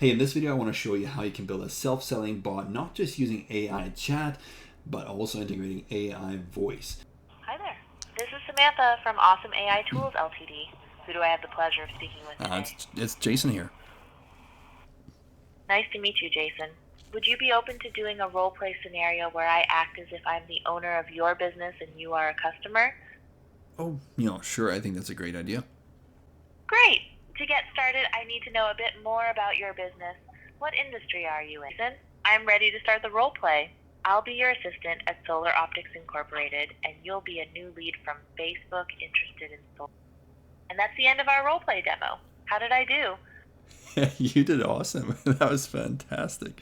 Hey, in this video, I want to show you how you can build a self-selling bot, not just using AI chat, but also integrating AI voice. Hi there. This is Samantha from Awesome AI Tools Ltd. Who do I have the pleasure of speaking with today? It's Jason here. Nice to meet you, Jason. Would you be open to doing a role play scenario where I act as if I'm the owner of your business and you are a customer? Oh, sure. I think that's a great idea. Great! To get started, I need to know a bit more about your business. What industry are you in? Jason, I'm ready to start the role play. I'll be your assistant at Solar Optics Incorporated, and you'll be a new lead from Facebook interested in solar. And that's the end of our role play demo. How did I do? You did awesome. That was fantastic.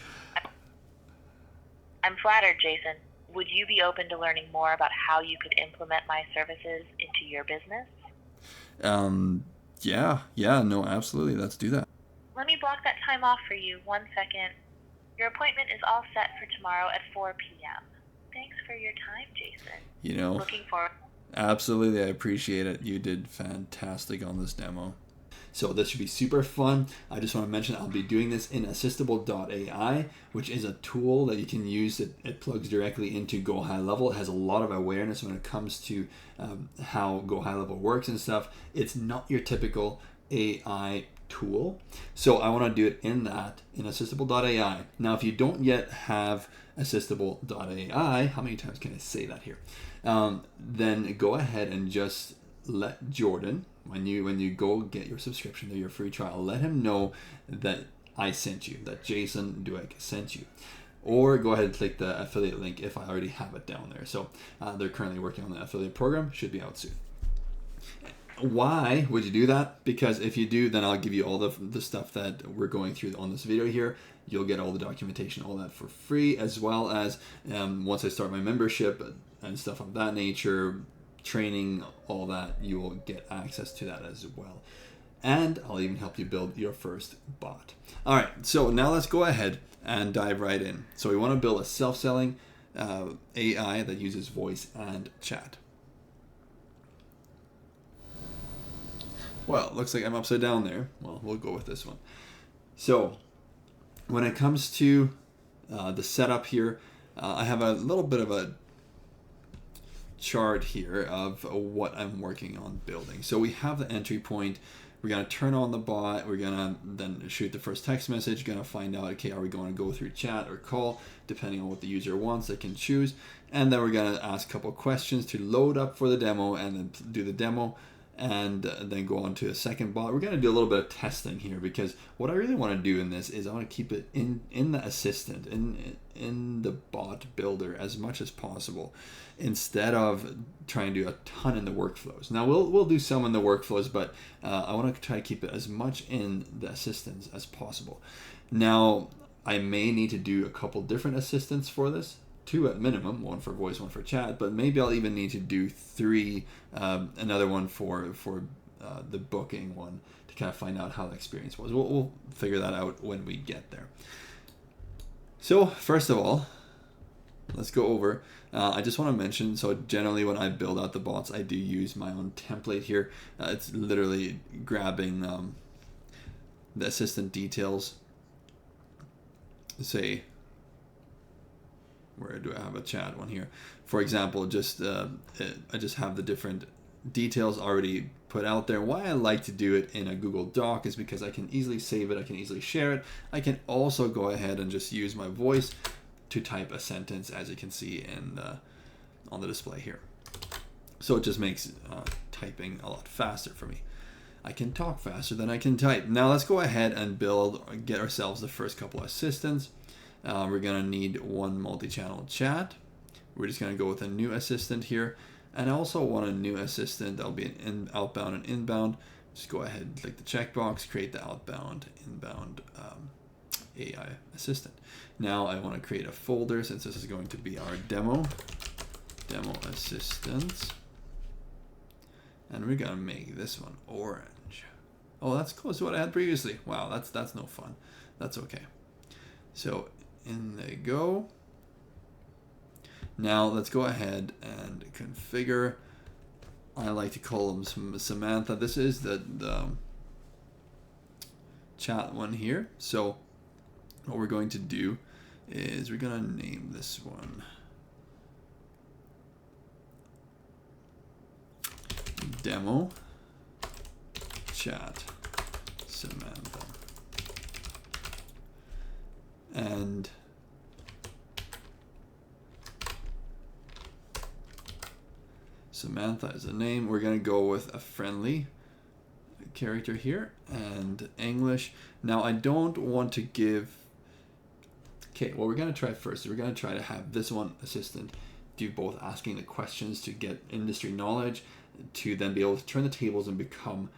I'm flattered, Jason. Would you be open to learning more about how you could implement my services into your business? Yeah, no, absolutely. Let's do that. Let me block that time off for you. 1 second. Your appointment is all set for tomorrow at 4 p.m. Thanks for your time, Jason. Looking forward. Absolutely, I appreciate it. You did fantastic on this demo. So this should be super fun. I just want to mention I'll be doing this in Assistable.ai, which is a tool that you can use. It plugs directly into Go High Level. It has a lot of awareness when it comes to how Go High Level works and stuff. It's not your typical AI tool. So I want to do it in Assistable.ai. Now, if you don't yet have Assistable.ai, how many times can I say that here? Then go ahead and just let Jordan, when you go get your subscription to your free trial, let him know that I sent you, that Jason Dueck sent you. Or go ahead and click the affiliate link if I already have it down there. So they're currently working on the affiliate program, should be out soon. Why would you do that? Because if you do, then I'll give you all the stuff that we're going through on this video here. You'll get all the documentation, all that for free, as well as once I start my membership and stuff of that nature, training, all that, you will get access to that as well. And I'll even help you build your first bot. All right, so now let's go ahead and dive right in. So we want to build a self-selling AI that uses voice and chat. Well, it looks like I'm upside down there. Well, we'll go with this one. So when it comes to the setup here, I have a little bit of a chart here of what I'm working on building. So we have the entry point. We're going to turn on the bot. We're going to then shoot the first text message. Going to find out, okay, are we going to go through chat or call, depending on what the user wants, they can choose. And then we're going to ask a couple questions to load up for the demo and then do the demo, and then go on to a second bot. We're going to do a little bit of testing here, because what I really want to do in this is I want to keep it in the assistant, in the bot builder as much as possible, instead of trying to do a ton in the workflows. Now we'll do some in the workflows, but I want to try to keep it as much in the assistants as possible. Now I may need to do a couple different assistants for this, 2 at minimum, 1 for voice, 1 for chat, but maybe I'll even need to do 3, another one for the booking one, to kind of find out how the experience was. We'll figure that out when we get there. So first of all, let's go over. I just want to mention, so generally when I build out the bots, I do use my own template here. It's literally grabbing the assistant details. Say, where do I have a chat one here? For example, I just have the different details already put out there. Why I like to do it in a Google Doc is because I can easily save it, I can easily share it. I can also go ahead and just use my voice to type a sentence, as you can see on the display here. So it just makes typing a lot faster for me. I can talk faster than I can type. Now let's go ahead and get ourselves the first couple of assistants. We're gonna need 1 multi-channel chat. We're just gonna go with a new assistant here, and I also want a new assistant that'll be an outbound and inbound. Just go ahead and click the checkbox, create the outbound, inbound AI assistant. Now I want to create a folder, since this is going to be our demo assistants, and we're gonna make this one orange. Oh, that's close to what I had previously. Wow, that's no fun. That's okay. So in they go. Now let's go ahead and configure. I like to call them Samantha. This is the chat one here. So what we're going to do is we're going to name this one Demo Chat Samantha. And Samantha is a name. We're going to go with a friendly character here and English. Now I don't want to give... Okay, what we're going to try first is we're going to try to have this one assistant do both asking the questions to get industry knowledge, to then be able to turn the tables and become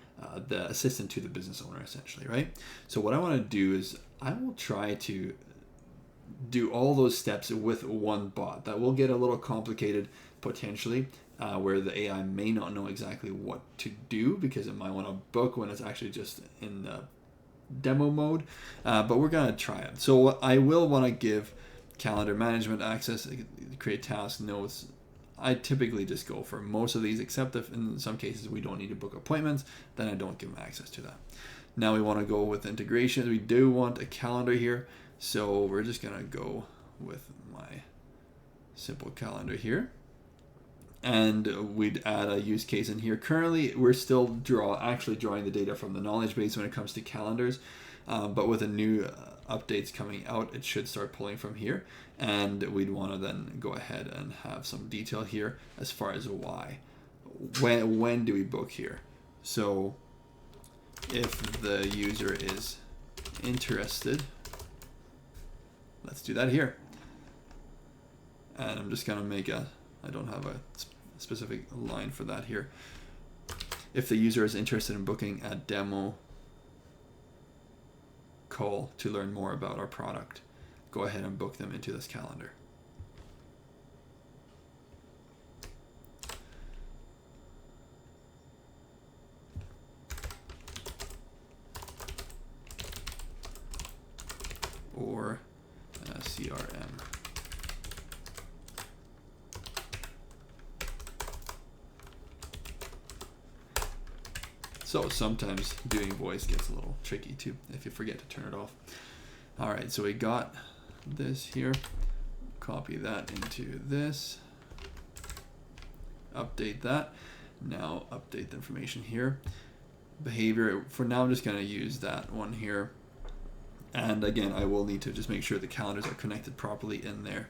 the assistant to the business owner, essentially, right? So what I want to do is I will try to do all those steps with one bot. That will get a little complicated potentially, where the AI may not know exactly what to do because it might want to book when it's actually just in the demo mode, but we're going to try it. So I will want to give calendar management access, create task notes. I typically just go for most of these, except if in some cases we don't need to book appointments, then I don't give them access to that. Now we want to go with integration. We do want a calendar here, so we're just going to go with my simple calendar here. And we'd add a use case in here. Currently, we're still drawing the data from the knowledge base when it comes to calendars, but with a new updates coming out, it should start pulling from here. And we'd want to then go ahead and have some detail here as far as why. When do we book here? So if the user is interested, let's do that here. And I'm just going to make I don't have a specific line for that here. If the user is interested in booking a demo call to learn more about our product, go ahead and book them into this calendar. Or CRM. So sometimes doing voice gets a little tricky too if you forget to turn it off. All right, so we got this here. Copy that into this. Update that. Now update the information here. Behavior, for now I'm just going to use that one here. And again, I will need to just make sure the calendars are connected properly in there.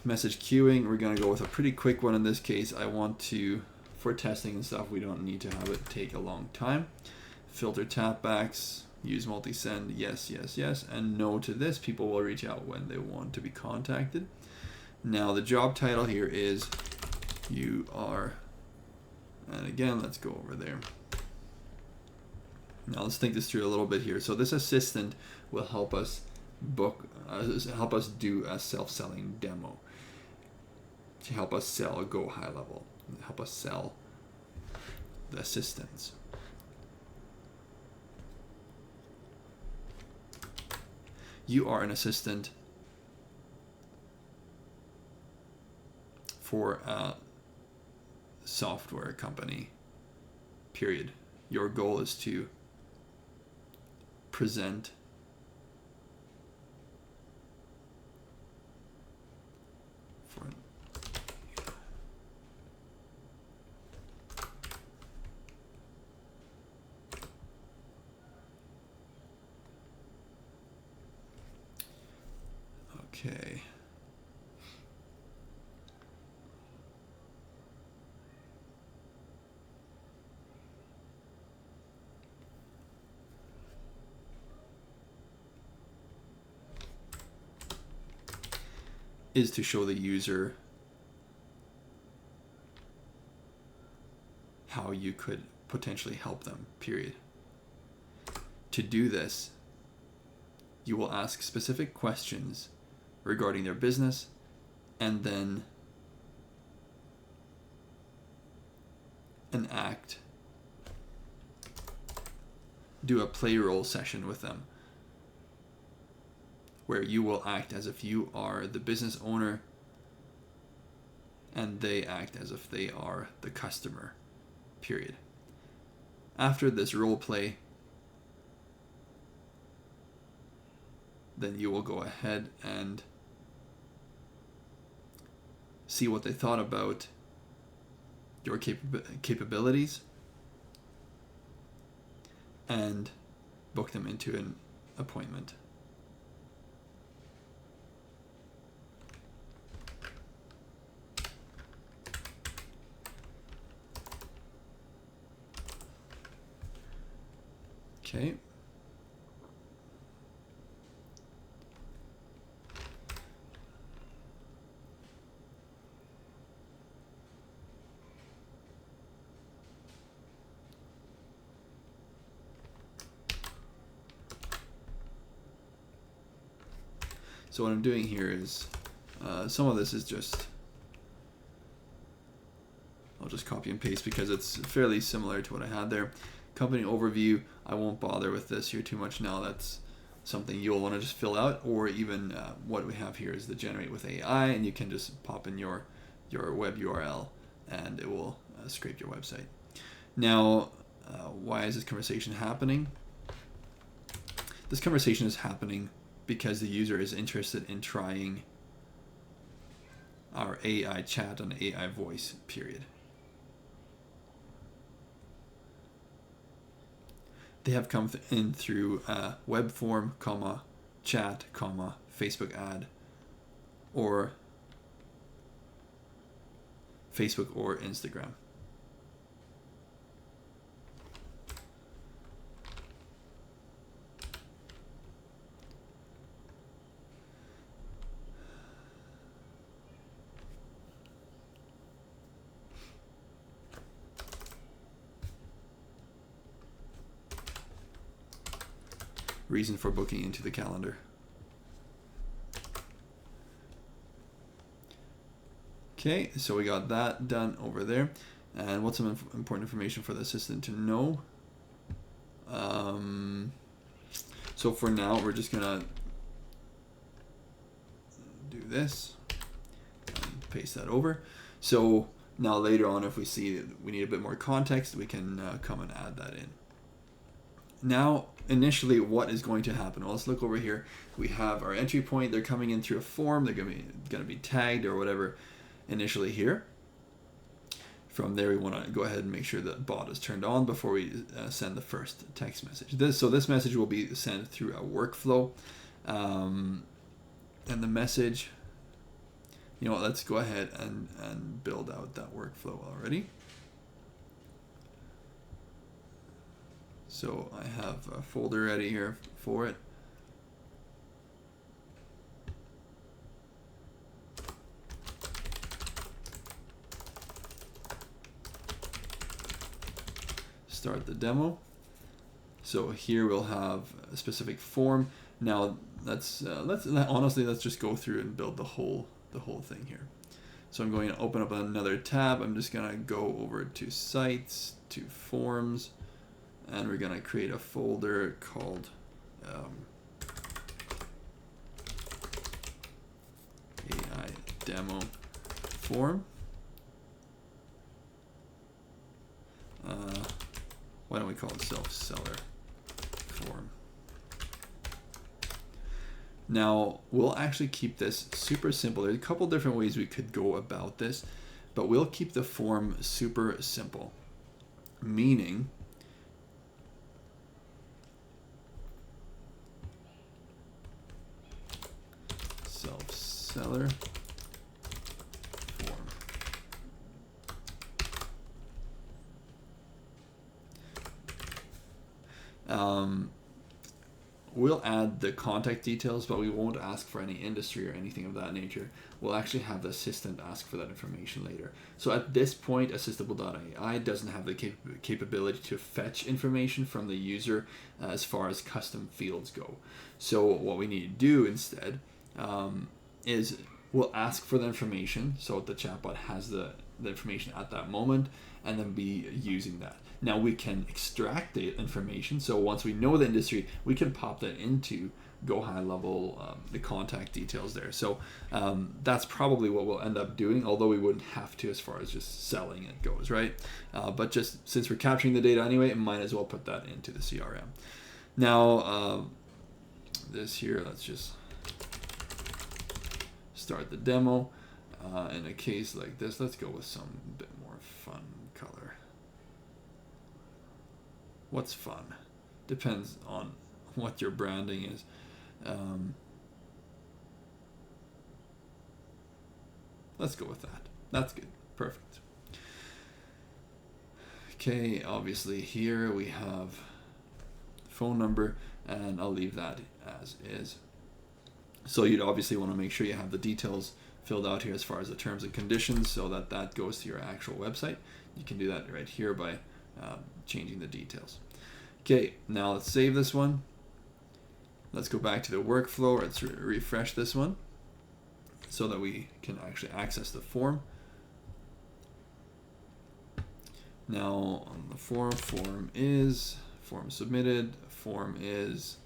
Message queuing, we're going to go with a pretty quick one in this case. I want to... For testing and stuff, we don't need to have it take a long time. Filter tapbacks, use multi-send, yes, yes, yes, and no to this. People will reach out when they want to be contacted. Now the job title here is you are, and again, let's go over there. Now let's think this through a little bit here. So this assistant will help us help us do a self-selling demo to help us sell a Go Highlevel. Help us sell the assistants. You are an assistant for a software company, period. Your goal is to present for okay. Is to show the user how you could potentially help them, period. To do this, you will ask specific questions regarding their business and then do a play role session with them, where you will act as if you are the business owner and they act as if they are the customer, period. After this role play, then you will go ahead and see what they thought about your capabilities and book them into an appointment. Okay. So what I'm doing here is, some of this is just, I'll just copy and paste because it's fairly similar to what I had there. Company overview, I won't bother with this here too much now. That's something you'll want to just fill out, or even what we have here is the generate with AI, and you can just pop in your web URL and it will scrape your website. Now, why is this conversation happening? This conversation is happening because the user is interested in trying our AI chat and AI voice, period. They have come in through web form, comma, chat, comma, Facebook ad, or Facebook or Instagram. Reason for booking into the calendar. Okay, so we got that done over there. And what's some important information for the assistant to know? So for now, we're just gonna do this and paste that over. So now later on, if we see we need a bit more context, we can come and add that in. Now, initially, what is going to happen? Well, let's look over here. We have our entry point. They're coming in through a form. They're going to be tagged or whatever initially here. From there, we want to go ahead and make sure that bot is turned on before we send the first text message. This message will be sent through a workflow. And the message, you know what, let's go ahead and build out that workflow already. So I have a folder ready here for it. Start the demo. So here we'll have a specific form. Now let's just go through and build the whole thing here. So I'm going to open up another tab. I'm just going to go over to sites, to forms, and we're going to create a folder called AI demo form. Why don't we call it self-seller form? Now, we'll actually keep this super simple. There's a couple different ways we could go about this, but we'll keep the form super simple, meaning self-seller form. We'll add the contact details, but we won't ask for any industry or anything of that nature. We'll actually have the assistant ask for that information later. So at this point, Assistable.ai doesn't have the capability to fetch information from the user as far as custom fields go. So what we need to do instead is we'll ask for the information, so the chatbot has the information at that moment, and then be using that. Now we can extract the information, so once we know the industry, we can pop that into Go Highlevel, the contact details there. So that's probably what we'll end up doing, although we wouldn't have to as far as just selling it goes, right? But just since we're capturing the data anyway, it might as well put that into the CRM. Now, this here. Let's just start the demo. In a case like this, let's go with some bit more fun color. What's fun? Depends on what your branding is. Let's go with that. That's good. Perfect. Okay, obviously here we have phone number, and I'll leave that as is. So you'd obviously want to make sure you have the details filled out here as far as the terms and conditions, so that that goes to your actual website. You can do that right here by changing the details. Okay, now let's save this one. Let's go back to the workflow. Let's refresh this one so that we can actually access the form. Now on the form is, form submitted, form is,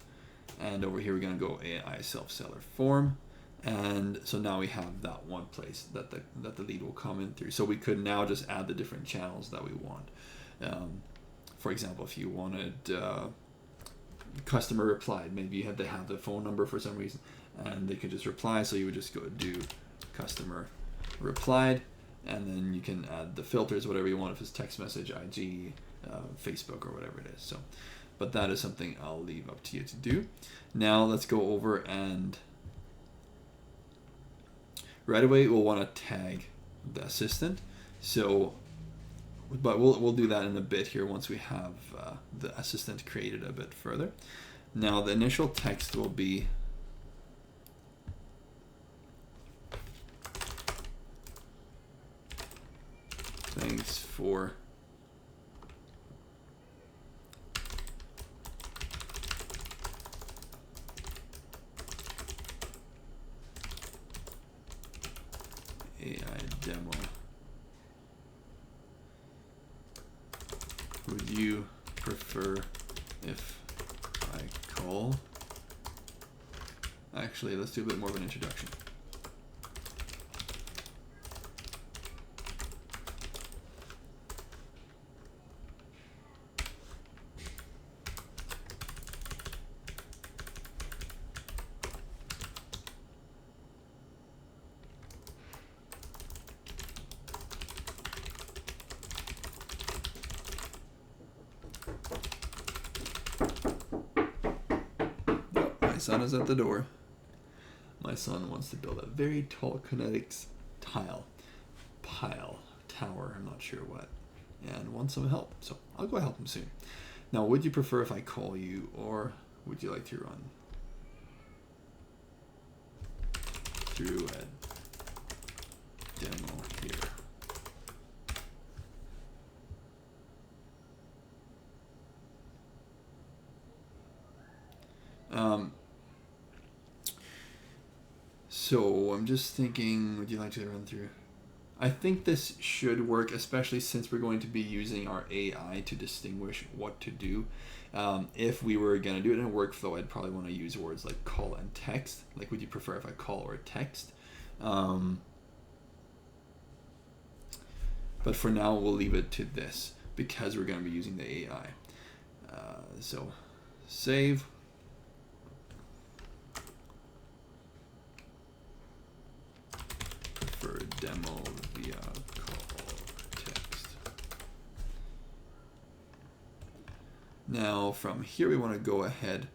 and over here we're going to go AI self-seller form. And so now we have that one place that the lead will come in through. So we could now just add the different channels that we want. For example, if you wanted customer replied, maybe you had to have the phone number for some reason, and they could just reply. So you would just go do customer replied, and then you can add the filters, whatever you want, if it's text message, IG, Facebook, or whatever it is. So, but that is something I'll leave up to you to do. Now let's go over, and right away we'll want to tag the assistant. So, but we'll do that in a bit here once we have the assistant created a bit further. Now the initial text will be thanks for AI demo. Would you prefer if I call? Actually, let's do a bit more of an introduction. Son is at the door. My son wants to build a very tall kinetics tower, I'm not sure what, and wants some help. So I'll go help him soon. Now, would you prefer if I call you, or would you like to run through a demo here? So I'm just thinking, would you like to run through? I think this should work, especially since we're going to be using our AI to distinguish what to do. If we were going to do it in a workflow, I'd probably want to use words like call and text. Like, would you prefer if I call or text? But for now, we'll leave it to this because we're going to be using the AI. So save. For demo via call text. Now from here we want to go ahead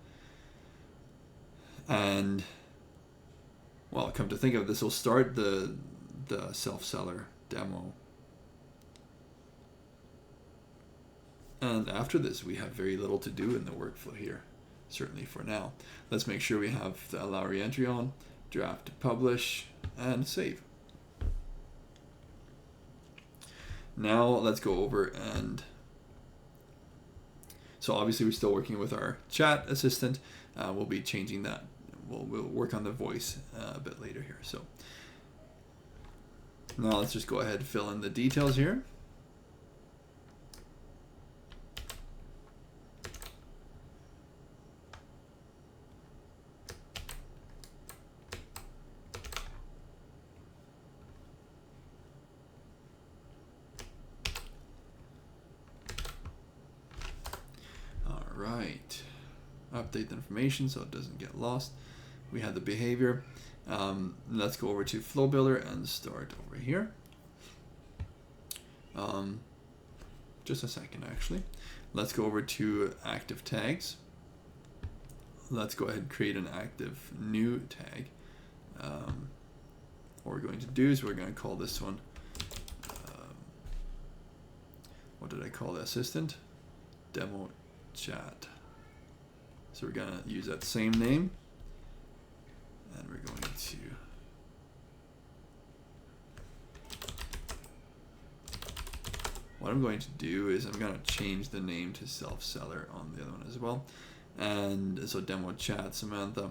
and, well, come to think of this, we'll start the self-seller demo. And after this we have very little to do in the workflow here, certainly for now. Let's make sure we have the allow re-entry on, draft to publish, and save. Now let's go over, and so obviously we're still working with our chat assistant. We'll be changing that. We'll work on the voice a bit later here. So now let's just go ahead and fill in the details here. update the information so it doesn't get lost. We have the behavior. Let's go over to Flow Builder and start over here. Just a second, actually. Let's go over to active tags. Let's go ahead and create an active new tag. What we're going to do is we're going to call this one, what did I call the assistant? Demo chat. So we're going to use that same name, and we're going to what I'm going to do is I'm going to change the name to self-seller on the other one as well. And so demo chat Samantha.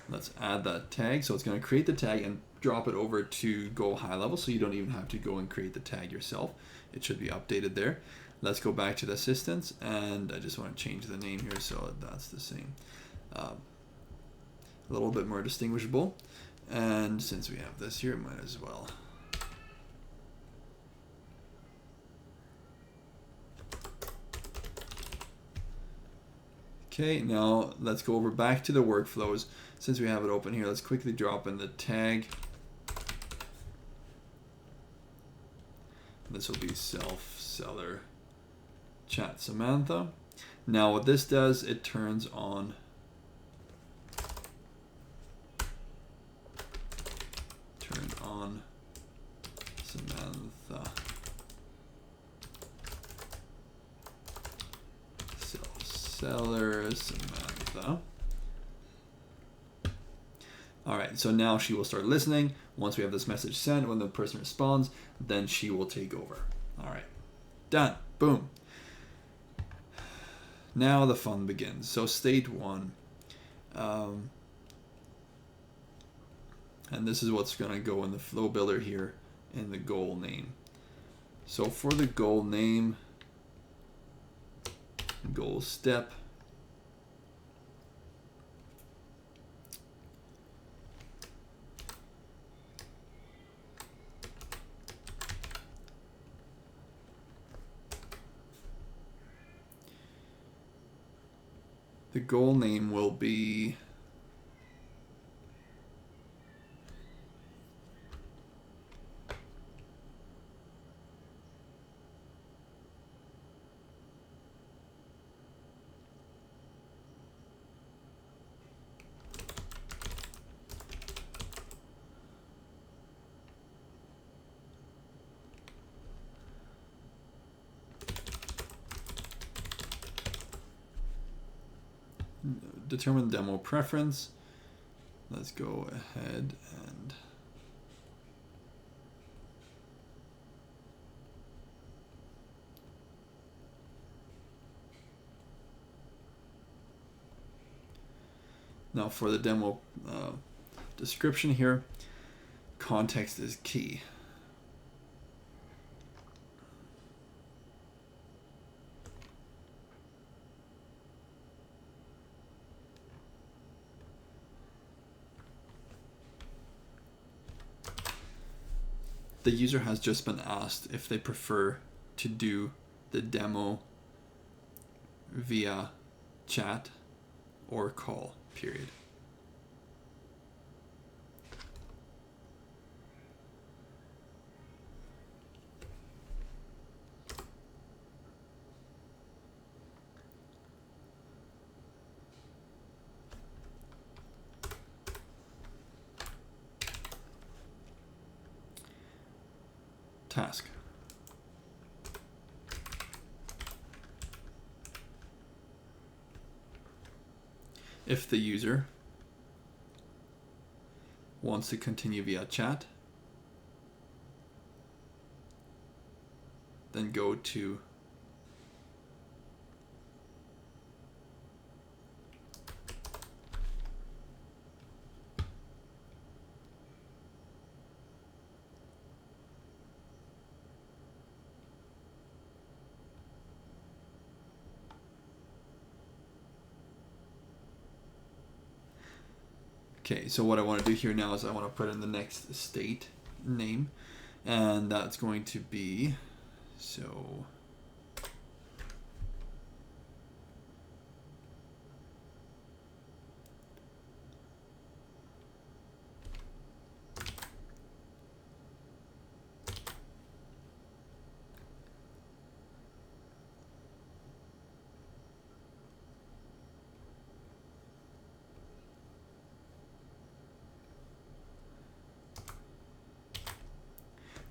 Let's add that tag. So it's going to create the tag and drop it over to Go High Level, so you don't even have to go and create the tag yourself. It should be updated there. Let's go back to the assistants, and I just want to change the name here so that's the same. A little bit more distinguishable. And since we have this here, might as well. Okay, now let's go over back to the workflows. Since we have it open here, let's quickly drop in the tag. This will be self-seller chat Samantha. Now what this does, it turns on Samantha self-seller Samantha. All right, so now she will start listening. Once we have this message sent, when the person responds, then she will take over. All right, done, boom. Now the fun begins. So state one, and this is what's gonna go in the flow builder here in the goal name. So for the goal name, goal step, the goal name will be determine demo preference. Let's go ahead and now for the demo description here, context is key. The user has just been asked if they prefer to do the demo via chat or call, period. Task. If the user wants to continue via chat, then go to okay, so what I want to do here now is I want to put in the next state name, and that's going to be So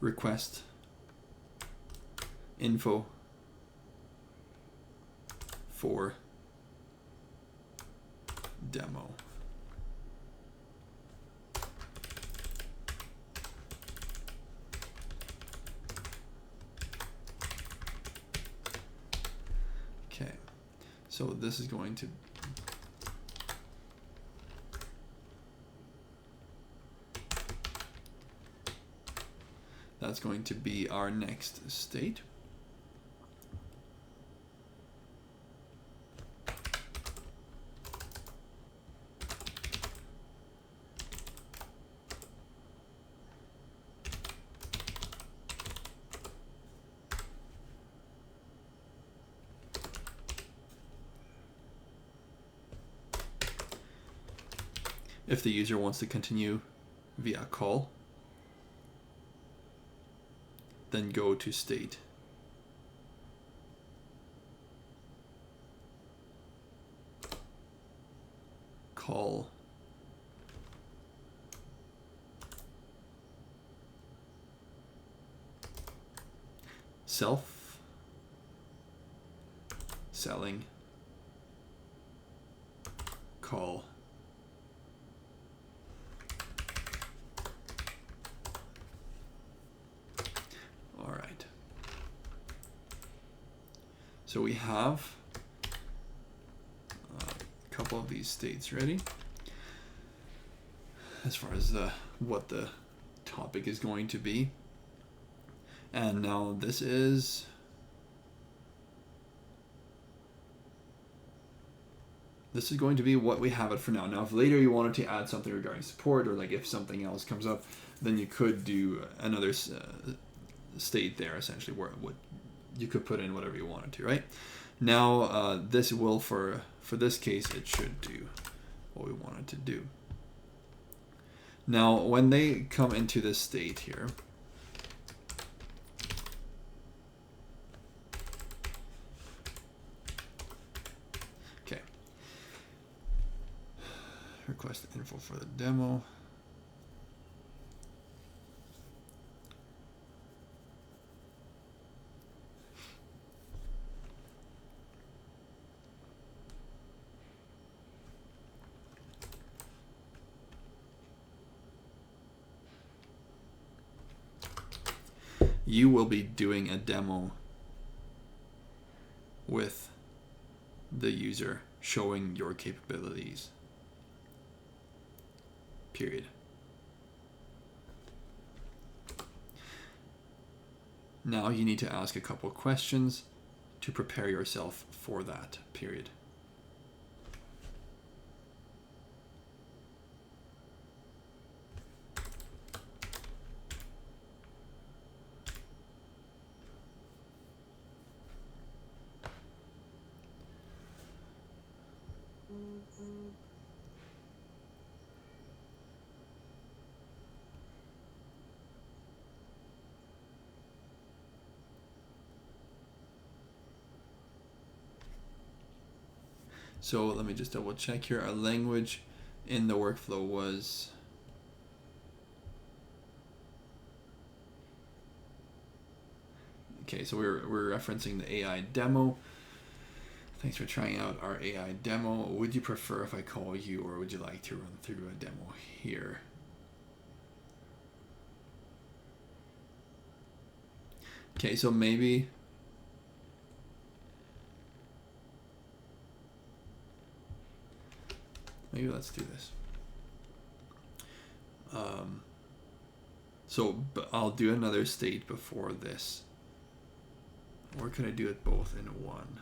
request info for demo. Okay, so this is going to that's going to be our next state. If the user wants to continue via call, then go to state. Call. Self. Selling. Call. All right. So we have a couple of these states ready. As far as what the topic is going to be. And now this is going to be what we have it for now. Now if later you wanted to add something regarding support, or like if something else comes up, then you could do another state there, essentially, where you could put in whatever you wanted to, right? Now this will, for this case, it should do what we wanted to do. Now when they come into this state here, okay, request info for the demo. You will be doing a demo with the user, showing your capabilities. Period. Now you need to ask a couple of questions to prepare yourself for that. Period. So let me just double check here. Our language in the workflow was okay. So we're referencing the AI demo. Thanks for trying out our AI demo. Would you prefer if I call you, or would you like to run through a demo here? Okay, so maybe let's do this. So I'll do another state before this. Or could I do it both in one?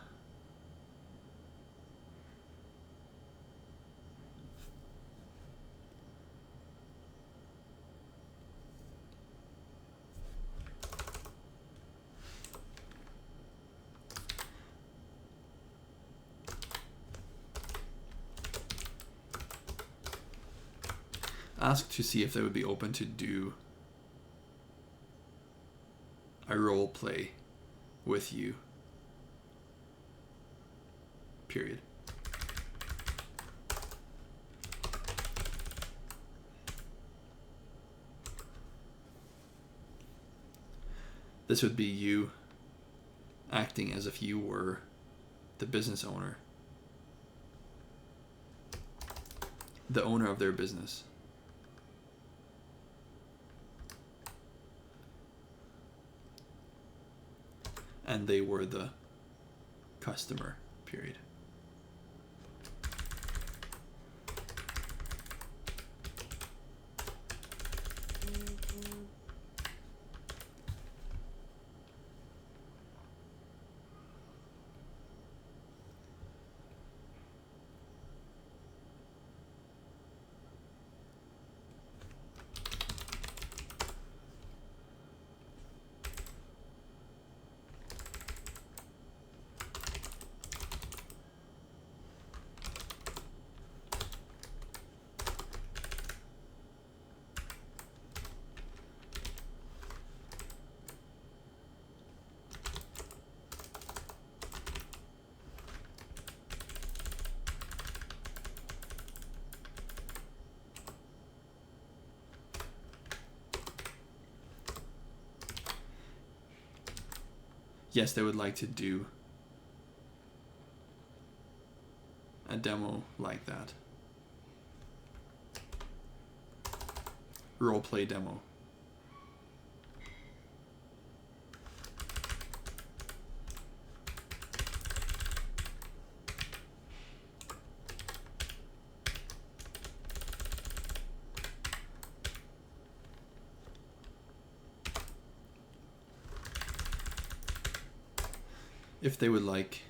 ask to see if they would be open to do a role play with you, period. This would be you acting as if you were the business owner, the owner of their business. And they were the customer, period. Yes, they would like to do a demo like that. Role play demo. If they would like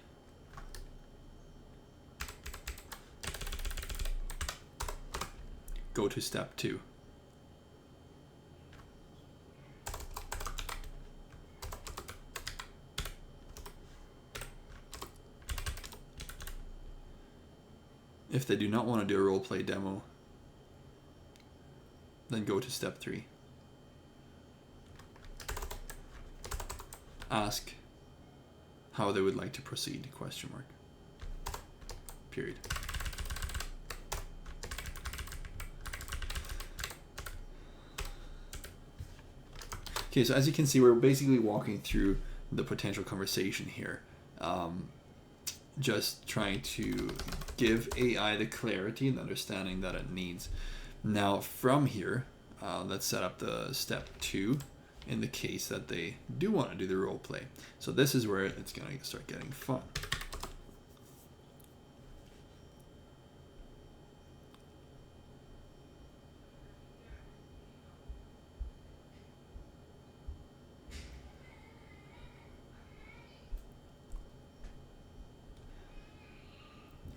go to step 2. If they do not want to do a role play demo, then go to step 3. Ask how they would like to proceed, question mark, period. Okay, so as you can see, we're basically walking through the potential conversation here. Just trying to give AI the clarity and understanding that it needs. Now from here, let's set up the step 2 in the case that they do want to do the role play. So this is where it's going to start getting fun.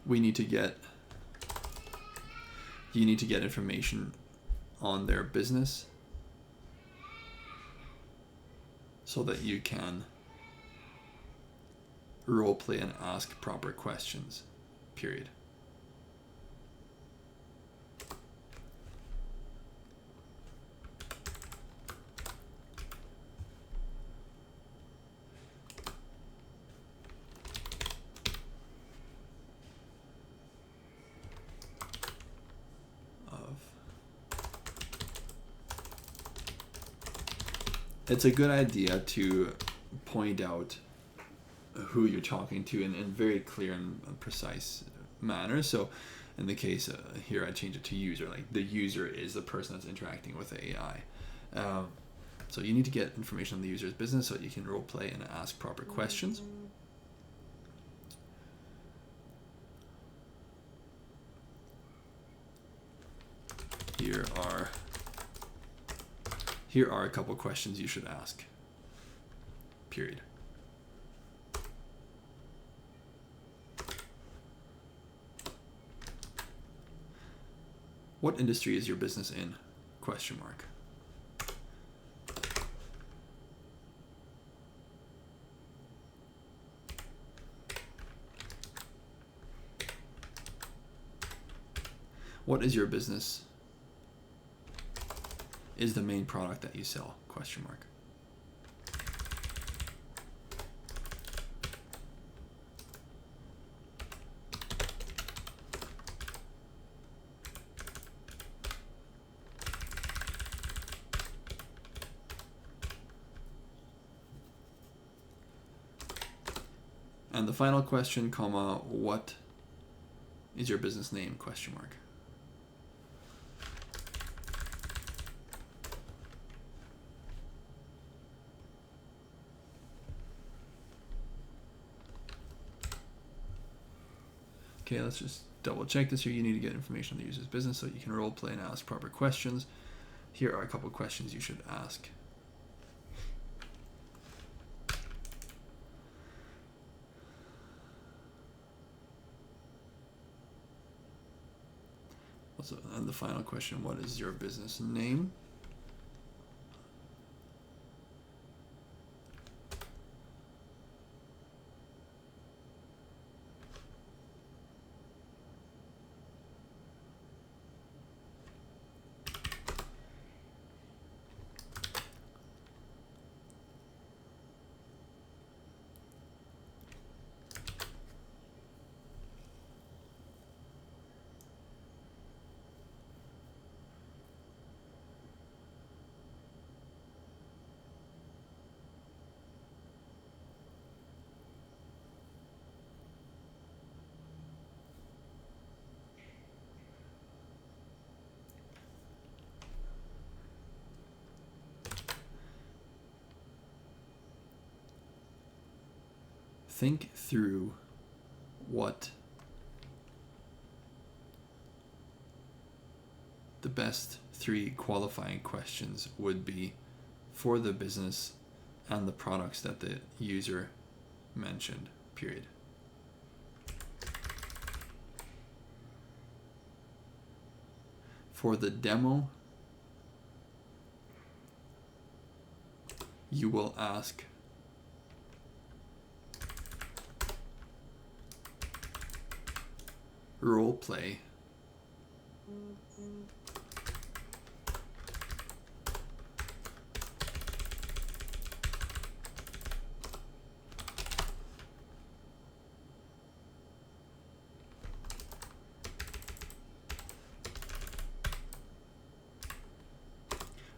You need to get information on their business so that you can role play and ask proper questions, period. It's a good idea to point out who you're talking to in very clear and precise manner. So in the case here, I change it to user, like the user is the person that's interacting with the AI. So you need to get information on the user's business so that you can role play and ask proper questions. Here are a couple questions you should ask, period. What industry is your business in? Question mark. What is your business is the main product that you sell? Question mark. And the final question, comma, what is your business name? Question mark. Okay, let's just double check this here. You need to get information on the user's business so you can role play and ask proper questions. Here are a couple questions you should ask. And the final question, what is your business name? Think through what the best 3 qualifying questions would be for the business and the products that the user mentioned, period. For the demo, you will ask role play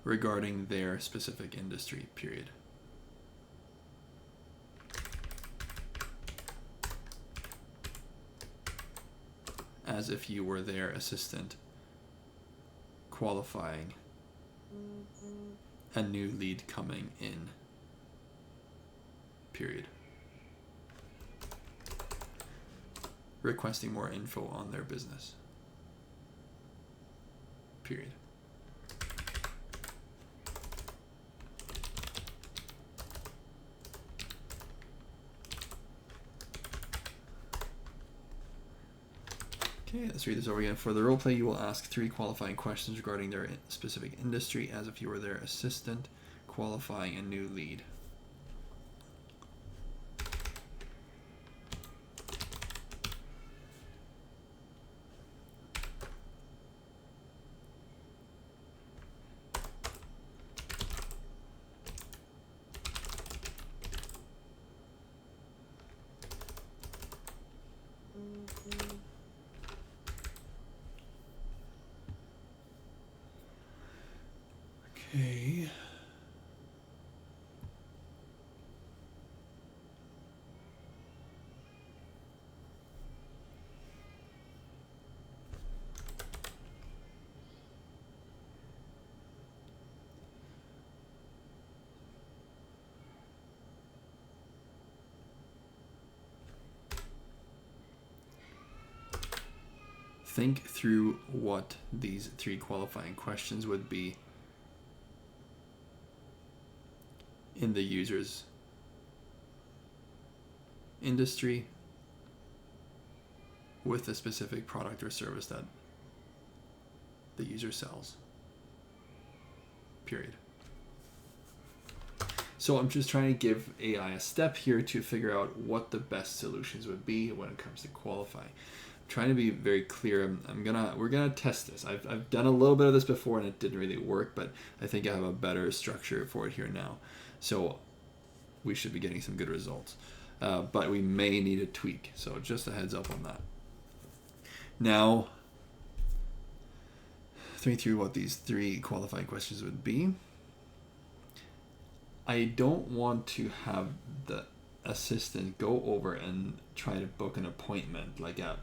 regarding their specific industry, period. As if you were their assistant qualifying a new lead coming in, period. Requesting more info on their business, period. Okay, let's read this over again. For the roleplay, you will ask 3 qualifying questions regarding their specific industry as if you were their assistant qualifying a new lead. Okay. Think through what these 3 qualifying questions would be in the user's industry with a specific product or service that the user sells, period. So I'm just trying to give AI a step here to figure out what the best solutions would be when it comes to qualifying. trying to be very clear. We're gonna test this. I've done a little bit of this before and it didn't really work, but I think I have a better structure for it here now. So we should be getting some good results. But we may need a tweak. So just a heads up on that. Now, think through what these 3 qualifying questions would be. I don't want to have the assistant go over and try to book an appointment, like a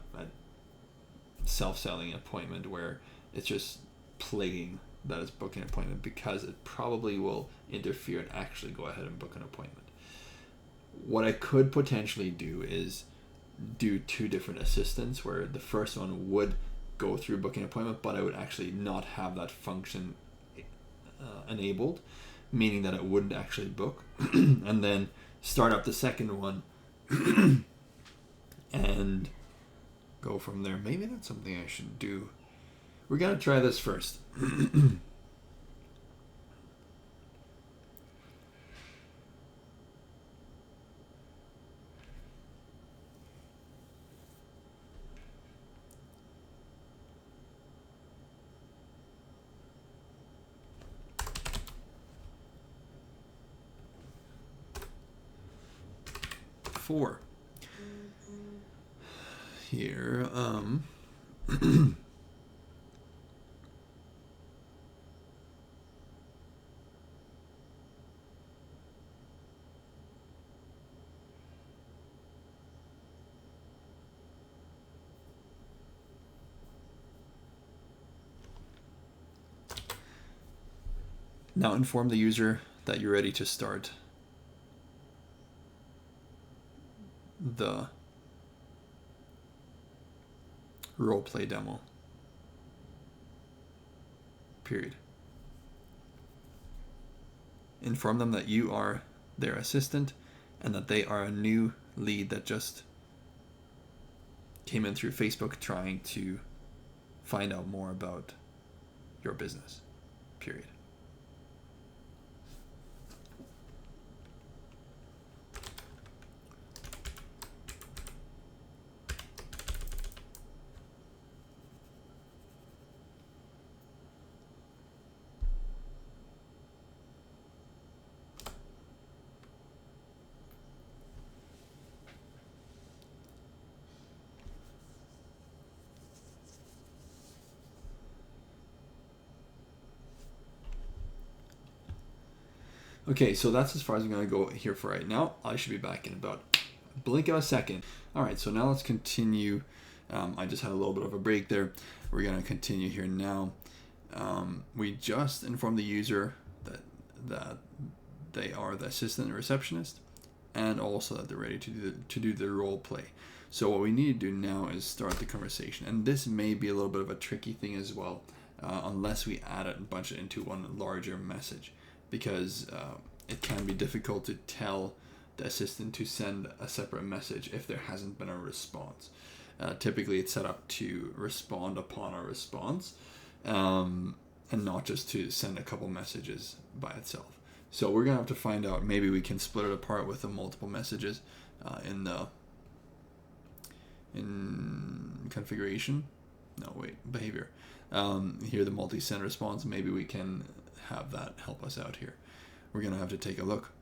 self-selling appointment where it's just plaguing that it's booking an appointment, because it probably will interfere and actually go ahead and book an appointment. What I could potentially do is do 2 different assistants, where the first one would go through booking an appointment, but I would actually not have that function enabled, meaning that it wouldn't actually book, and then start up the second one and go from there. Maybe that's something I should do. We're gonna try this first. 4 here. Now inform the user that you're ready to start the role play demo. Period. Inform them that you are their assistant and that they are a new lead that just came in through Facebook trying to find out more about your business. Period. Okay, so that's as far as I'm going to go here for right now. I should be back in about a blink of a second. All right, so now let's continue. I just had a little bit of a break there. We're going to continue here now. We just informed the user that they are the assistant and receptionist, and also that they're ready to do the role play. So what we need to do now is start the conversation. And this may be a little bit of a tricky thing as well, unless we add it and bunch it into one larger message. Because it can be difficult to tell the assistant to send a separate message if there hasn't been a response. Typically it's set up to respond upon a response, and not just to send a couple messages by itself. So we're gonna have to find out, maybe we can split it apart with the multiple messages in configuration. No, wait, behavior. Here the multi-send response, maybe we can have that help us out here. We're gonna have to take a look.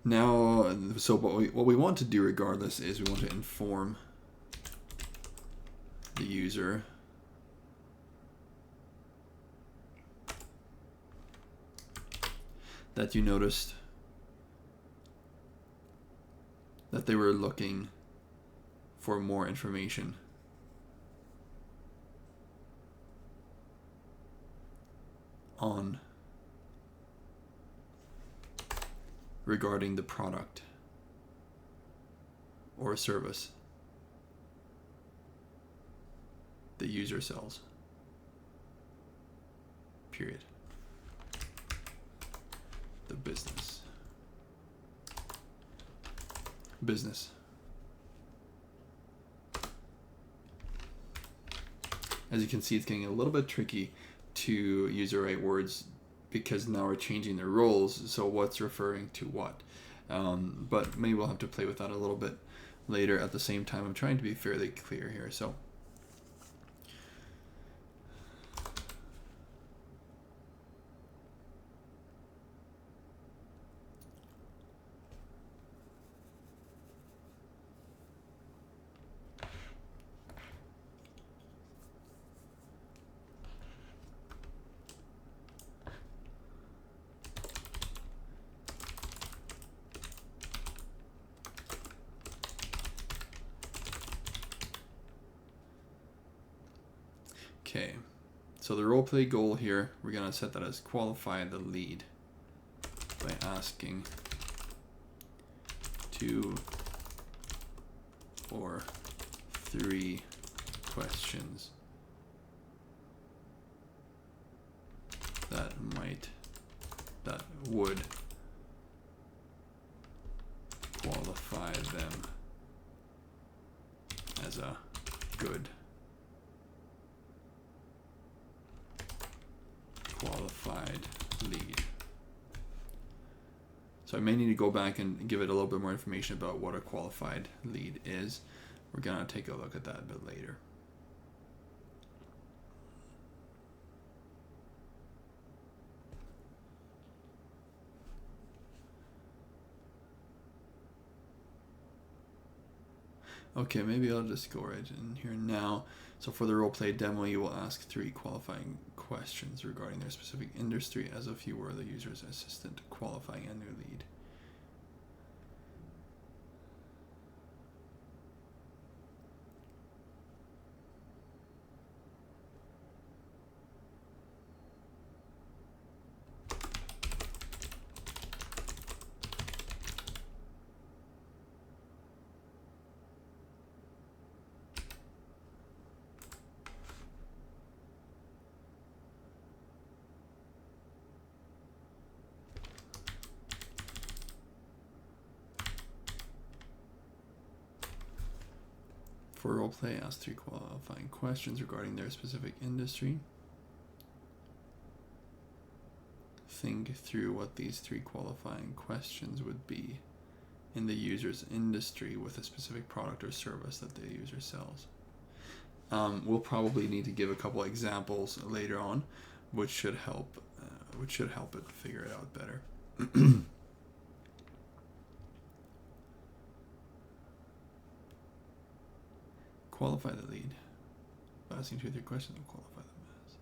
Now, so what we want to do regardless is we want to inform the user that you noticed that they were looking for more information on regarding the product or service the user sells. Period. The business. As you can see, it's getting a little bit tricky to use the right words because now we're changing the roles, so what's referring to what. But maybe we'll have to play with that a little bit. later. At the same time, I'm trying to be fairly clear here. So okay, so the roleplay goal here, we're going to set that as qualify the lead by asking 2 or 3 questions that would qualify them as a good qualified lead. So I may need to go back and give it a little bit more information about what a qualified lead is. We're going to take a look at that a bit later. Okay, maybe I'll just go right in here now. So for the roleplay demo, you will ask 3 qualifying questions regarding their specific industry as if you were the user's assistant qualifying a new lead. For roleplay, ask 3 qualifying questions regarding their specific industry. Think through what these 3 qualifying questions would be in the user's industry with a specific product or service that the user sells. We'll probably need to give a couple examples later on, which should help it figure it out better. Qualify the lead. Asking 2 or 3 questions will qualify them as.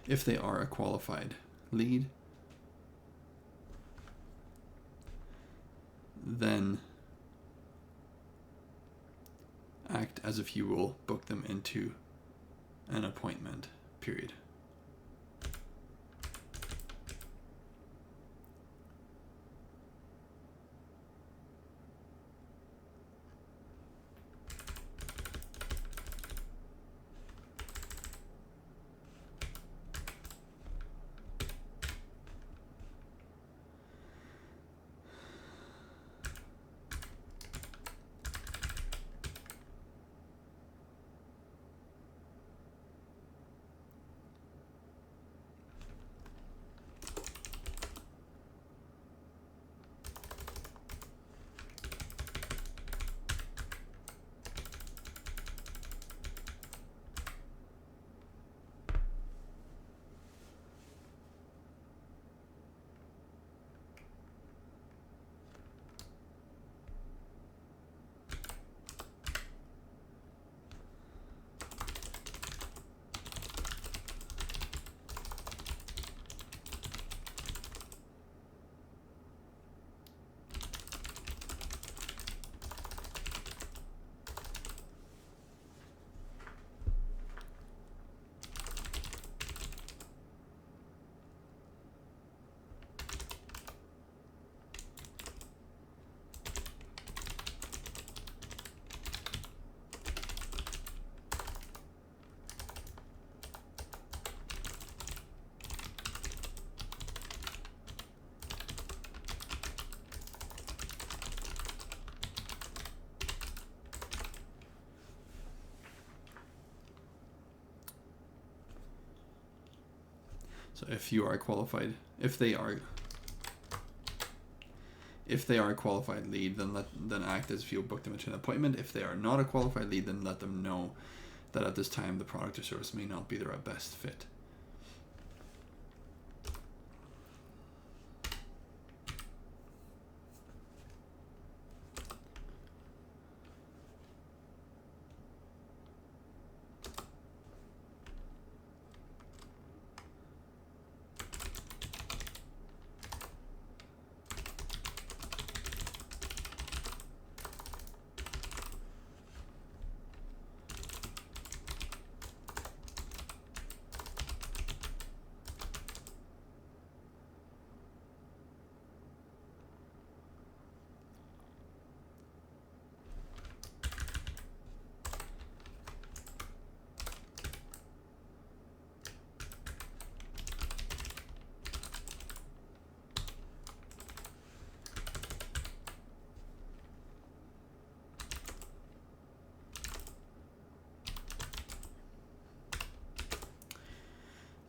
If they are a qualified lead, then act as if you will book them into an appointment, period. So if you are qualified, if they are a qualified lead, then act as if you booked them into an appointment. If they are not a qualified lead, then let them know that at this time the product or service may not be their best fit.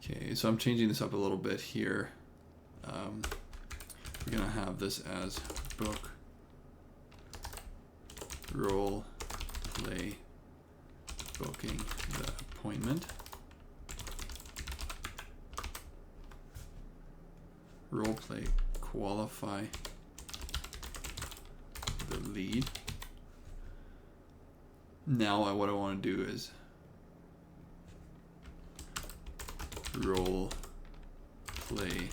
Okay, so I'm changing this up a little bit here. We're gonna have this as book role play booking the appointment. Role play qualify the lead. Now what I want to do is role play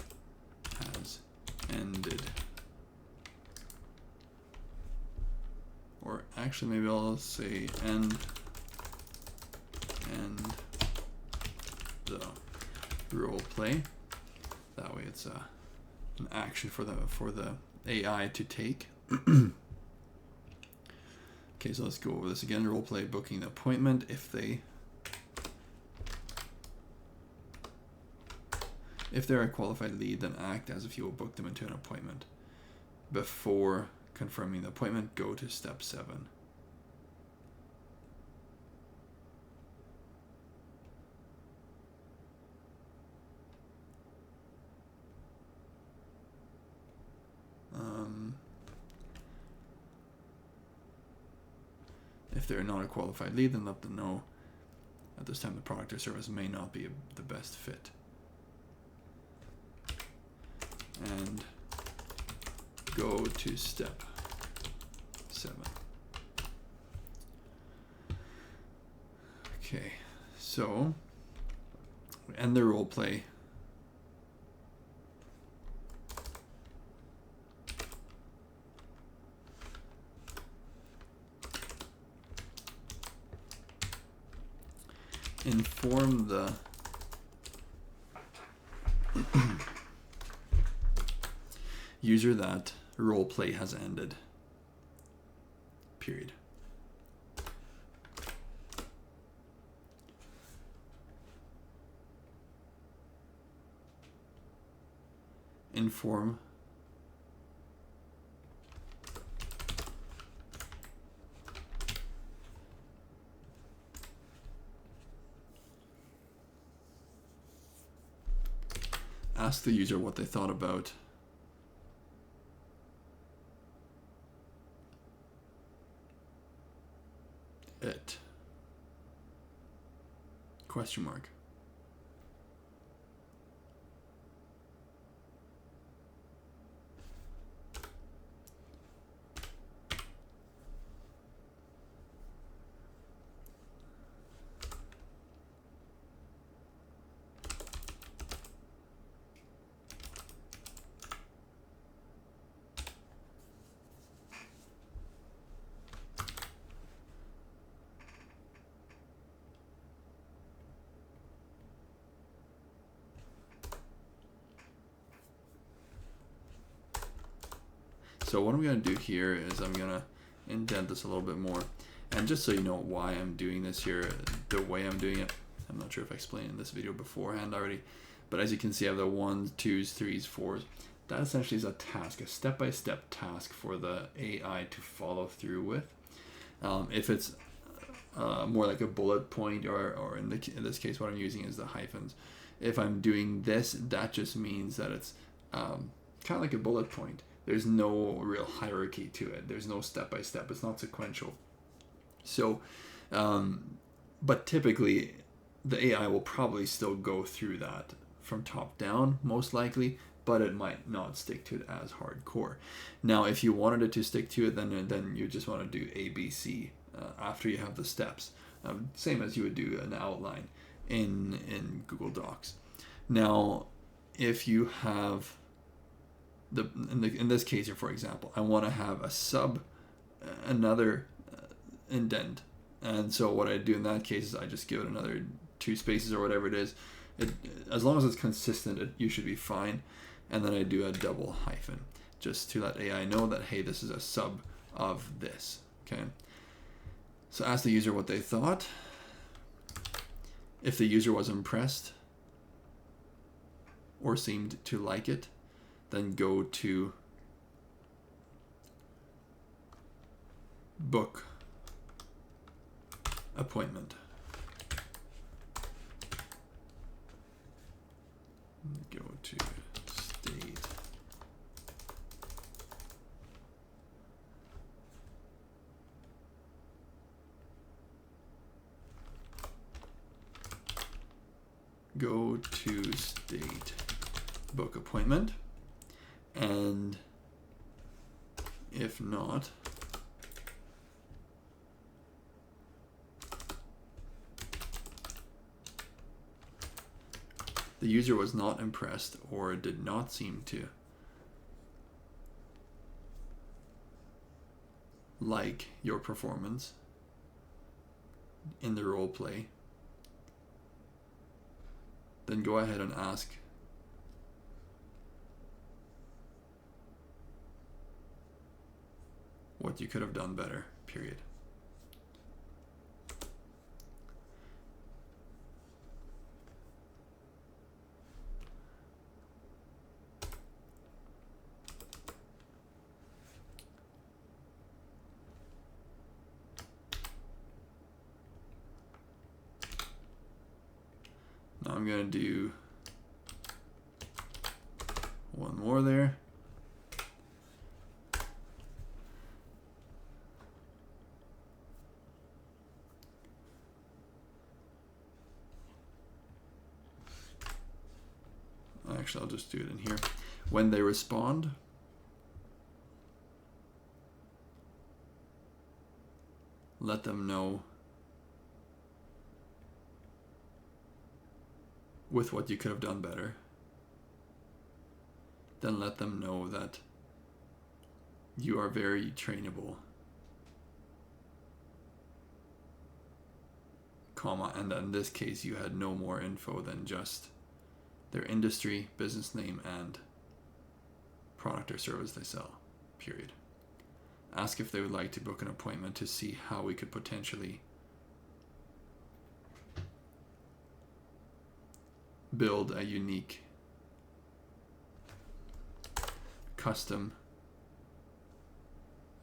has ended. Or actually maybe I'll say end the role play. That way it's an action for the AI to take. Okay, so let's go over this again. Role play booking the appointment. If they're a qualified lead, then act as if you will book them into an appointment. Before confirming the appointment, go to step 7. If they're not a qualified lead, then let them know at this time the product or service may not be the best fit. And go to step 7. Okay, so end the role play. Inform the user that role play has ended. Period. Inform ask the user what they thought about it. Question mark. So what I'm going to do here is I'm going to indent this a little bit more. And just so you know why I'm doing this here, the way I'm doing it, I'm not sure if I explained in this video beforehand already, but as you can see I have the 1s, 2s, 3s, 4s. That essentially is a task, a step-by-step task for the AI to follow through with. If it's more like a bullet point, or in this case, what I'm using is the hyphens. If I'm doing this, that just means that it's kind of like a bullet point. There's no real hierarchy to it. There's no step by step. It's not sequential. So, but typically, the AI will probably still go through that from top down, most likely, but it might not stick to it as hardcore. Now, if you wanted it to stick to it, then you just want to do A, B, C after you have the steps, same as you would do an outline in Google Docs. Now, if you have in this case here, for example, I want to have another indent, and so what I do in that case is I just give it another 2 spaces or whatever it is. As long as it's consistent, you should be fine. And then I do a double hyphen just to let AI know that, hey, this is a sub of this. Okay. So ask the user what they thought. If the user was impressed or seemed to like it, then go to book appointment. Go to state. Go to state book appointment, and if not, the user was not impressed or did not seem to like your performance in the role play, then go ahead and ask what you could have done better, period. Now I'm going to do one more there. Actually, I'll just do it in here. When they respond, let them know with what you could have done better. Then let them know that you are very trainable, comma, and in this case you had no more info than just their industry, business name, and product or service they sell, period. Ask if they would like to book an appointment to see how we could potentially build a unique custom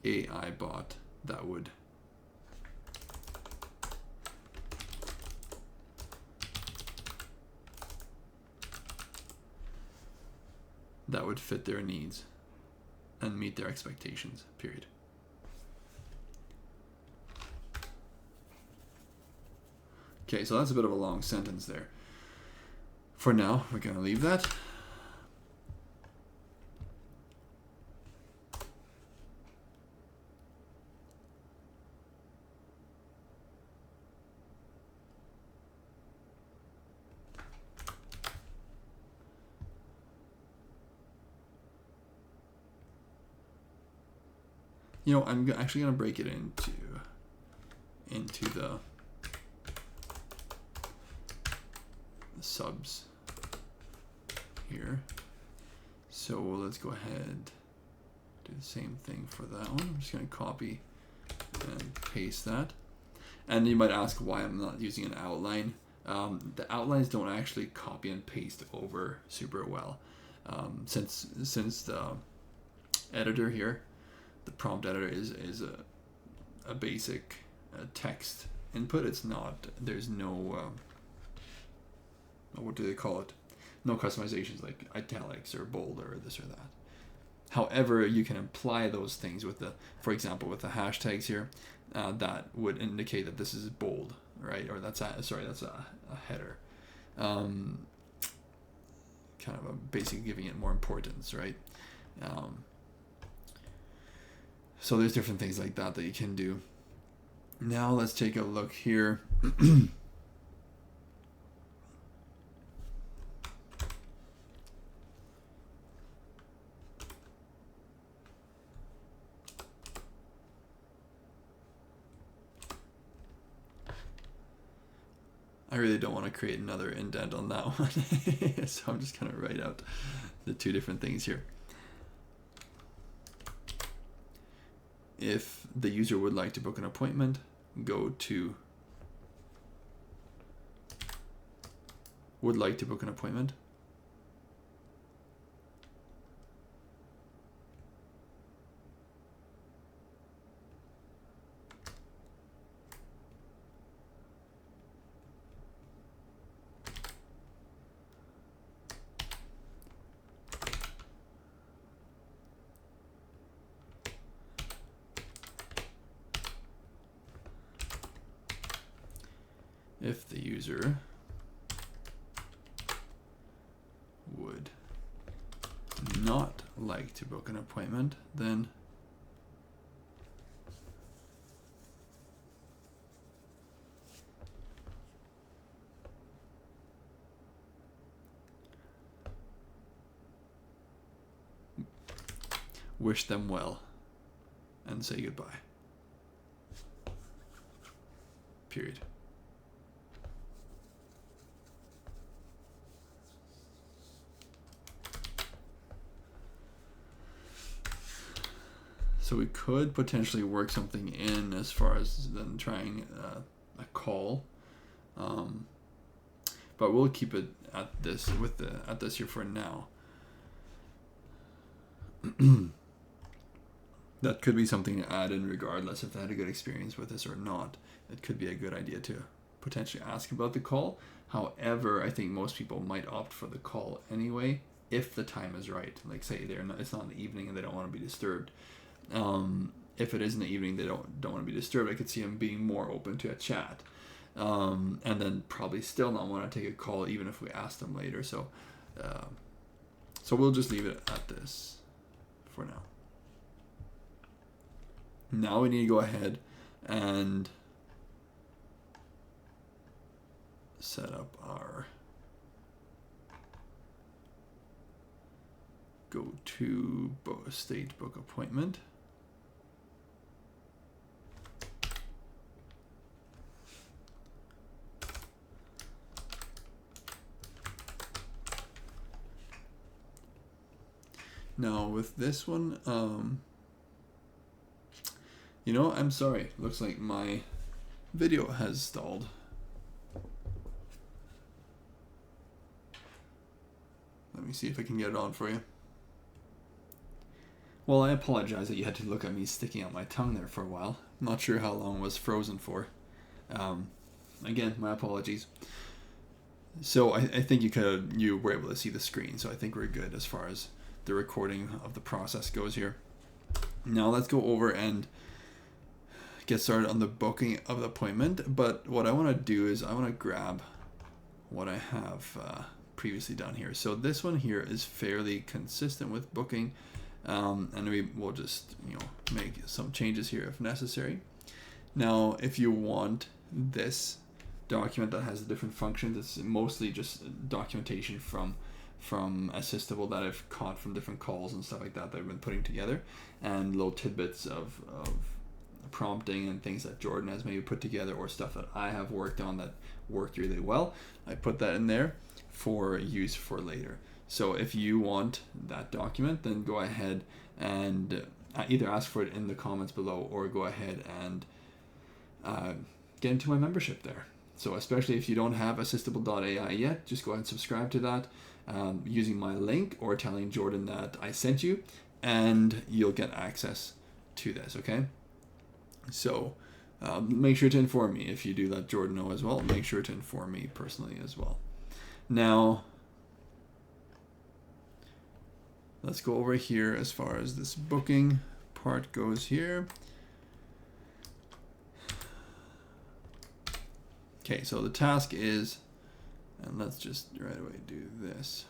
AI bot that would fit their needs and meet their expectations, period. Okay, so that's a bit of a long sentence there. For now, we're going to leave that. You know, I'm actually going to break it into the subs here. So let's go ahead, do the same thing for that one. I'm just going to copy and paste that. And you might ask why I'm not using an outline. The outlines don't actually copy and paste over super well. Since the editor here, the prompt editor is a basic text input. It's not, there's no, what do they call it? No customizations like italics or bold or this or that. However, you can apply those things with the, for example, with the hashtags here, that would indicate that this is bold, right? Or that's a header. Kind of a basically giving it more importance, right? So there's different things like that you can do. Now let's take a look here. I really don't want to create another indent on that one. So I'm just going to write out the two different things here. If the user would like to book an appointment, go to would like to book an appointment. If the user would not like to book an appointment, then wish them well and say goodbye. Period. So we could potentially work something in as far as then trying a call, but we'll keep it at this at this here for now. That could be something to add in regardless if they had a good experience with this or not. It could be a good idea to potentially ask about the call. However, I think most people might opt for the call anyway if the time is right. Like say it's not in the evening and they don't want to be disturbed. If it is in the evening, they don't want to be disturbed. I could see them being more open to a chat, and then probably still not want to take a call even if we ask them later. So we'll just leave it at this for now. Now we need to go ahead and set up our go to state book appointment. Now with this one, I'm sorry. Looks like my video has stalled. Let me see if I can get it on for you. Well, I apologize that you had to look at me sticking out my tongue there for a while. I'm not sure how long it was frozen for. Again, my apologies. So I think you were able to see the screen, so I think we're good as far as the recording of the process goes here. Now let's go over and get started on the booking of the appointment. But what I want to do is I want to grab what I have previously done here. So this one here is fairly consistent with booking, and we will just make some changes here if necessary. Now if you want this document that has different functions, it's mostly just documentation from Assistable that I've caught from different calls and stuff like that I've been putting together, and little tidbits of prompting and things that Jordan has maybe put together, or stuff that I have worked on that worked really well. I put that in there for use for later. So if you want that document, then go ahead and either ask for it in the comments below or go ahead and get into my membership there. So especially if you don't have Assistable.ai yet, just go ahead and subscribe to that using my link or telling Jordan that I sent you, and you'll get access to this, okay? So Make sure to inform me if you do let Jordan know as well. Make sure to inform me personally as well. Now, let's go over here as far as this booking part goes here. Okay, so the task is, and let's just right away do this.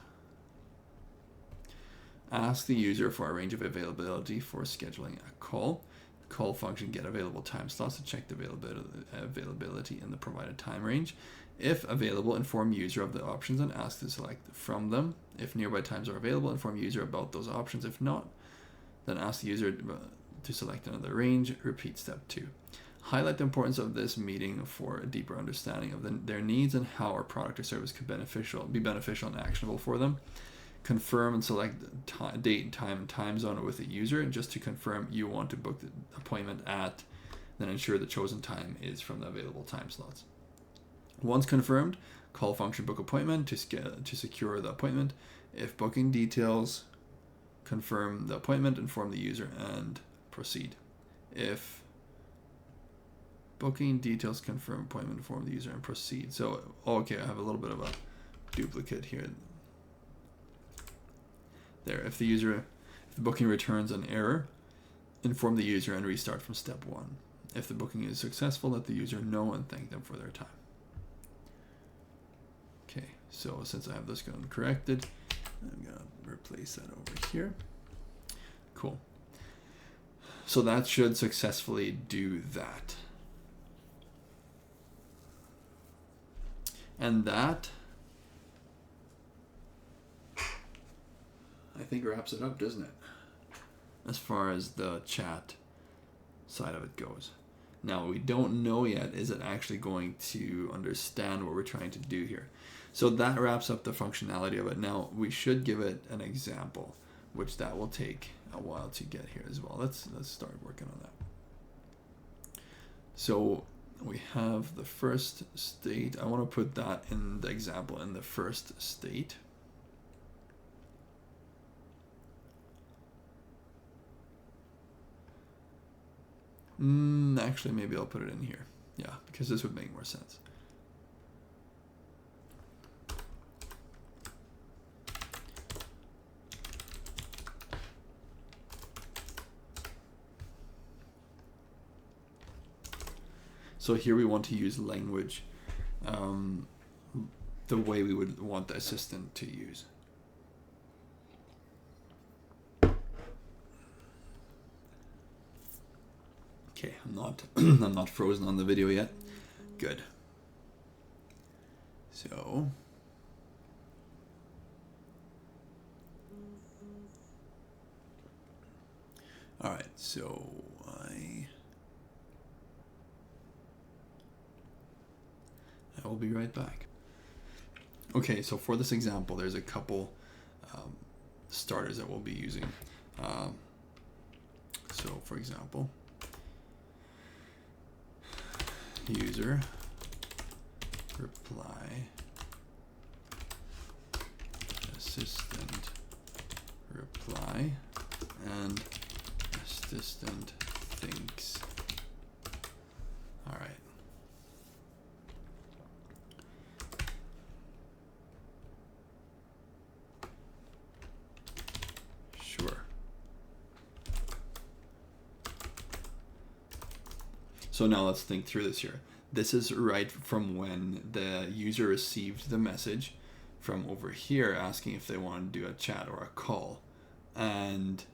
Ask the user for a range of availability for scheduling a call. Call function get available time slots to check the availability in the provided time range. If available, inform user of the options and ask to select from them. If nearby times are available, inform user about those options. If not, then ask the user to select another range. Repeat step 2. Highlight the importance of this meeting for a deeper understanding of their needs and how our product or service could be beneficial and actionable for them. Confirm and select the date, time, and time zone with the user. And just to confirm you want to book the appointment at, then ensure the chosen time is from the available time slots. Once confirmed, call function book appointment to secure the appointment. If booking details, confirm the appointment, inform the user, and proceed. If booking details, confirm appointment, inform the user, and proceed. So, okay, I have a little bit of a duplicate here. There, if the booking returns an error, inform the user and restart from step 1. If the booking is successful, let the user know and thank them for their time. Okay, so since I have this going corrected, I'm going to replace that over here. Cool. So that should successfully do that. And that, I think, wraps it up, doesn't it? As far as the chat side of it goes. Now, what we don't know yet is it actually going to understand what we're trying to do here. So that wraps up the functionality of it. Now, we should give it an example, which that will take a while to get here as well. Let's start working on that. So we have the first state. I want to put that in the example in the first state. Actually, maybe I'll put it in here. Yeah, because this would make more sense. So here we want to use language the way we would want the assistant to use. Okay, I'm not frozen on the video yet. Good. So all right, so I will be right back. Okay, so for this example, there's a couple starters that we'll be using. So for example, user reply, assistant reply, and assistant thinks. All right. Sure. So now let's think through this here. This is right from when the user received the message from over here asking if they want to do a chat or a call. And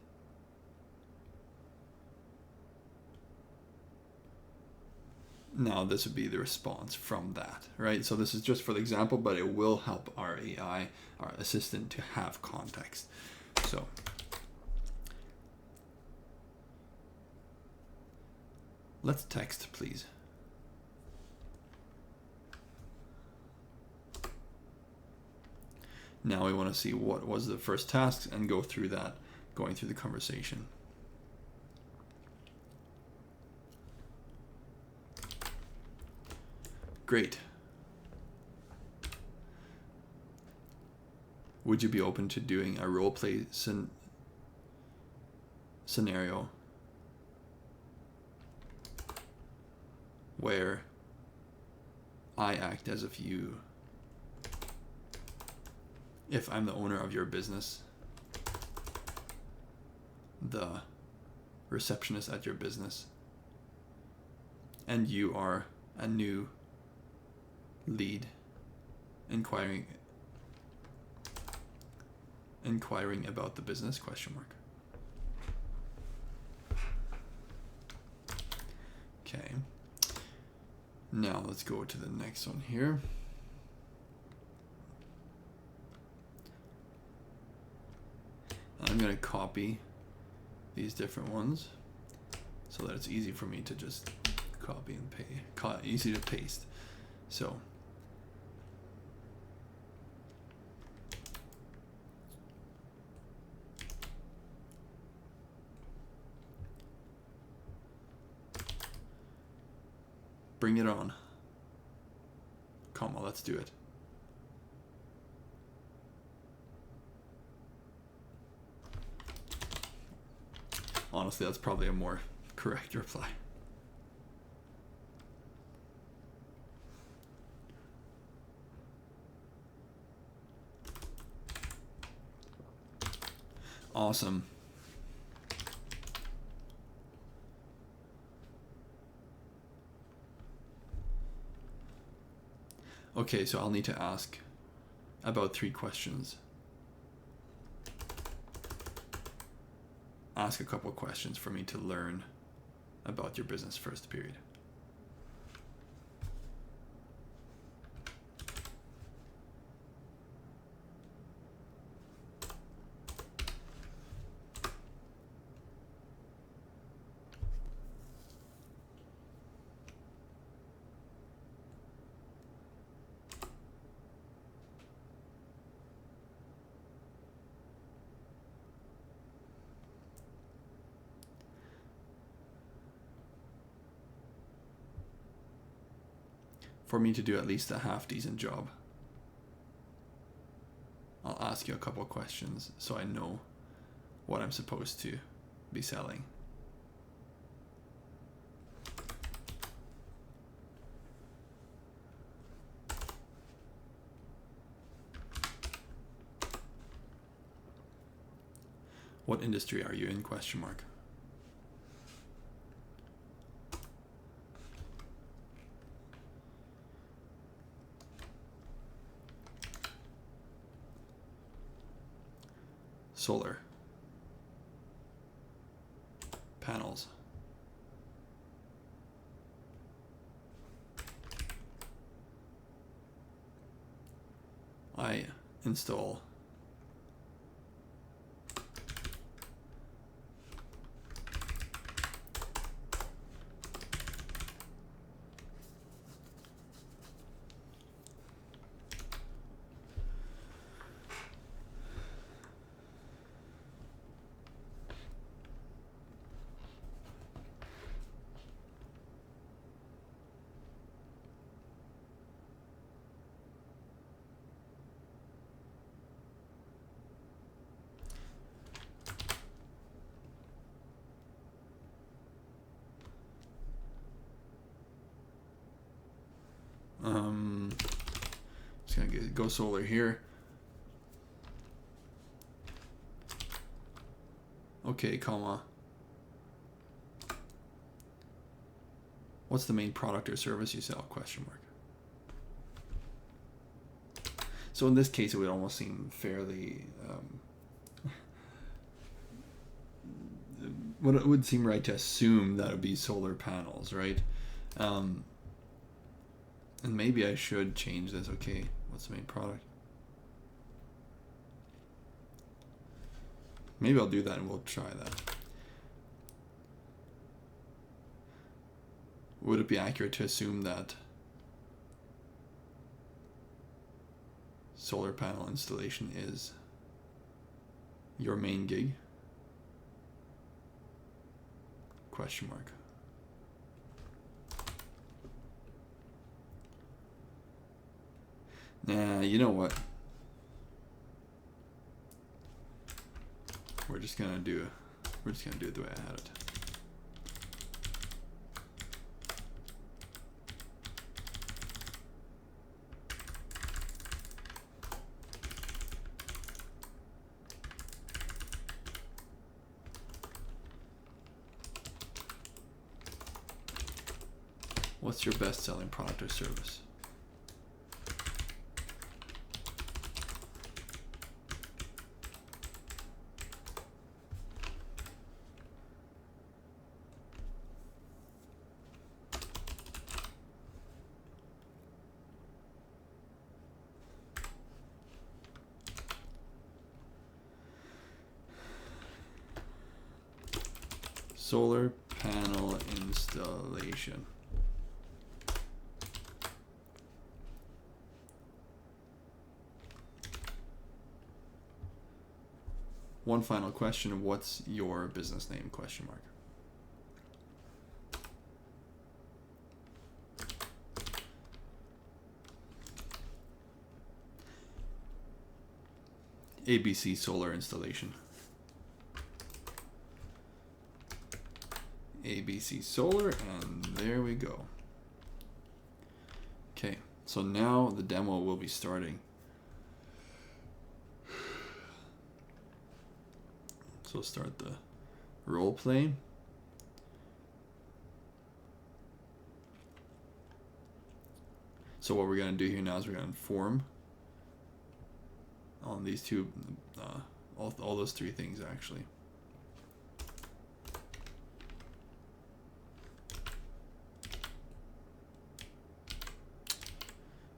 now this would be the response from that, right? So this is just for the example, but it will help our AI, our assistant, to have context. So let's text, please. Now we want to see what was the first task and go through that, going through the conversation. Great. Would you be open to doing a role play scenario where I act as if I'm the owner of your business, the receptionist at your business, and you are a new lead inquiring about the business, ? Okay. Now let's go to the next one here. I'm going to copy these different ones so that it's easy for me to just copy and paste, easy to paste. So bring it on, comma, let's do it. Honestly, that's probably a more correct reply. Awesome. Okay, so I'll need to ask about 3 questions. Ask a couple of questions for me to learn about your business first, period. For me to do at least a half-decent job, I'll ask you a couple of questions so I know what I'm supposed to be selling. What industry are you in? ? Solar panels. I install just gonna go solar here. Okay, comma. What's the main product or service you sell? ? So in this case, it would almost seem fairly it would seem right to assume that it would be solar panels, right? And maybe I should change this. Okay, what's the main product? Maybe I'll do that and we'll try that. Would it be accurate to assume that solar panel installation is your main gig? ? Nah, you know what? We're just gonna do it the way I had it. What's your best selling product or service? Solar panel installation. One final question. What's your business name? Question mark. ABC solar installation. ABC solar, and there we go. Okay, so now the demo will be starting. So start the role play. So what we're going to do here now is we're going to inform on these two, all those three things actually.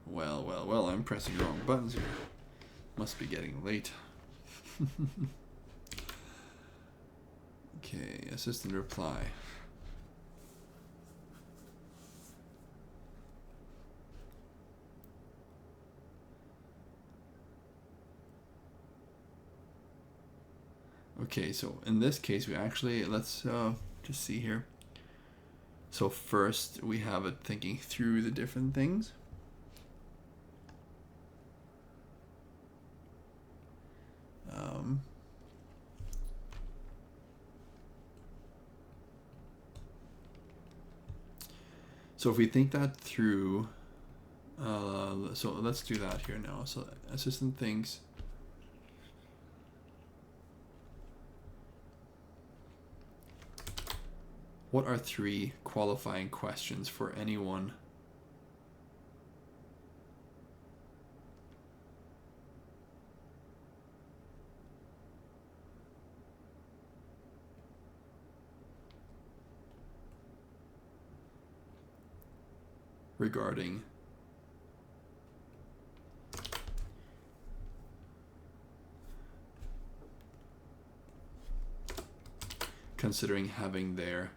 Well, I'm pressing the wrong buttons here. Must be getting late. Okay, assistant reply. Okay, so in this case, we actually, let's just see here. So first, we have it thinking through the different things. So if we think that through, so let's do that here now. So assistant thinks, what are 3 qualifying questions for anyone regarding considering having their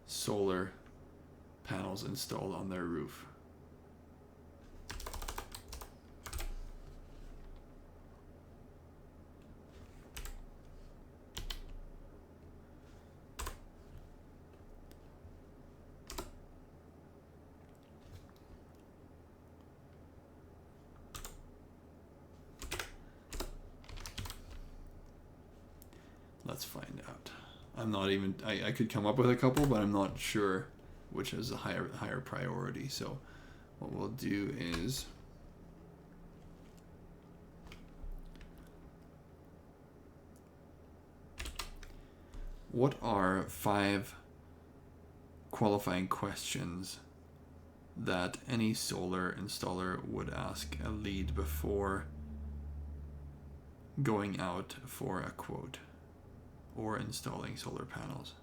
solar panels installed on their roof? Let's find out. I'm not even, I could come up with a couple, but I'm not sure which is a higher priority. So what we'll do is what are 5 qualifying questions that any solar installer would ask a lead before going out for a quote or installing solar panels?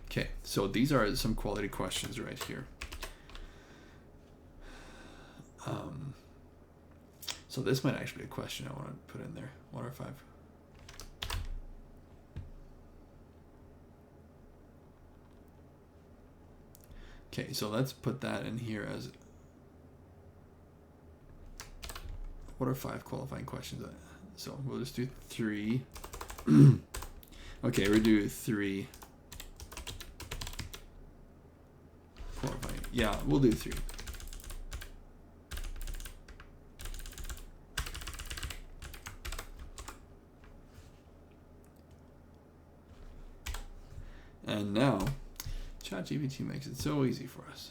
Okay, so these are some quality questions right here. So this might actually be a question I want to put in there. What are 5? Okay, so let's put that in here as what are 5 qualifying questions? So we'll just do 3. Okay, we'll do 3 qualifying. Yeah, we'll do 3. And now, ChatGPT makes it so easy for us.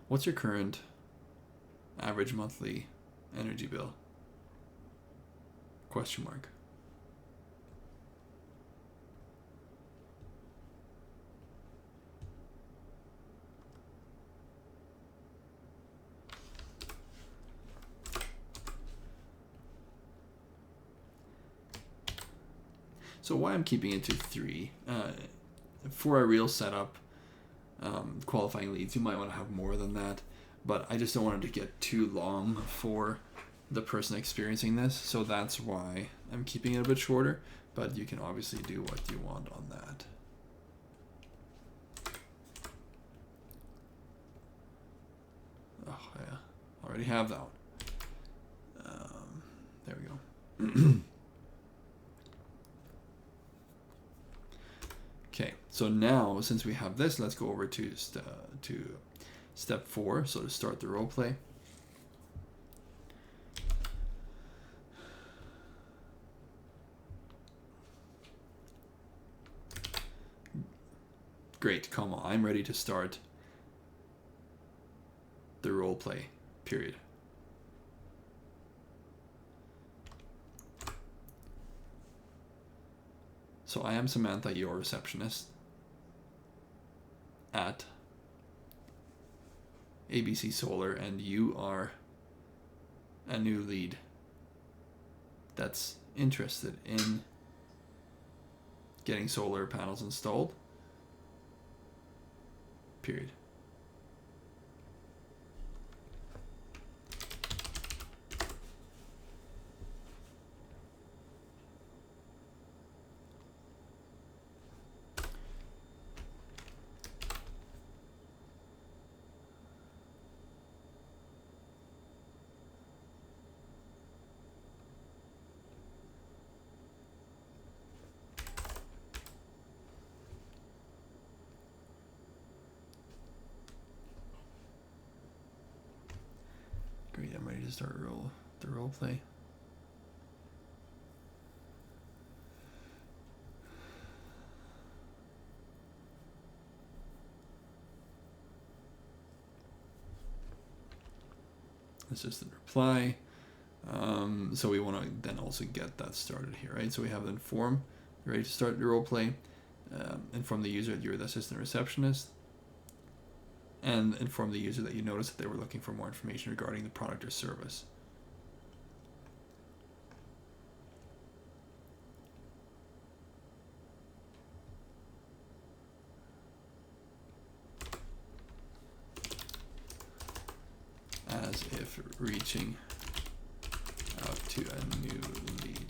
What's your current average monthly energy bill? Question mark. So why I'm keeping it to 3, for a real setup, qualifying leads, you might want to have more than that, but I just don't want it to get too long for the person experiencing this, so that's why I'm keeping it a bit shorter, but you can obviously do what you want on that. Oh yeah, already have that one. There we go. Okay, so now since we have this, let's go over to step 4, so to start the role play. Great, comma, I'm ready to start the role play, period. So I am Samantha, your receptionist at ABC Solar, and you are a new lead that's interested in getting solar panels installed, period. Great, I'm ready to start the role play. Assistant reply. So we want to then also get that started here, right? So we have inform, ready to start the role play. Inform the user that you're the assistant receptionist, and inform the user that you noticed that they were looking for more information regarding the product or service. As if reaching out to a new lead.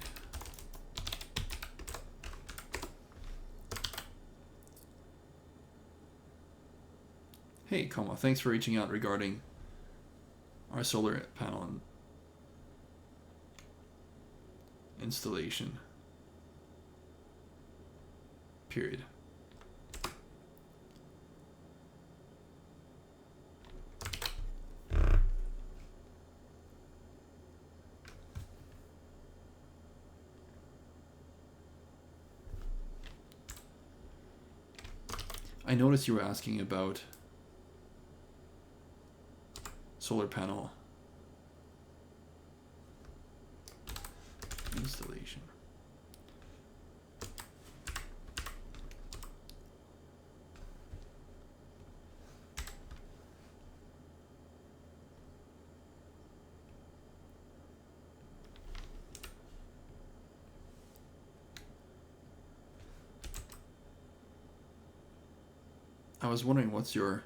Hey, comma, thanks for reaching out regarding our solar panel installation, period. I noticed you were asking about solar panel installation. I was wondering what's your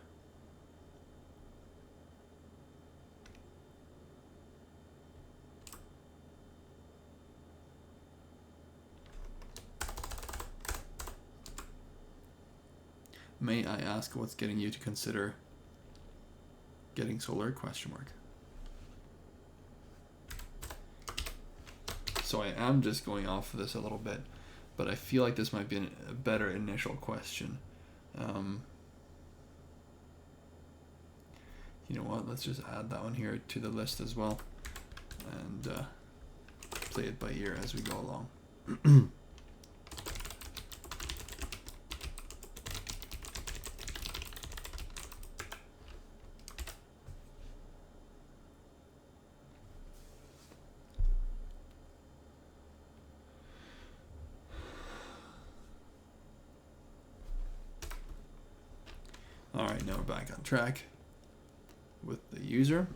may I ask what's getting you to consider getting solar, question mark. So I am just going off of this a little bit, but I feel like this might be a better initial question. You know what? Let's just add that one here to the list as well, and play it by ear as we go along. All right, now we're back on track with the user.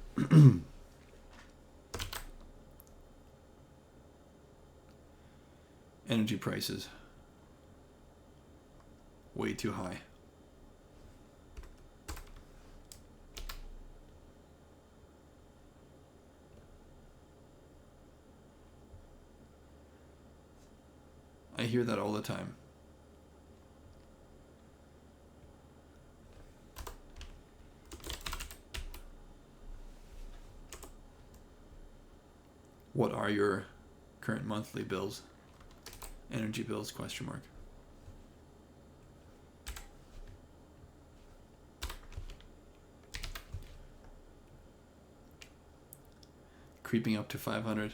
Energy prices way too high. I hear that all the time. What are your current monthly bills? Energy bills, question mark. Creeping up to 500.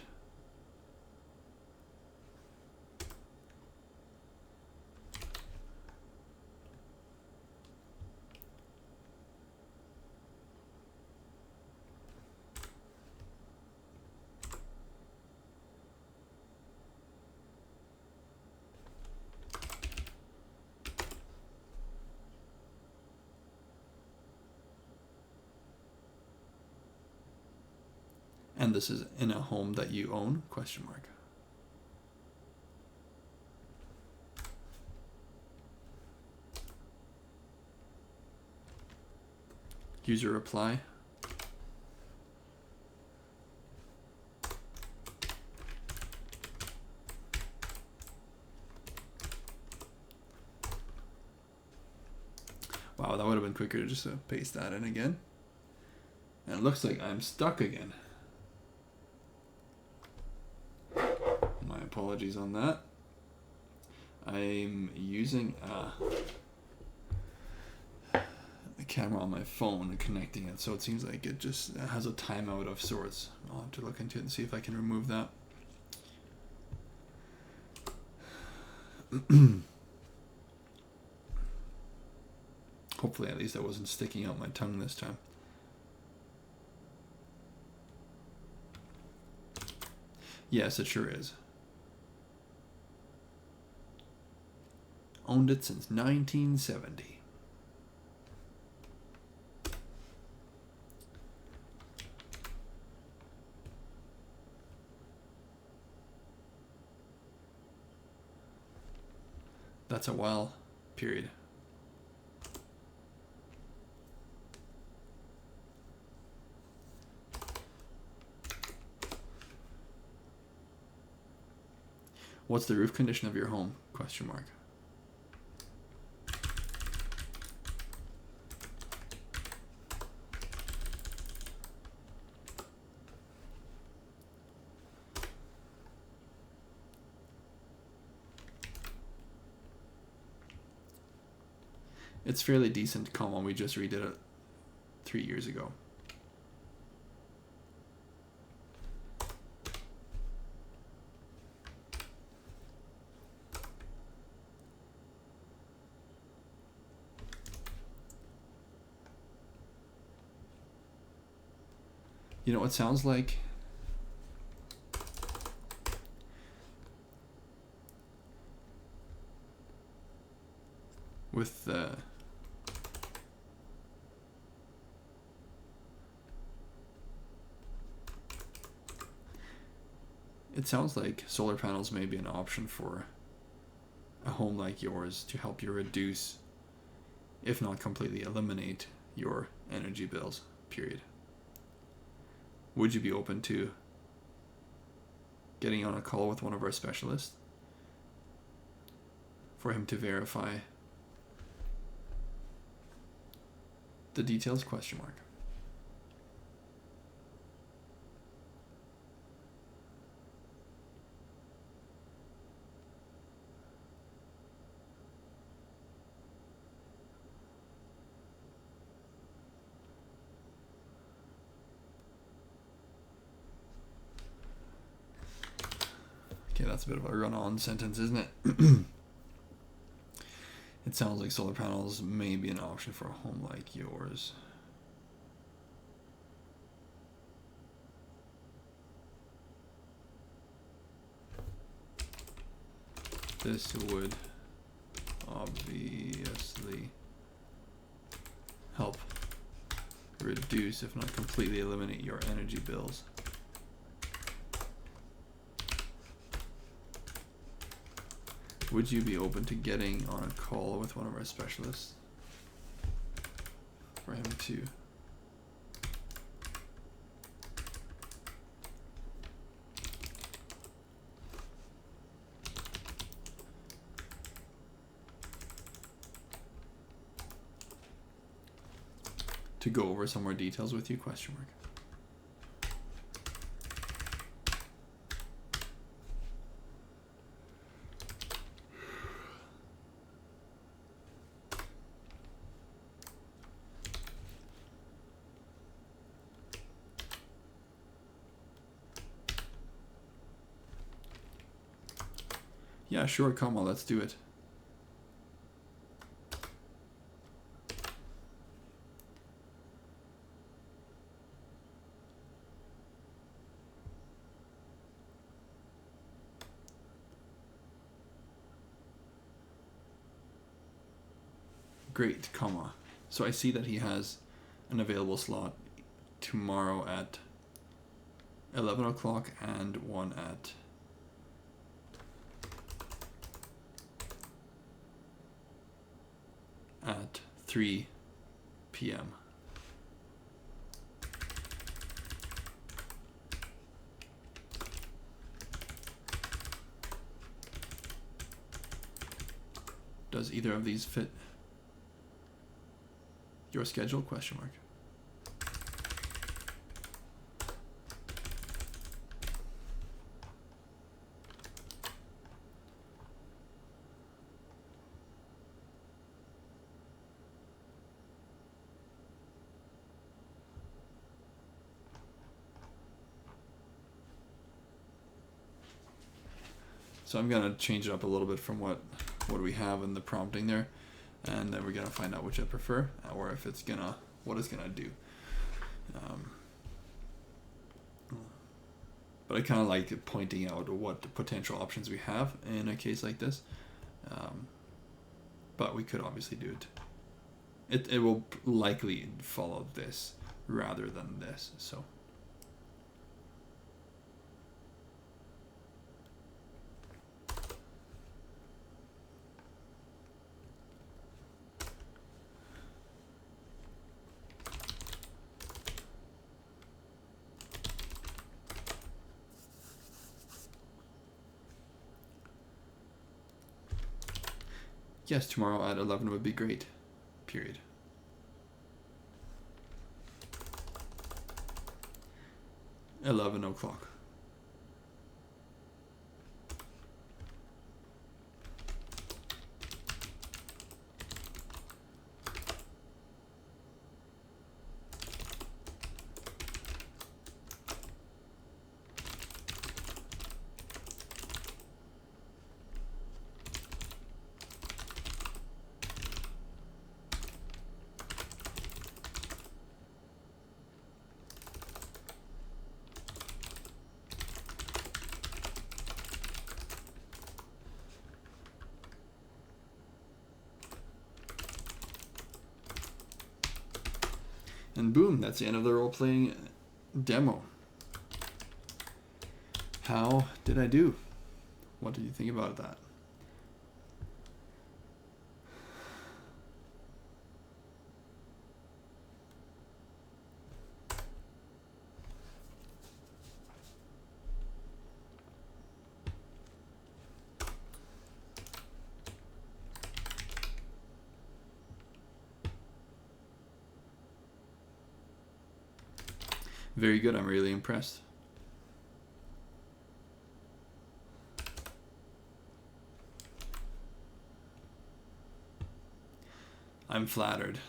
And this is in a home that you own, question mark. User reply. Wow, that would have been quicker to just paste that in again. And it looks like I'm stuck again. My apologies on that. I'm using the camera on my phone and connecting it, so it seems like it just has a timeout of sorts. I'll have to look into it and see if I can remove that. Hopefully at least I wasn't sticking out my tongue this time. Yes, it sure is. Owned it since 1970. That's a while period. What's the roof condition of your home? Question mark. It's fairly decent, comma, we just redid it 3 years ago. You know what it sounds like? With it sounds like solar panels may be an option for a home like yours to help you reduce, if not completely eliminate, your energy bills, period. Would you be open to getting on a call with one of our specialists for him to verify the details, question mark. Okay, that's a bit of a run-on sentence, isn't it? It sounds like solar panels may be an option for a home like yours. This would obviously help reduce, if not completely eliminate, your energy bills. Would you be open to getting on a call with one of our specialists for him to go over some more details with you? Question mark. Yeah, sure, come on, let's do it. Great, comma. So I see that he has an available slot tomorrow at 11 o'clock and one at 3 p.m. Does either of these fit your schedule? Question mark. So I'm gonna change it up a little bit from what we have in the prompting there, and then we're gonna find out which I prefer, or if it's gonna, what it's gonna do. But I kind of like pointing out what potential options we have in a case like this. But we could obviously do it. It will likely follow this rather than this. So. Yes, tomorrow at 11 would be great. Period. $11 And boom, that's the end of the role-playing demo. How did I do? What did you think about that? Very good. I'm really impressed. I'm flattered.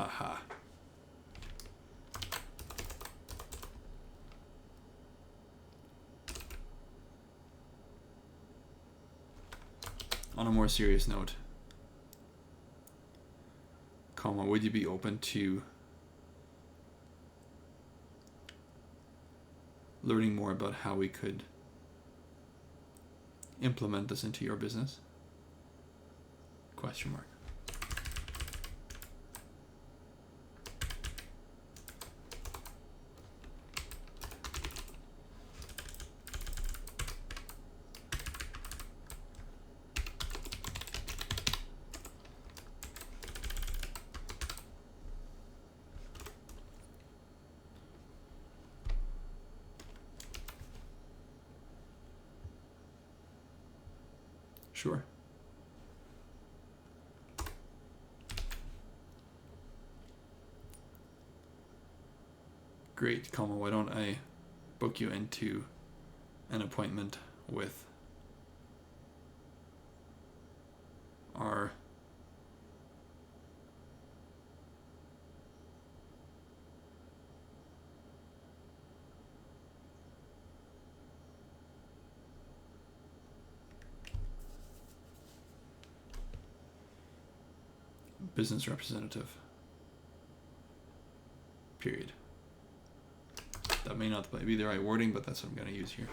Haha. On a more serious note, would you be open to learning more about how we could implement this into your business? ? Sure. Great, why don't I book you into an appointment with our business representative. Period. That may not be the right wording, but that's what I'm going to use here.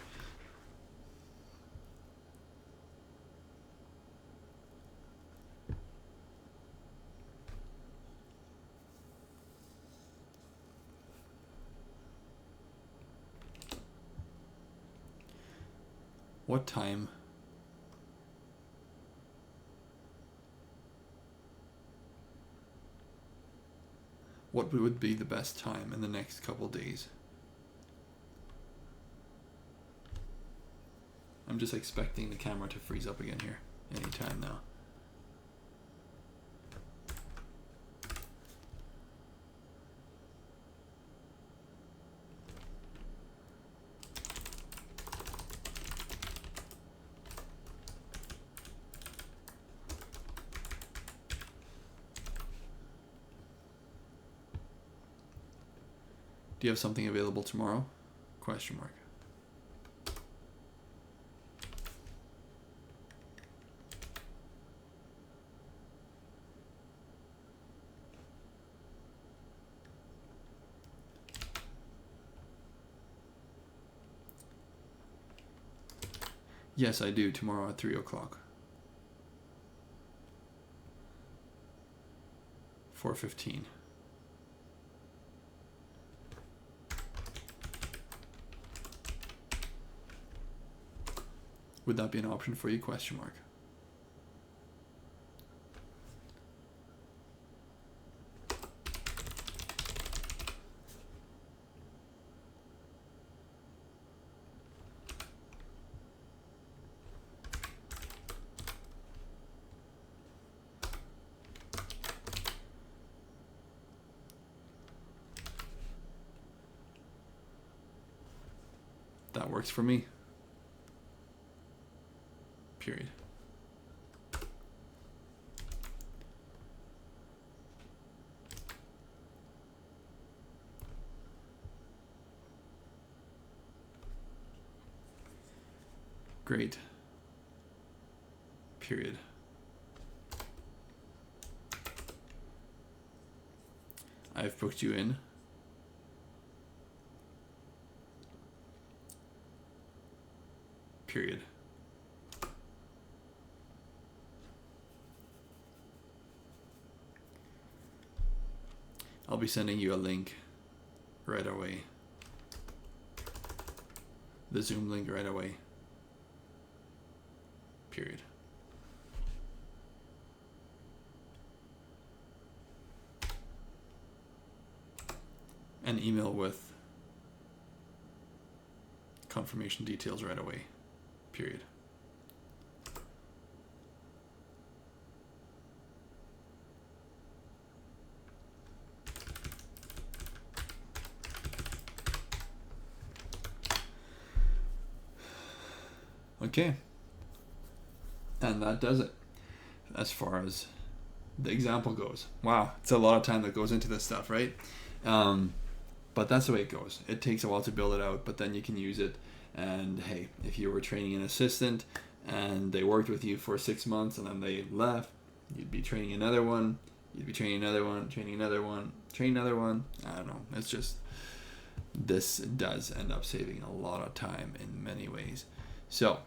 What time what would be the best time in the next couple days? I'm just expecting the camera to freeze up again here anytime now. Do you have something available tomorrow? ? Yes, I do, tomorrow at 3 o'clock. 4:15. Would that be an option for you? ? That works for me. Period. Great. Period. I've booked you in. Period. I'll be sending you a link right away. The Zoom link right away. Period. An email with confirmation details right away. Period. Okay. And that does it as far as the example goes. Wow, it's a lot of time that goes into this stuff, right? But that's the way it goes. It takes a while to build it out, but then you can use it. And hey, if you were training an assistant and they worked with you for 6 months and then they left, you'd be training another one, you'd be training another one, training another one, training another one. I don't know. It's just, this does end up saving a lot of time in many ways. So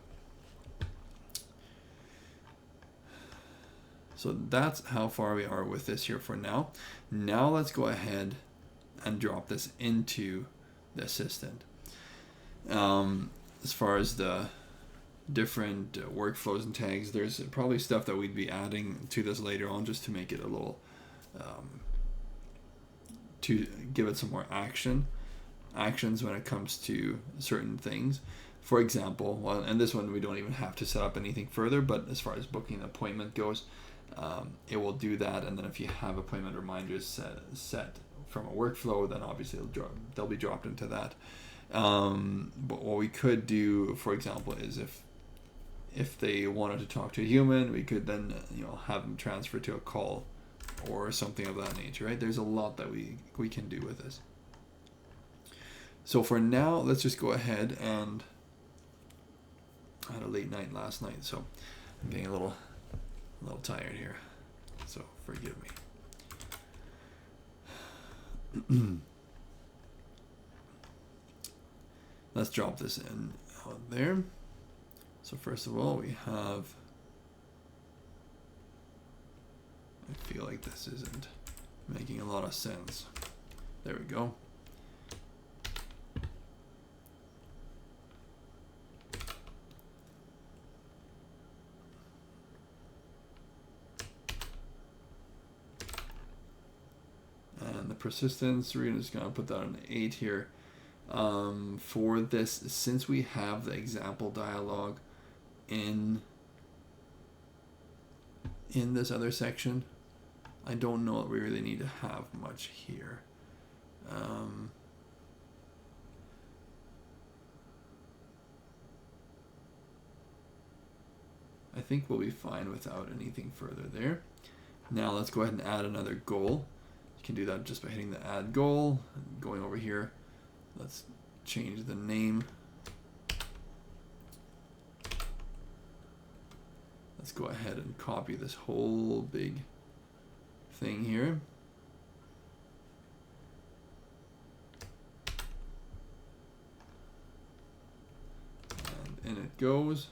that's how far we are with this here for now. Now let's go ahead and drop this into the assistant. As far as the different workflows and tags, there's probably stuff that we'd be adding to this later on just to make it a little, to give it some more actions when it comes to certain things. For example, well, and this one we don't even have to set up anything further, but as far as booking an appointment goes, it will do that. And then if you have appointment reminders set from a workflow, then obviously they'll be dropped into that. But what we could do, for example, is if they wanted to talk to a human, we could then have them transfer to a call or something of that nature, right? There's a lot that we can do with this. So for now, let's just go ahead, and I had a late night last night, so I'm getting a little tired here, so forgive me. Let's drop this in out there. So first of all, we have, I feel like this isn't making a lot of sense. There we go. And the persistence, we're just going to put that on 8 here. For this, since we have the example dialog in this other section, I don't know that we really need to have much here. I think we'll be fine without anything further there. Now let's go ahead and add another goal. You can do that just by hitting the add goal, and going over here. Let's change the name. Let's go ahead and copy this whole big thing here. And in it goes.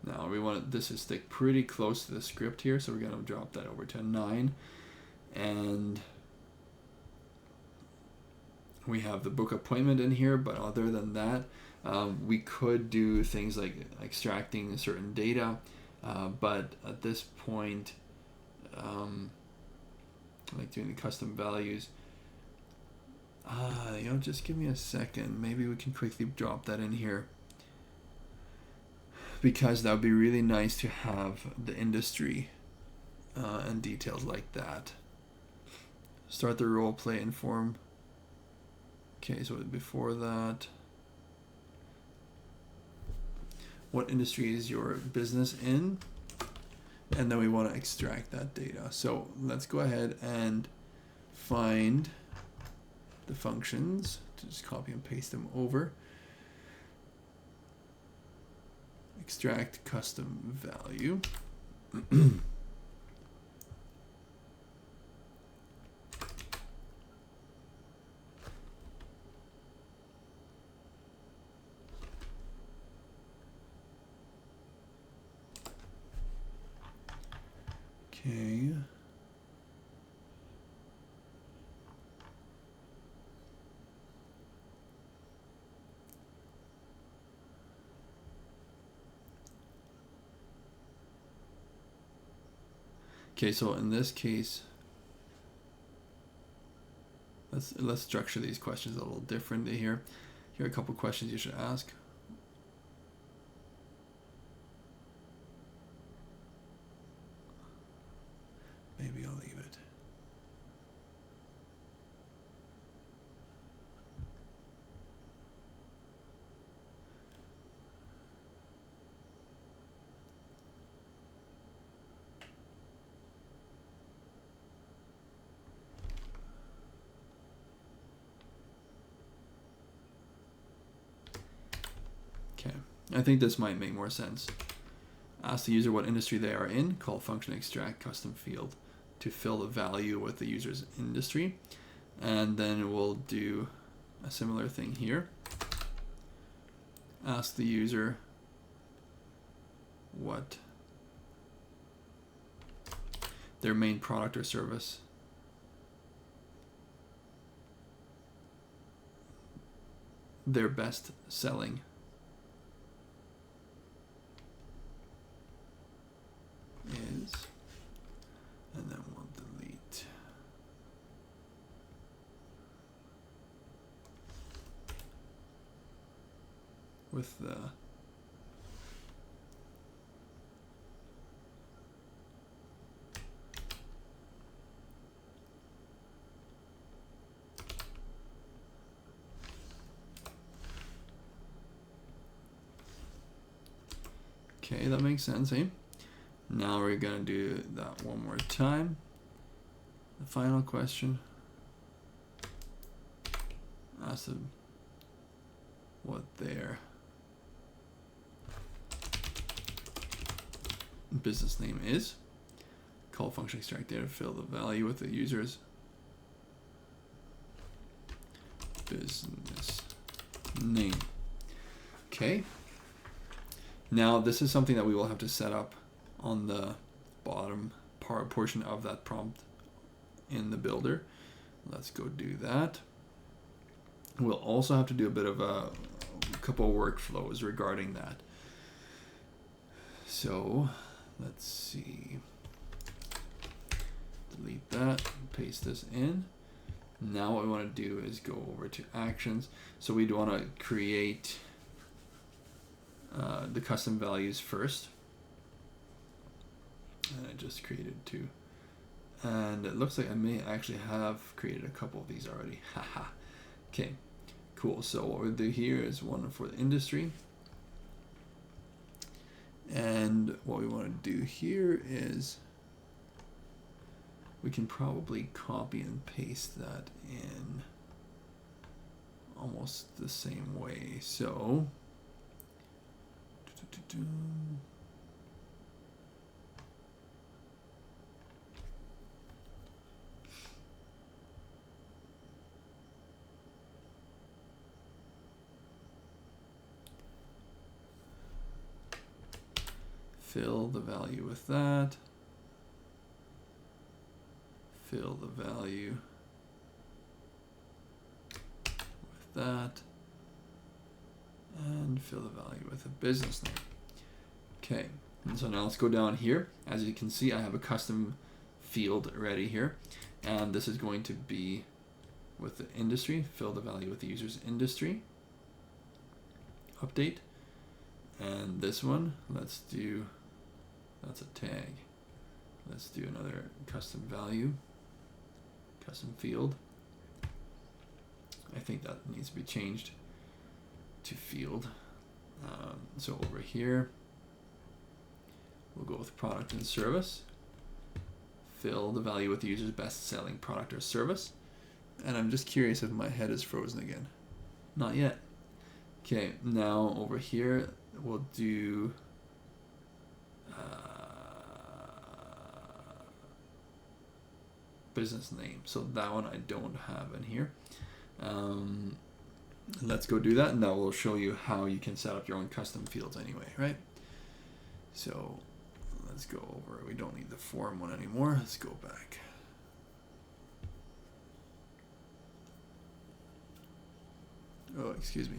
Now we want this to stick pretty close to the script here, so we're going to drop that over to 9. And we have the book appointment in here, but other than that, we could do things like extracting certain data, but at this point, like doing the custom values, just give me a second. Maybe we can quickly drop that in here, because that would be really nice to have the industry and details like that. Start the role play inform. Okay, so before that, what industry is your business in? And then we want to extract that data. So let's go ahead and find the functions, to just copy and paste them over. Extract custom value. Okay. Okay, so in this case, let's structure these questions a little differently here. Here are a couple questions you should ask. Maybe I'll leave it. Okay, I think this might make more sense. Ask the user what industry they are in. Call function extract custom field to fill the value with the user's industry. And then we'll do a similar thing here. Ask the user what their main product or service their best selling is, and then we'll delete with the okay, that makes sense, eh? Now we're gonna do that one more time. The final question. Ask them what their business name is. Call function extract data to fill the value with the user's business name. Okay. Now this is something that we will have to set up on the bottom portion of that prompt in the builder. Let's go do that. We'll also have to do a bit of a couple of workflows regarding that. So let's see. Delete that, paste this in. Now what we want to do is go over to actions. So we want to create the custom values first. And I just created two. And it looks like I may actually have created a couple of these already. Haha. Okay, cool. So what we'll do here is one for the industry. And what we want to do here is we can probably copy and paste that in almost the same way. So fill the value with that. Fill the value with that. And fill the value with a business name. Okay, and so now let's go down here. As you can see, I have a custom field ready here. And this is going to be with the industry. Fill the value with the user's industry. Update. And this one, let's do, that's a tag. Let's do another custom value, custom field. I think that needs to be changed to field. So over here, we'll go with product and service. Fill the value with the user's best selling product or service. And I'm just curious if my head is frozen again. Not yet. Okay, now over here, we'll do business name. So that one I don't have in here. Let's go do that, and that will show you how you can set up your own custom fields anyway, right? So let's go over it. We don't need the form one anymore. Let's go back. Oh, excuse me.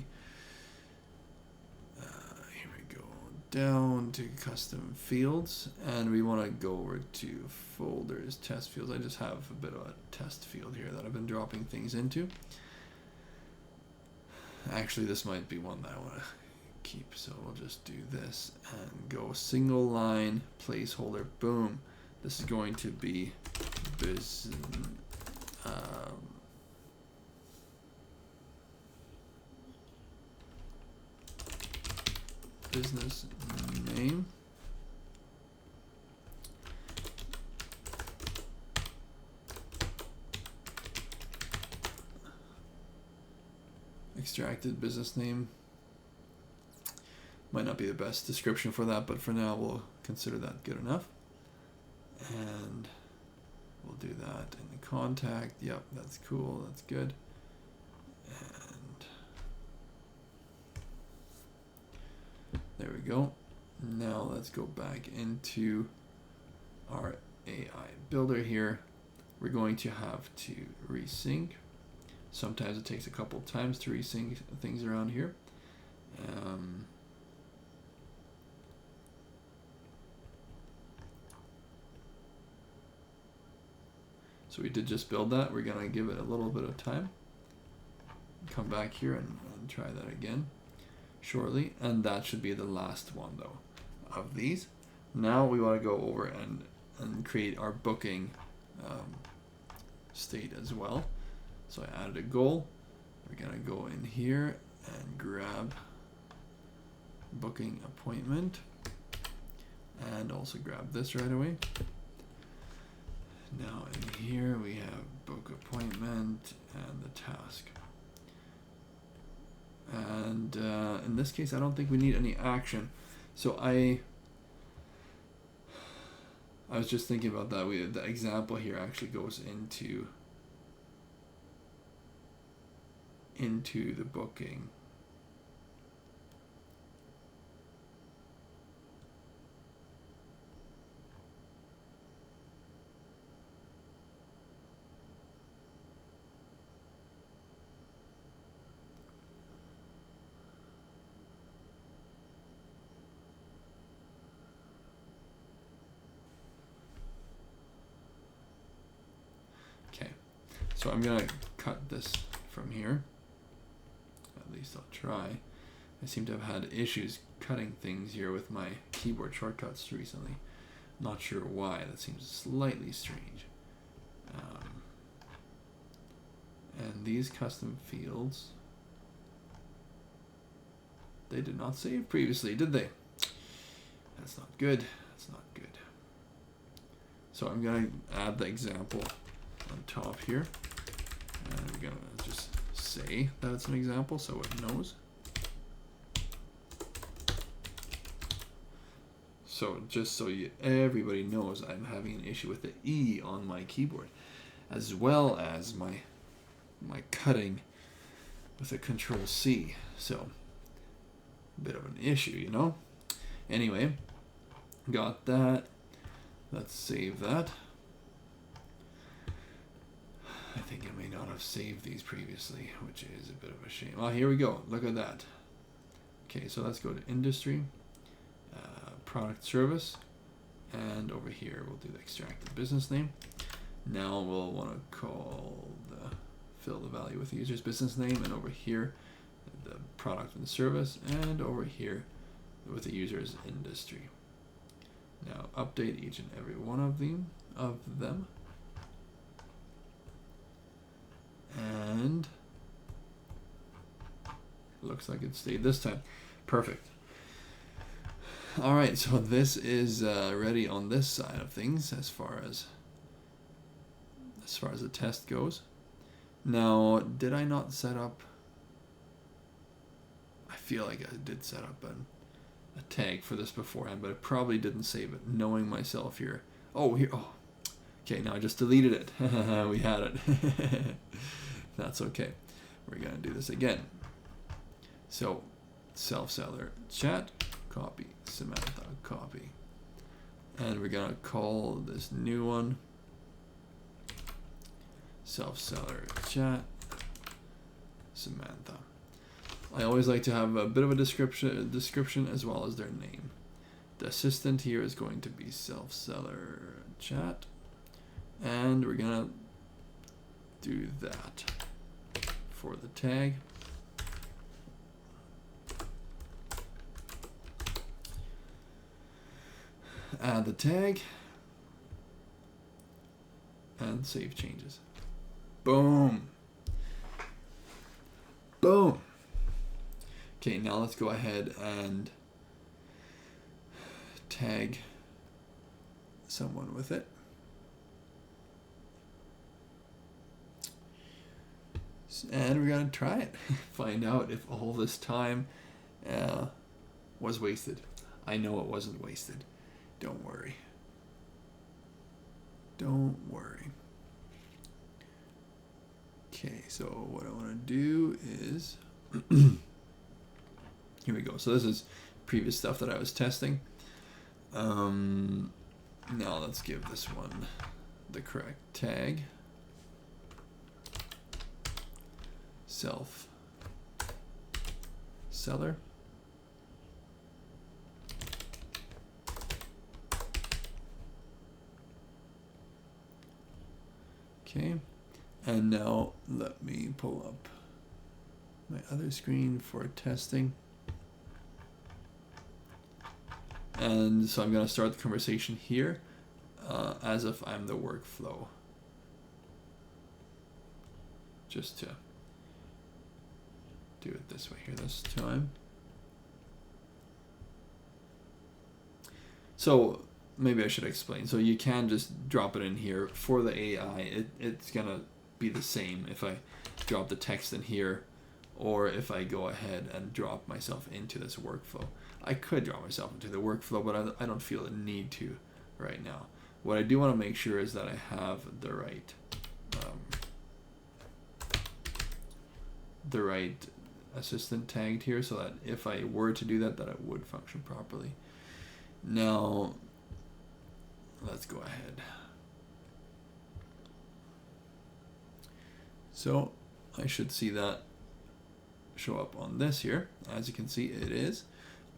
Here we go. Down to custom fields, and we want to go over to folders, test fields. I just have a bit of a test field here that I've been dropping things into. Actually, this might be one that I want to keep, so we'll just do this and go single line placeholder. Boom. This is going to be business business name. Extracted business name. Might not be the best description for that, but for now we'll consider that good enough. And we'll do that in the contact. Yep, that's cool. That's good. And there we go. Now let's go back into our AI builder here. We're going to have to resync. Sometimes it takes a couple times to resync things around here. So we did just build that. We're going to give it a little bit of time. Come back here and try that again shortly. And that should be the last one, though, of these. Now we want to go over and create our booking state as well. So I added a goal. We're going to go in here and grab booking appointment. And also grab this right away. Now in here we have book appointment and the task. And in this case, I don't think we need any action. So I was just thinking about that. The example here actually goes into the booking. Okay, so I'm gonna cut this from here. At least I'll try. I seem to have had issues cutting things here with my keyboard shortcuts recently. Not sure why. That seems slightly strange. And these custom fields, they did not save previously, did they? That's not good. That's not good. So I'm gonna add the example on top here, and we're gonna just say that it's an example so it knows. So just so everybody knows, I'm having an issue with the E on my keyboard, as well as my cutting with a Control C. So a bit of an issue, you know. Anyway, got that. Let's save that. I think I may not have saved these previously, which is a bit of a shame. Oh, here we go. Look at that. Okay, so let's go to industry, product service, and over here we'll do the extract the business name. Now we'll want to call fill the value with the user's business name, and over here the product and service, and over here with the user's industry. Now update each and every one of them. And looks like it stayed this time. Perfect. All right, so this is ready on this side of things as far as the test goes. Now, did I not set up? I feel like I did set up a tag for this beforehand, but I probably didn't save it, knowing myself here. Oh, here. Oh, okay. Now I just deleted it. We had it. That's okay. We're gonna do this again. So, self-seller chat, copy, Samantha, copy. And we're gonna call this new one self-seller chat, Samantha. I always like to have a bit of a description as well as their name. The assistant here is going to be self-seller chat. And we're gonna do that for the tag. Add the tag and save changes. Boom. Boom. Okay, now let's go ahead and tag someone with it. And we're gonna try it. Find out if all this time was wasted. I know it wasn't wasted. Don't worry. Don't worry. Okay, so what I want to do is here we go. So this is previous stuff that I was testing. Now let's give this one the correct tag. Self seller. Okay, and now let me pull up my other screen for testing. And so I'm going to start the conversation here as if I'm the workflow. Just to do it this way here this time. So maybe I should explain. So you can just drop it in here. For the AI, it's going to be the same if I drop the text in here or if I go ahead and drop myself into this workflow. I could drop myself into the workflow, but I don't feel a need to right now. What I do want to make sure is that I have the right assistant tagged here, so that if I were to do that, it would function properly. Now, let's go ahead. So I should see that show up on this here. As you can see, it is.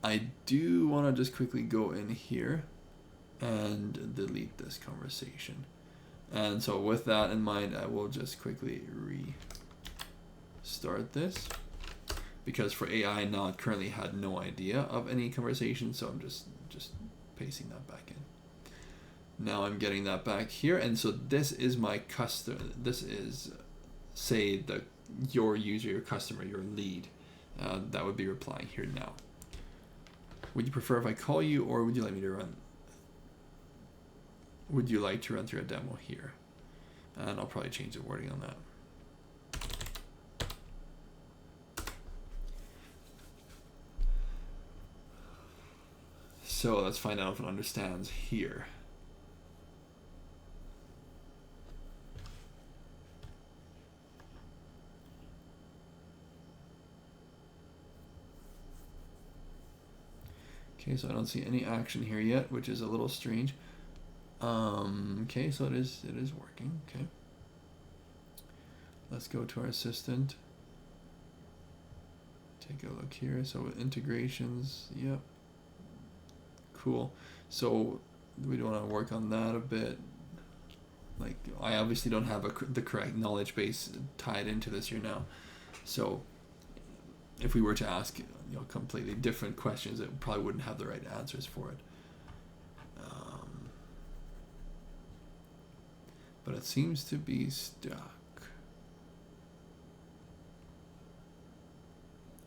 I do want to just quickly go in here and delete this conversation. And so with that in mind, I will just quickly restart this, because for AI now it currently had no idea of any conversation, so I'm just pasting that back in. Now I'm getting that back here, and so this is my customer. This is, say, your user, your customer, your lead. That would be replying here now. Would you prefer if I call you, or would you like me to run? Would you like to run through a demo here? And I'll probably change the wording on that. So let's find out if it understands here. Okay, so I don't see any action here yet, which is a little strange. Okay, so it is working. Okay. Let's go to our assistant. Take a look here. So with integrations, yep. Cool. So we want to work on that a bit. Like, I obviously don't have the correct knowledge base tied into this here now. So if we were to ask completely different questions, it probably wouldn't have the right answers for it. But it seems to be stuck.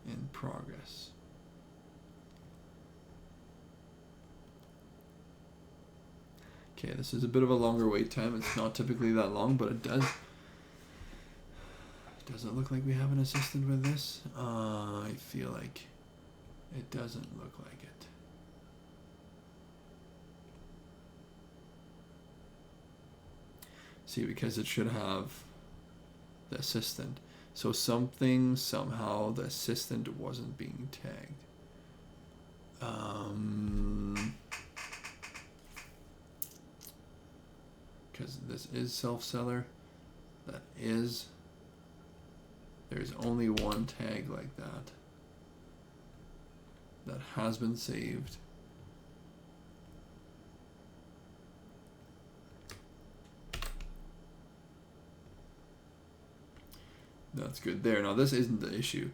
In progress. Okay, this is a bit of a longer wait time. It's not typically that long, but it does. Doesn't look like we have an assistant with this. I feel like it doesn't look like it. See, because it should have the assistant. So somehow the assistant wasn't being tagged. Because this is self-seller. There's only one tag like that has been saved. That's good there. Now this isn't the issue.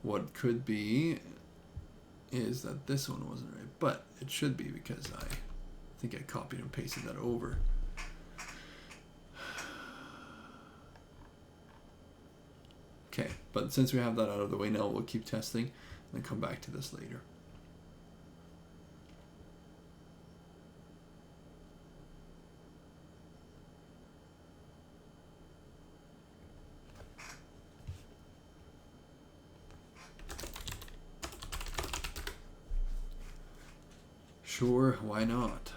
What could be is that this one wasn't right, but it should be, because I think I copied and pasted that over. Okay, but since we have that out of the way now, we'll keep testing and then come back to this later. Sure, why not?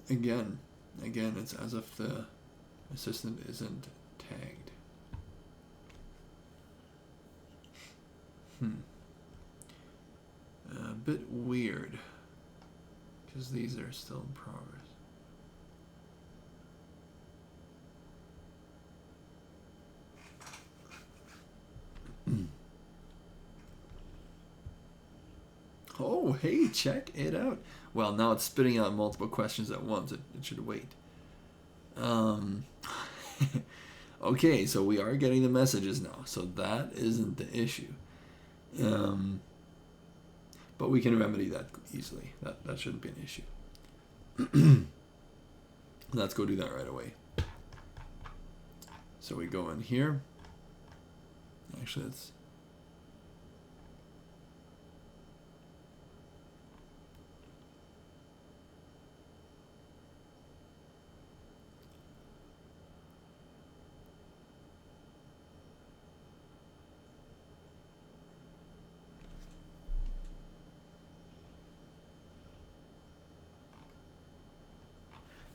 Again, it's as if the assistant isn't tagged. A bit weird, because these are still in progress. Oh, hey, check it out. Well, now it's spitting out multiple questions at once. It should wait. Okay, so we are getting the messages now. So that isn't the issue. But we can remedy that easily. That shouldn't be an issue. Let's go do that right away. So we go in here. Actually, let's...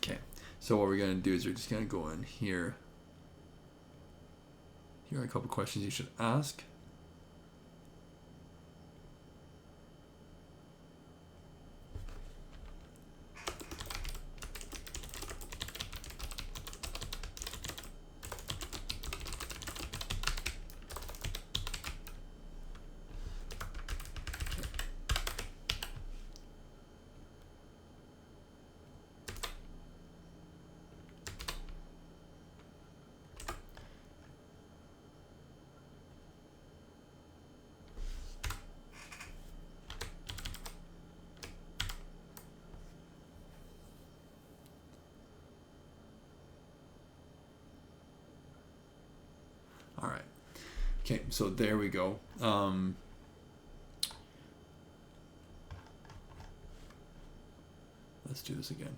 Okay, so what we're going to do is we're just going to go in here. Here are a couple questions you should ask. All right. Okay, so there we go. Let's do this again.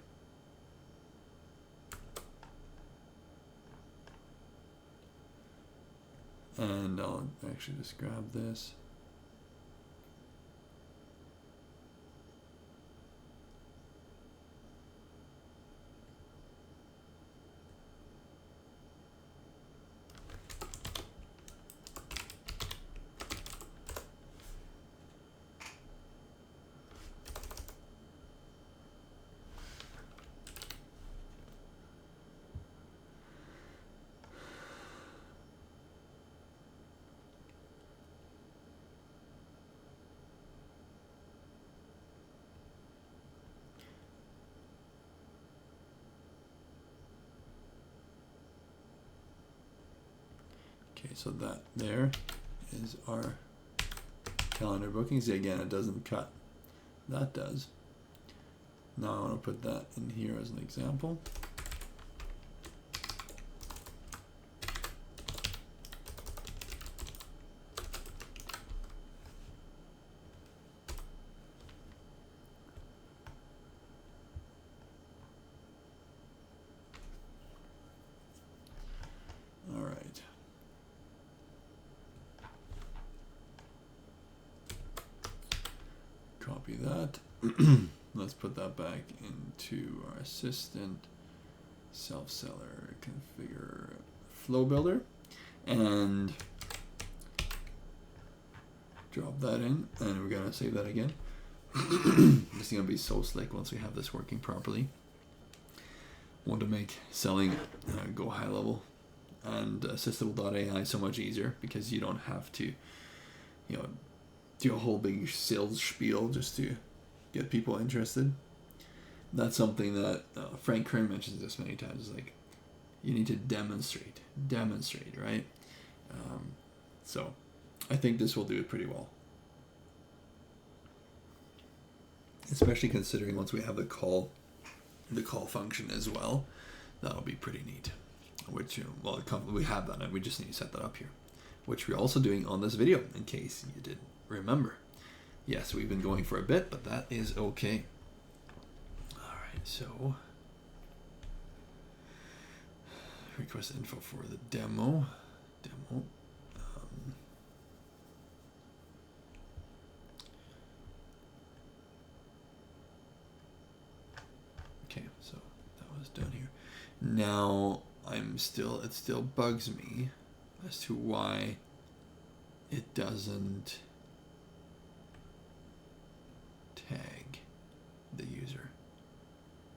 And I'll actually just grab this. Okay, so that there is our calendar bookings. Again, it doesn't cut. That does. Now I want to put that in here as an example. All right. Copy that. Let's put that back into our assistant, self-seller, configure flow builder, and drop that in, and we're gonna save that again. This is gonna be so slick once we have this working properly. Want to make selling go high level and Assistable.ai so much easier, because you don't have to, do a whole big sales spiel just to get people interested. That's something that Frank Kern mentions this many times. Like, you need to demonstrate, right? So I think this will do it pretty well, especially considering once we have the call function as well. That'll be pretty neat. Which, well, we have that, and we just need to set that up here. which we're also doing on this video, in case you didn't remember. Yes, we've been going for a bit, but that is okay. All right, so request info for the demo. Okay, so that was done here. Now it still bugs me as to why it doesn't tag the user,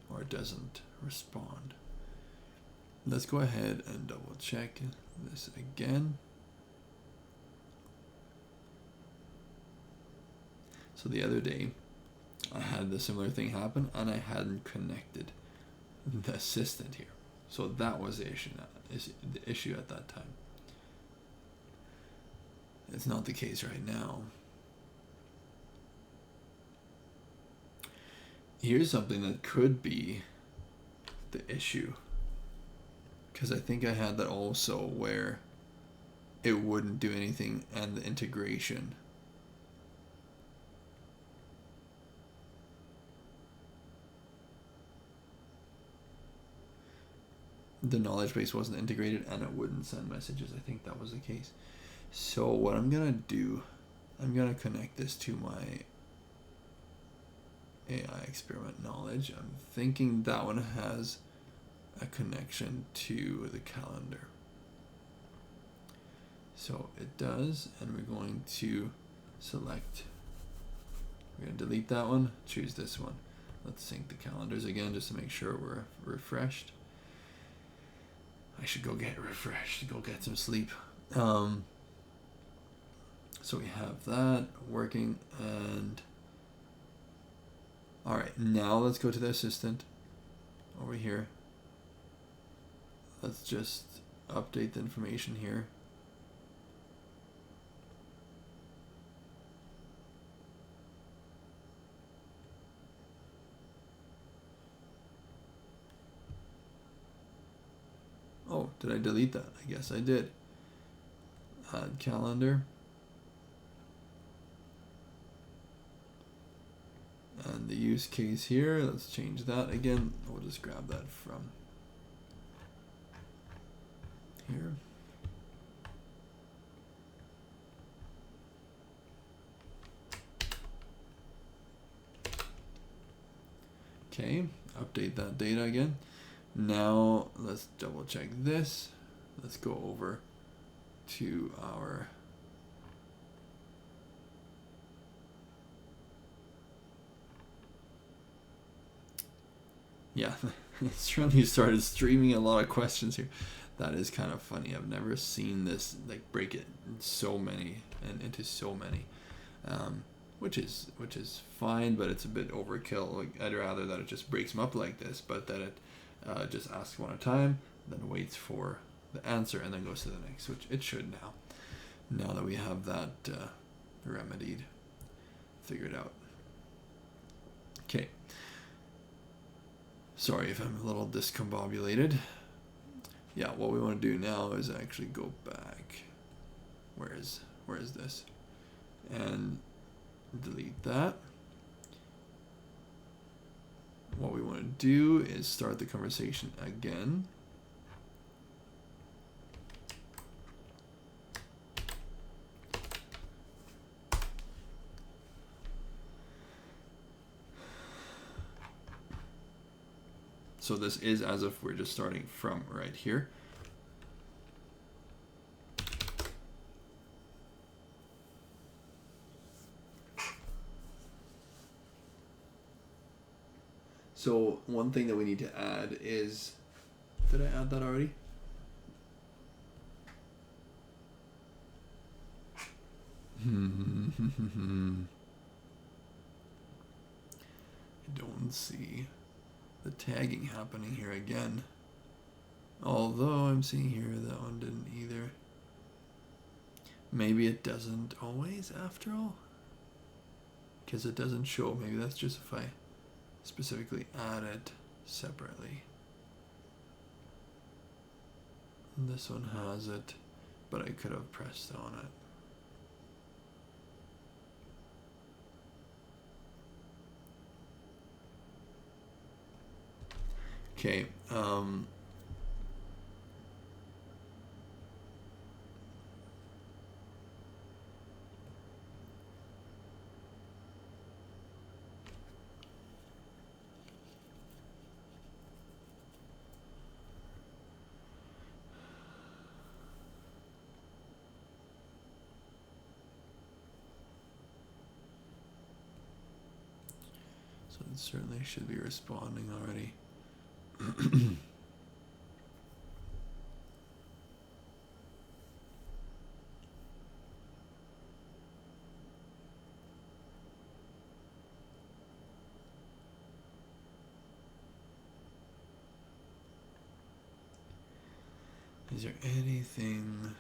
or it doesn't respond. Let's go ahead and double check this again. So the other day I had the similar thing happen and I hadn't connected the assistant here. So that was the issue at that time. It's not the case right now. Here's something that could be the issue, because I think I had that also where it wouldn't do anything and the integration. The knowledge base wasn't integrated and it wouldn't send messages. I think that was the case. So what I'm gonna do, I'm gonna connect this to my AI experiment knowledge. I'm thinking that one has a connection to the calendar. So it does, and we're going to select, we're going to delete that one, choose this one. Let's sync the calendars again just to make sure we're refreshed. I should go get refreshed, go get some sleep. So we have that working, and all right, now let's go to the assistant over here. Let's just update the information here. Oh, did I delete that? I guess I did. Add calendar. And the use case here, let's change that again. We'll just grab that from here. Okay, update that data again. Now let's double check this. Let's go over to our it's certainly started streaming a lot of questions here. That is kind of funny. I've never seen this like break it in so many and into so many, which is fine, but it's a bit overkill. Like, I'd rather that it just breaks them up like this, but that it just asks one at a time, then waits for the answer, and then goes to the next, which it should now. Now that we have that remedied, figured out. Okay. Sorry if I'm a little discombobulated. Yeah, what we want to do now is actually go back. Where is this? And delete that. What we want to do is start the conversation again. So this is as if we're just starting from right here. So one thing that we need to add is, did I add that already? I don't see the tagging happening here again. Although I'm seeing here that one didn't either. Maybe it doesn't always after all. Because it doesn't show. Maybe that's just if I specifically add it separately. And this one has it. but I could have pressed on it. Okay, so it certainly should be responding already. Is there anything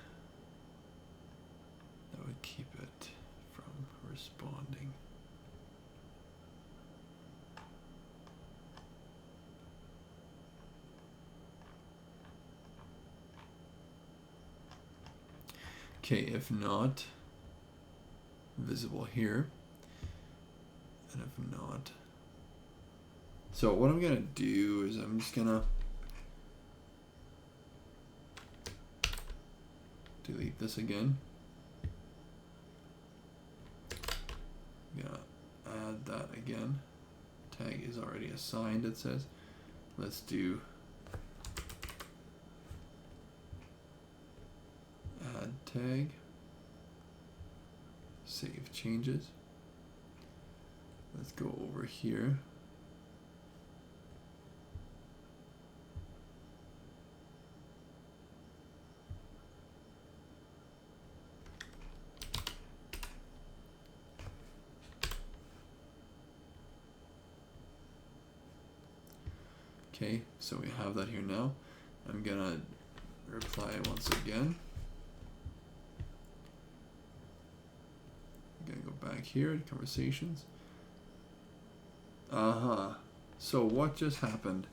that would keep it from responding? Okay, if not, visible here. And if not, so what I'm gonna do is I'm just gonna delete this again. I'm gonna add that again. Tag is already assigned, it says. Let's do add tag, save changes. Let's go over here. Okay, so we have that here now. I'm gonna reply once again. I'm gonna go back here to conversations. So what just happened?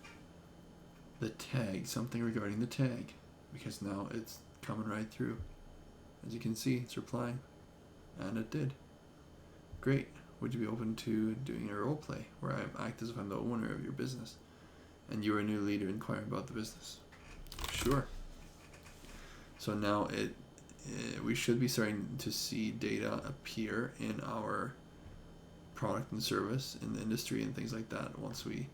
The tag, something regarding the tag, because now it's coming right through. As you can see, it's replying, and it did. Great. Would you be open to doing a role play where I act as if I'm the owner of your business and you are a new leader inquiring about the business? Sure. So now we should be starting to see data appear in our product and service in the industry and things like that once we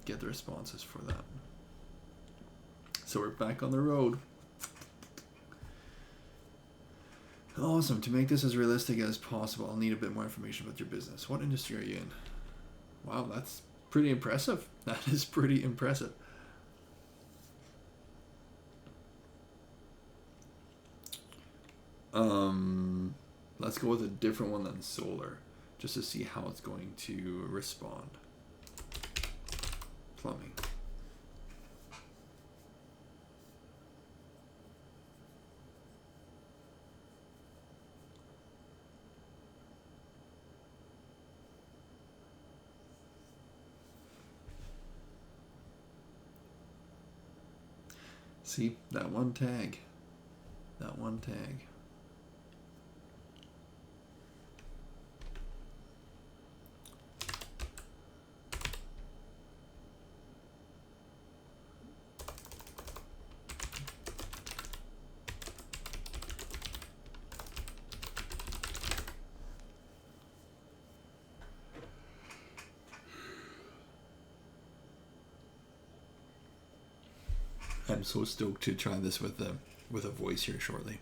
get the responses for that. So we're back on the road. Awesome. To make this as realistic as possible, I'll need a bit more information about your business. What industry are you in? Wow, that's pretty impressive. That is pretty impressive. Let's go with a different one than solar, just to see how it's going to respond. Plumbing. See, that one tag. That one tag. I'm so stoked to try this with a voice here shortly.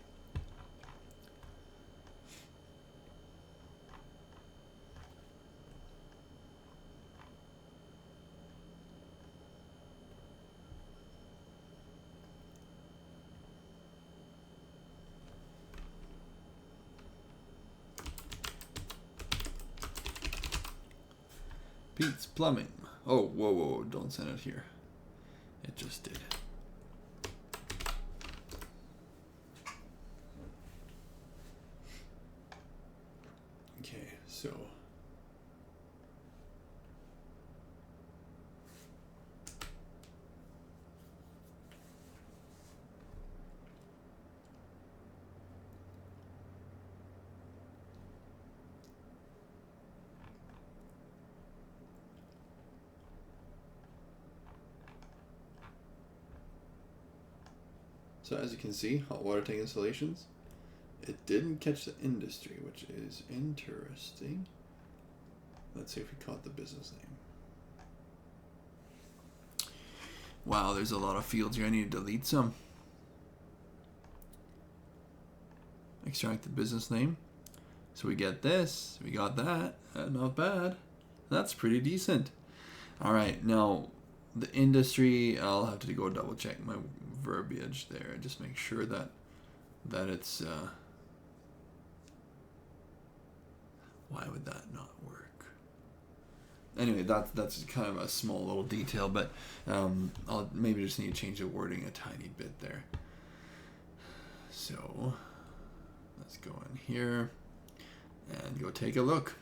Pete's Plumbing. Oh, whoa, don't send it here. It just did. Okay, so So as you can see, hot water tank installations, it didn't catch the industry, which is interesting. Let's see if we caught the business name. Wow, there's a lot of fields here. I need to delete some. Extract the business name. So we get this, we got that, not bad. That's pretty decent. All right, now the industry, I'll have to go double check my verbiage there. Just make sure that it's, why would that not work? Anyway, that's kind of a small little detail, but I'll maybe just need to change the wording a tiny bit there. So let's go in here and go take a look.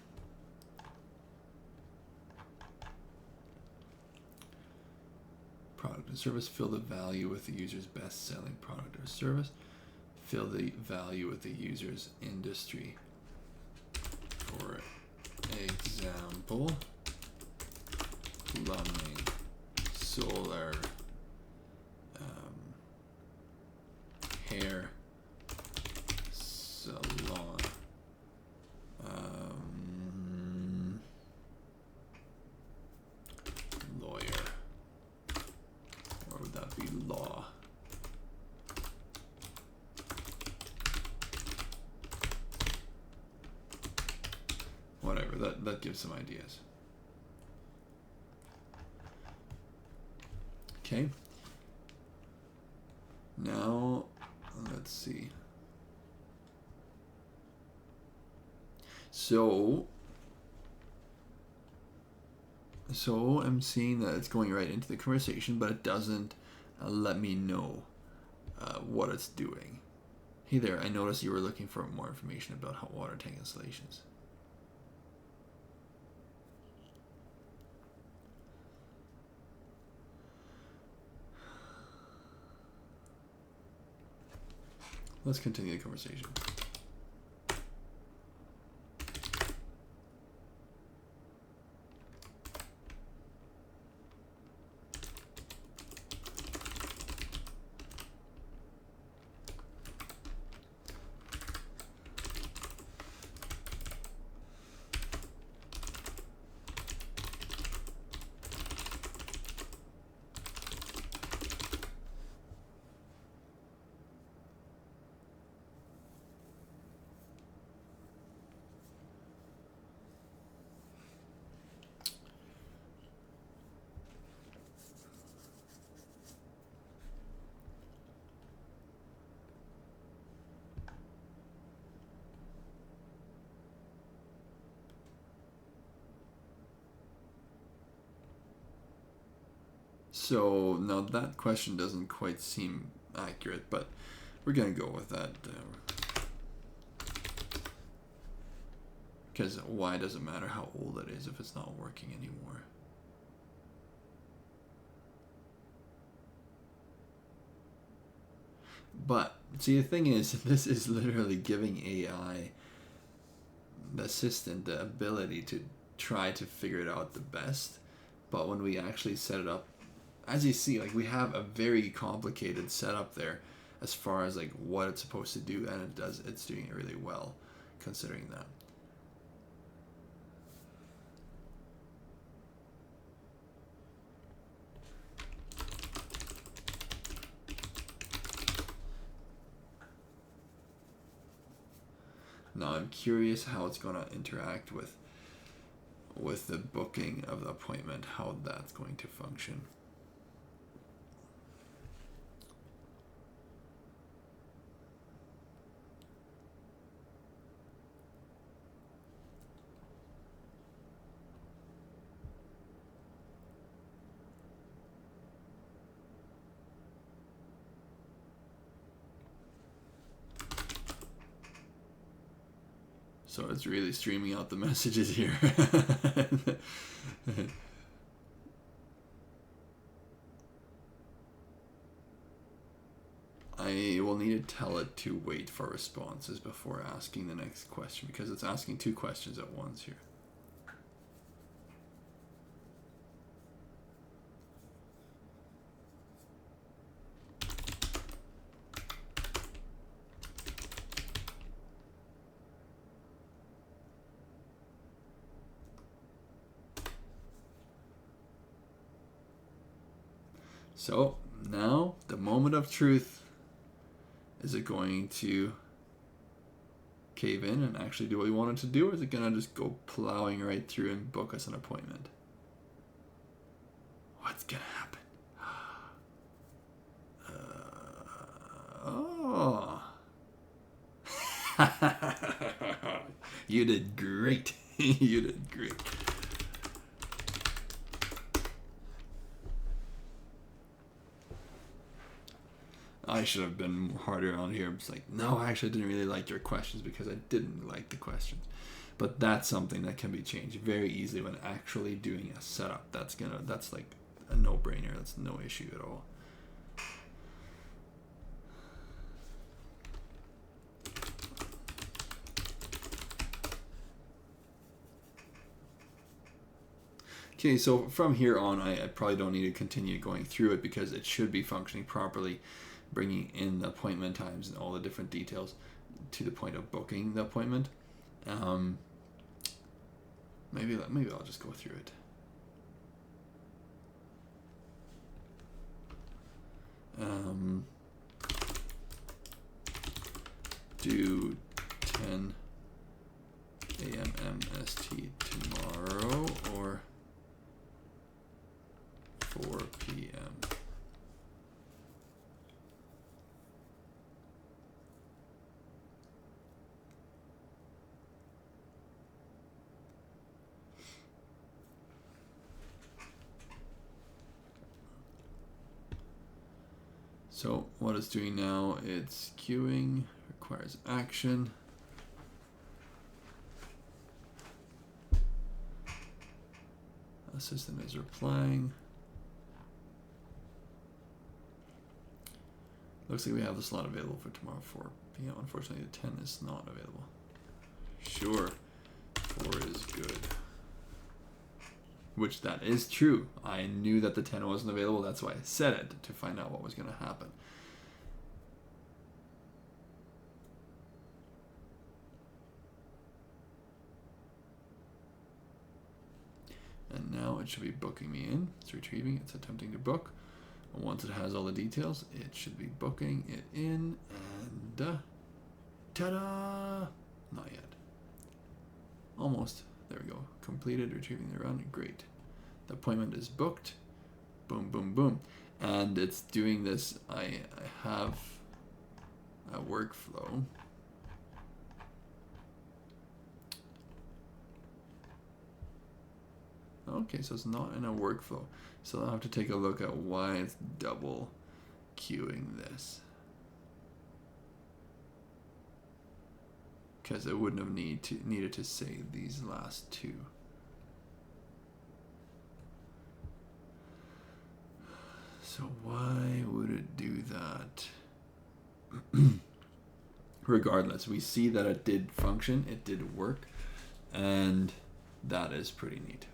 Product and service, fill the value with the user's best selling product or service. Fill the value with the user's industry. For example, plumbing, solar, hair salon, lawyer, or would that be law? Whatever, that gives some ideas. Okay. Now, let's see. So I'm seeing that it's going right into the conversation, but it doesn't let me know what it's doing. Hey there, I noticed you were looking for more information about hot water tank installations. Let's continue the conversation. So now that question doesn't quite seem accurate, but we're going to go with that. Because why does it matter how old it is if it's not working anymore? But see, the thing is, this is literally giving AI the assistant the ability to try to figure it out the best. But when we actually set it up, as you see, like, we have a very complicated setup there as far as like what it's supposed to do, and it's doing it really well considering that. Now I'm curious how it's going to interact with the booking of the appointment, how that's going to function. So it's really streaming out the messages here. I will need to tell it to wait for responses before asking the next question, because it's asking two questions at once here. So now the moment of truth. Is it going to cave in and actually do what we want it to do, or is it going to just go plowing right through and book us an appointment? What's going to happen? Oh. You did great. You did great. I should have been harder on here. It's like, no, I actually didn't really like your questions because I didn't like the questions. But that's something that can be changed very easily when actually doing a setup. That's like a no-brainer. That's no issue at all. Okay, so from here on, I probably don't need to continue going through it because it should be functioning properly, bringing in the appointment times and all the different details to the point of booking the appointment. Maybe I'll just go through it. Do 10 a.m. MST tomorrow or 4 p.m. So what it's doing now, it's queuing, requires action. The system is replying. Looks like we have the slot available for tomorrow 4 p.m. Unfortunately, the 10 is not available. Sure, 4 is good. Which that is true. I knew that the 10 wasn't available. That's why I said it, to find out what was going to happen. And now it should be booking me in. It's retrieving. It's attempting to book. And once it has all the details, it should be booking it in. And ta-da! Not yet. Almost. There we go. Completed. Retrieving the run. Great. The appointment is booked. Boom, boom, boom. And it's doing this. I have a workflow. Okay, so it's not in a workflow. So I'll have to take a look at why it's double queuing this. Because it wouldn't have needed to save these last two. So why would it do that? Regardless, we see that it did function, it did work, and that is pretty neat.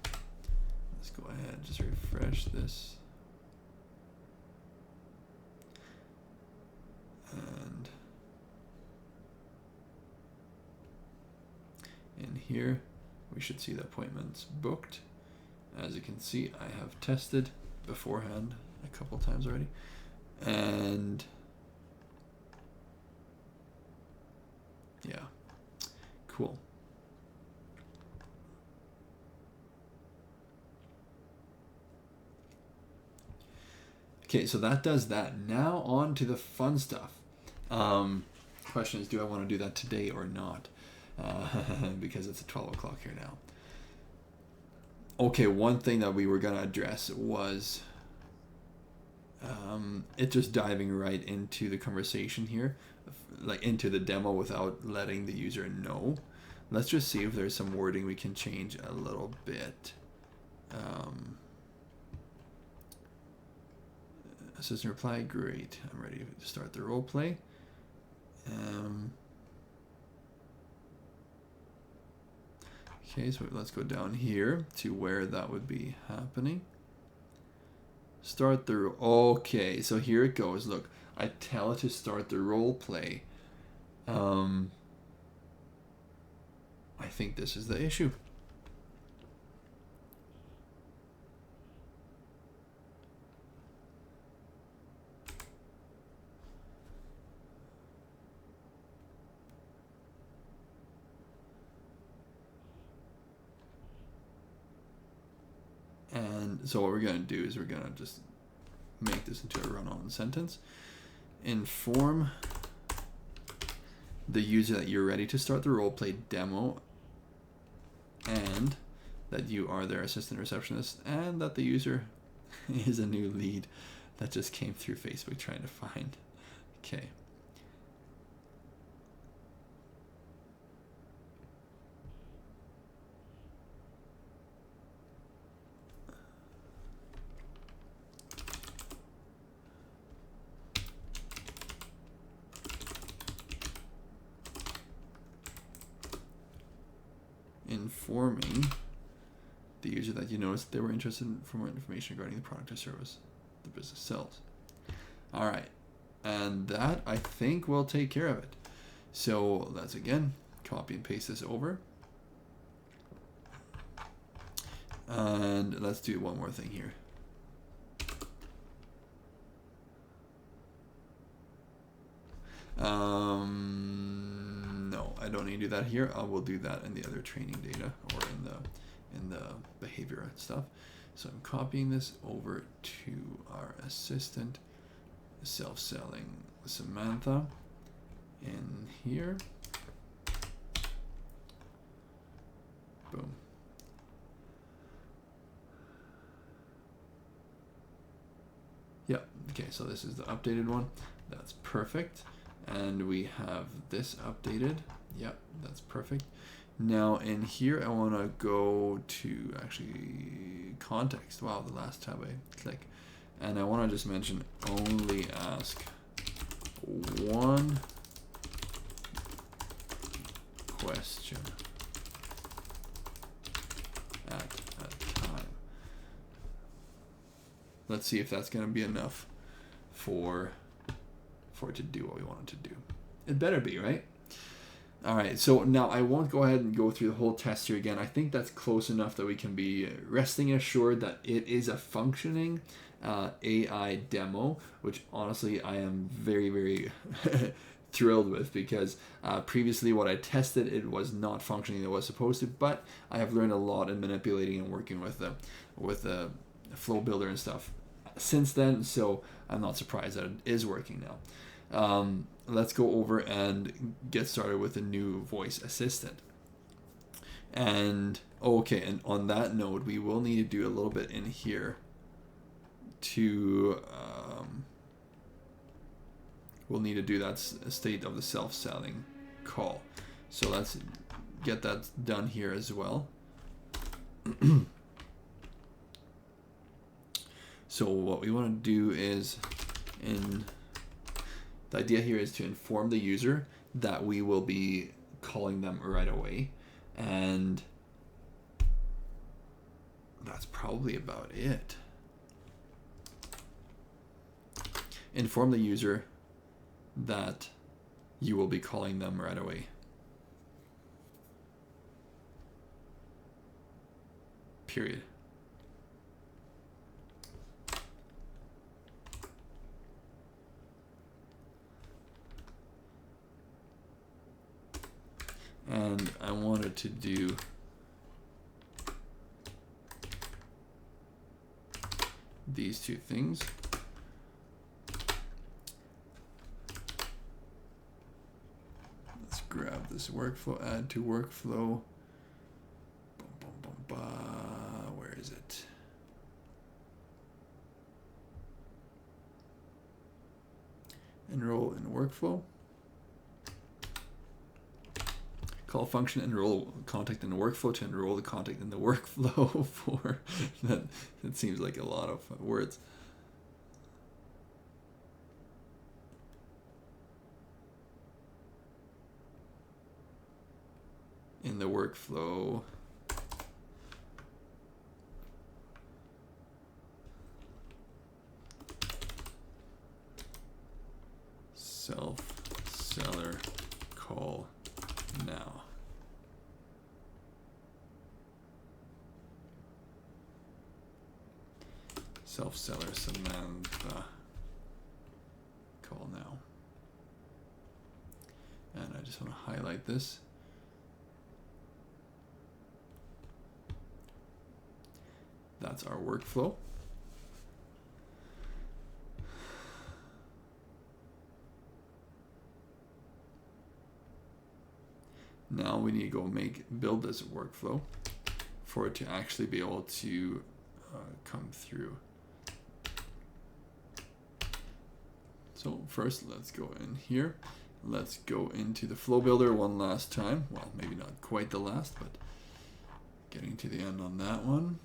Let's go ahead and just refresh this. And in here, we should see the appointments booked. As you can see, I have tested beforehand a couple times already. And yeah, cool. Okay, so that does that. Now on to the fun stuff. Question is, do I want to do that today or not? Because it's at 12 o'clock here now. Okay, one thing that we were going to address was it just diving right into the conversation here, like into the demo without letting the user know. Let's just see if there's some wording we can change a little bit. Assistant reply, great. I'm ready to start the role play. Okay, so let's go down here to where that would be happening. Start the, okay, so here it goes. Look, I tell it to start the role play. I think this is the issue. And so what we're going to do is we're going to just make this into a run-on sentence. Inform the user that you're ready to start the roleplay demo and that you are their assistant receptionist and that the user is a new lead that just came through Facebook trying to find. Okay. Informing the user that you noticed they were interested for more information regarding the product or service the business sells. All right, and that I think will take care of it. So let's again copy and paste this over, and let's do one more thing here. No, I don't need to do that here. I will do that in the other training data or in the behavior stuff. So I'm copying this over to our assistant, self-selling Samantha, in here. Boom. Yep. Okay, so this is the updated one. That's perfect. And we have this updated. Yep, that's perfect. Now in here, I want to go to actually context. Wow, the last tab I click. And I want to just mention only ask one question at a time. Let's see if that's going to be enough for it to do what we want it to do. It better be, right? All right, so now I won't go ahead and go through the whole test here again. I think that's close enough that we can be resting assured that it is a functioning AI demo, which honestly I am very, very thrilled with, because previously what I tested, it was not functioning the way it was supposed to, but I have learned a lot in manipulating and working with the flow builder and stuff since then, so I'm not surprised that it is working now. Let's go over and get started with a new voice assistant. And okay, and on that note, we will need to do a little bit in here to we'll need to do that state of the self-selling call. So let's get that done here as well. So what we want to do is, the idea here is to inform the user that we will be calling them right away. And that's probably about it. Inform the user that you will be calling them right away. Period. And I wanted to do these two things. Let's grab this workflow, add to workflow. Where is it? Enroll in workflow. Call function enroll contact in the workflow to enroll the contact in the workflow for that. It seems like a lot of words. In the workflow. Self-seller call now. Self-seller Samantha call now. And I just want to highlight this. that's our workflow. Now we need to go build this workflow for it to actually be able to come through. So first, let's go in here. Let's go into the flow builder one last time. Well, maybe not quite the last, but getting to the end on that one.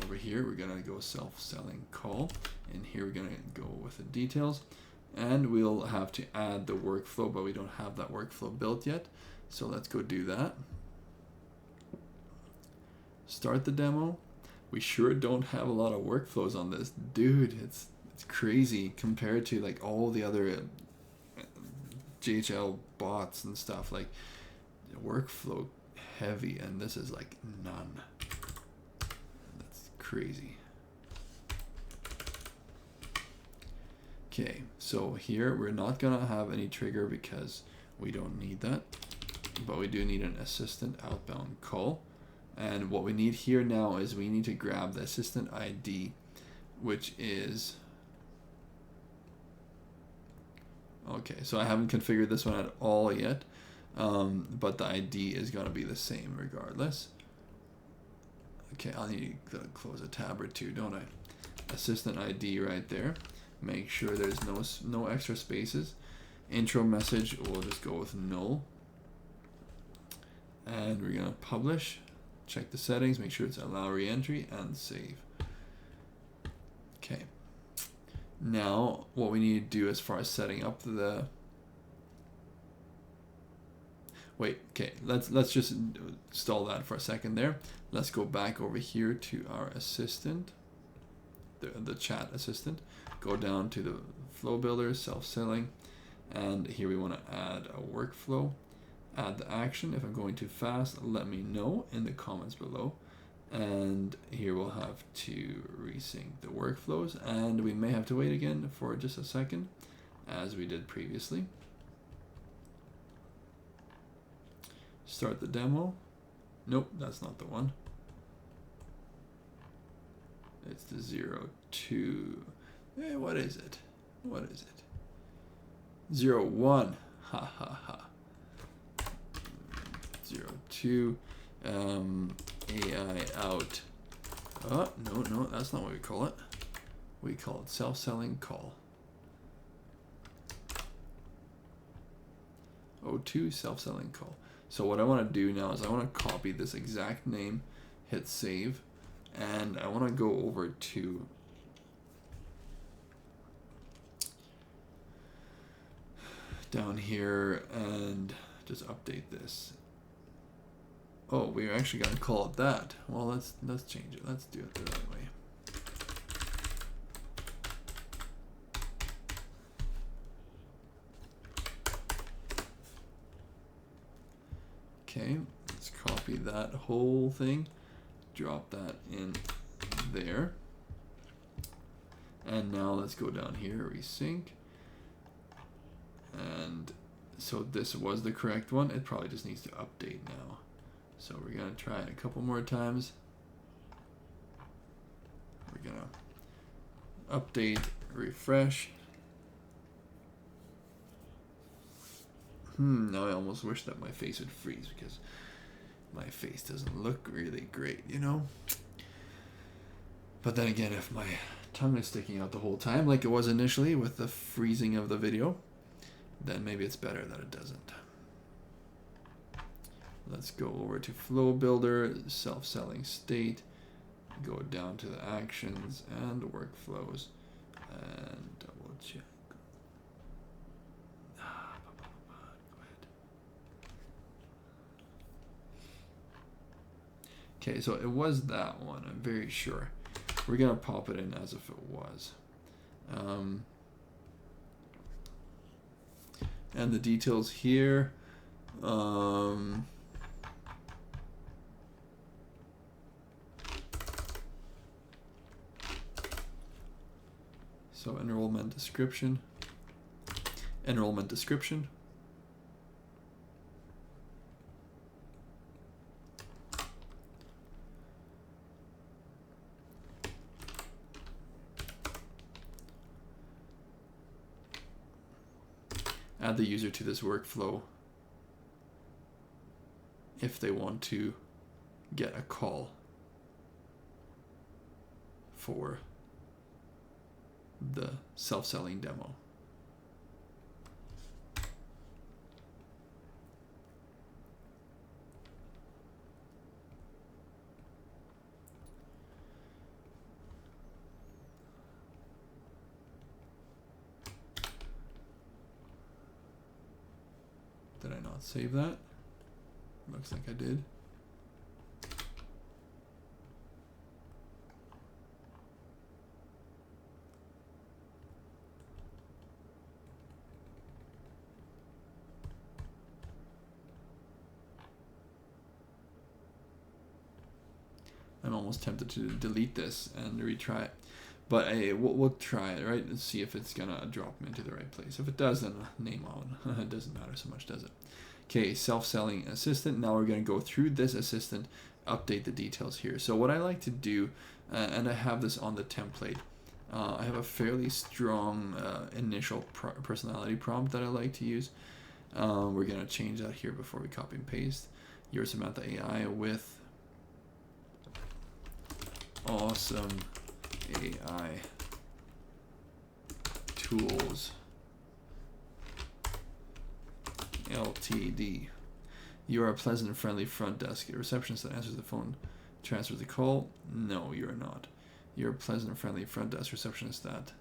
Over here, we're gonna go self-selling call. In here, we're gonna go with the details, and we'll have to add the workflow, but we don't have that workflow built yet. So let's go do that. Start the demo. We sure don't have a lot of workflows on this. Dude, it's crazy compared to like all the other JHL bots and stuff. Like workflow heavy, and this is like none. That's crazy. Okay, so here we're not gonna have any trigger because we don't need that. But we do need an assistant outbound call. And what we need here now is we need to grab the assistant ID, which is, okay, so I haven't configured this one at all yet, but the ID is going to be the same regardless. Okay, I'll need to close a tab or two, don't I? Assistant ID right there. Make sure there's no extra spaces. Intro message, we'll just go with null. And we're gonna publish, check the settings, make sure it's allow re-entry, and save. Okay. Now what we need to do as far as setting up the okay, let's just stall that for a second there. Let's go back over here to our assistant, the chat assistant. Go down to the flow builder, self-selling, and here we want to add a workflow. Add the action. If I'm going too fast, let me know in the comments below. And here we'll have to resync the workflows, and we may have to wait again for just a second as we did previously. Start the demo. Nope, that's not the one. It's the 02. Hey, what is it? What is it? 01. Ha ha ha. 02 AI out. Oh, no, that's not what we call it. We call it self-selling call. 02 self-selling call. So what I want to do now is I want to copy this exact name, hit save, and I want to go over to down here and just update this. Oh, we're actually gonna call it that. Well, let's change it. Let's do it the right way. Okay, let's copy that whole thing, drop that in there, and now let's go down here, resync, and so this was the correct one. It probably just needs to update now. So we're gonna try it a couple more times. We're gonna update, refresh. Now I almost wish that my face would freeze because my face doesn't look really great, you know? But then again, if my tongue is sticking out the whole time like it was initially with the freezing of the video, then maybe it's better that it doesn't. Let's go over to Flow Builder, Self-Selling State, go down to the actions and the workflows, and double check. Go ahead. Okay, so it was that one, I'm very sure. We're gonna pop it in as if it was. And the details here, so enrollment description. add the user to this workflow if they want to get a call for the self-selling demo. Did I not save that? Looks like I did. I'm almost tempted to delete this and retry it. But we'll try it, right? Let's see if it's gonna drop me into the right place. If it does, then name on. It doesn't matter so much, does it? Okay, self-selling assistant. Now we're gonna go through this assistant, update the details here. So what I like to do, and I have this on the template, I have a fairly strong initial personality prompt that I like to use. We're gonna change that here before we copy and paste. You're Samantha AI with awesome AI tools Ltd. You are a pleasant and friendly front desk. A receptionist that answers the phone, transfers the call. No, you are not. You're a pleasant and friendly front desk receptionist that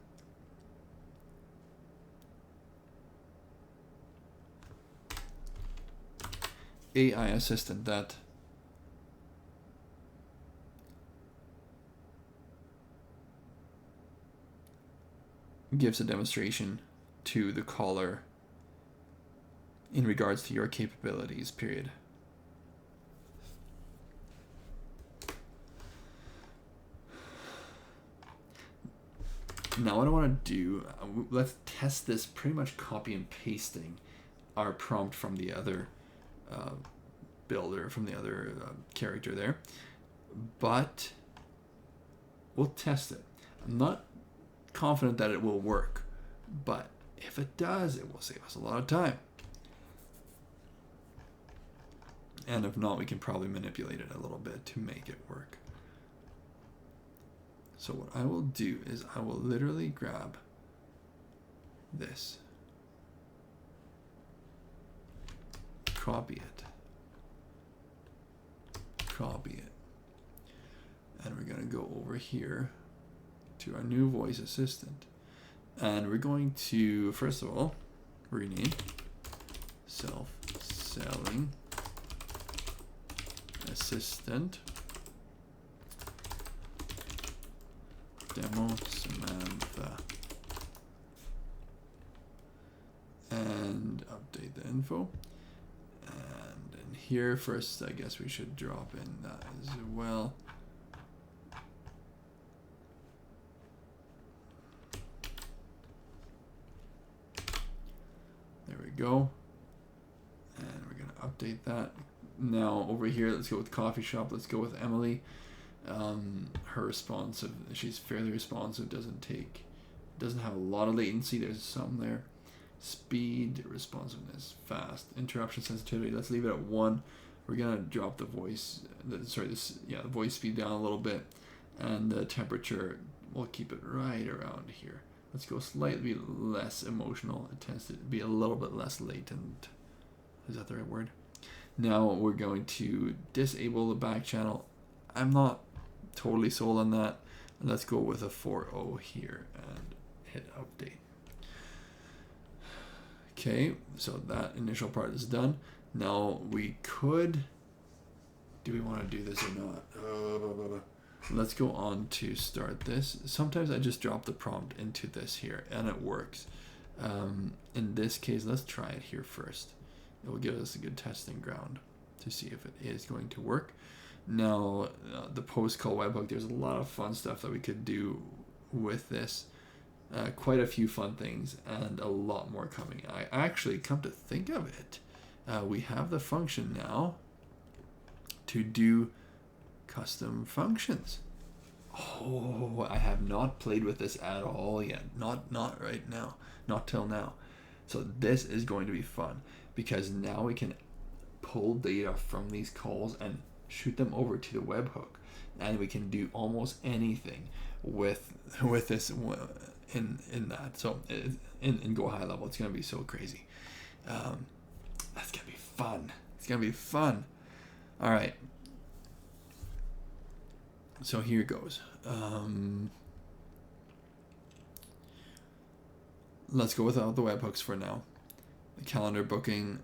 AI assistant that gives a demonstration to the caller in regards to your capabilities, period. Now what I want to do, let's test this pretty much copy and pasting our prompt from the other builder, from the other character there. But we'll test it. I'm not confident that it will work, but if it does, it will save us a lot of time. And if not, we can probably manipulate it a little bit to make it work. So what I will do is I will literally grab this, copy it, and we're going to go over here to our new voice assistant, and we're going to first of all rename self-selling assistant demo Samantha and update the info. And in here first, I guess we should drop in that as well. There we go. And we're going to update that. Now over here, let's go with coffee shop. Let's go with Emily. Her responsive, she's fairly responsive, doesn't have a lot of latency. There's some there. Speed, responsiveness, fast. Interruption sensitivity, let's leave it at 1. We're gonna drop the voice, the voice speed down a little bit, and the temperature, we'll keep it right around here. Let's go slightly less emotional. It tends to be a little bit less latent. Is that the right word? Now we're going to disable the back channel. I'm not totally sold on that. Let's go with a 4.0 here and hit update. Okay, so that initial part is done. Now we could, do we want to do this or not? Let's go on to start this. Sometimes I just drop the prompt into this here and it works. In this case, let's try it here first. It will give us a good testing ground to see if it is going to work. Now, the post-call webhook, there's a lot of fun stuff that we could do with this. Quite a few fun things and a lot more coming. I actually, come to think of it, we have the function now to do custom functions. Oh, I have not played with this at all yet. Not right now. Not till now. So this is going to be fun because now we can pull data from these calls and shoot them over to the webhook, and we can do almost anything with this in that. So in Go High Level, it's gonna be so crazy. That's gonna be fun. It's gonna be fun. All right. So here goes. Let's go without the webhooks for now. The calendar booking.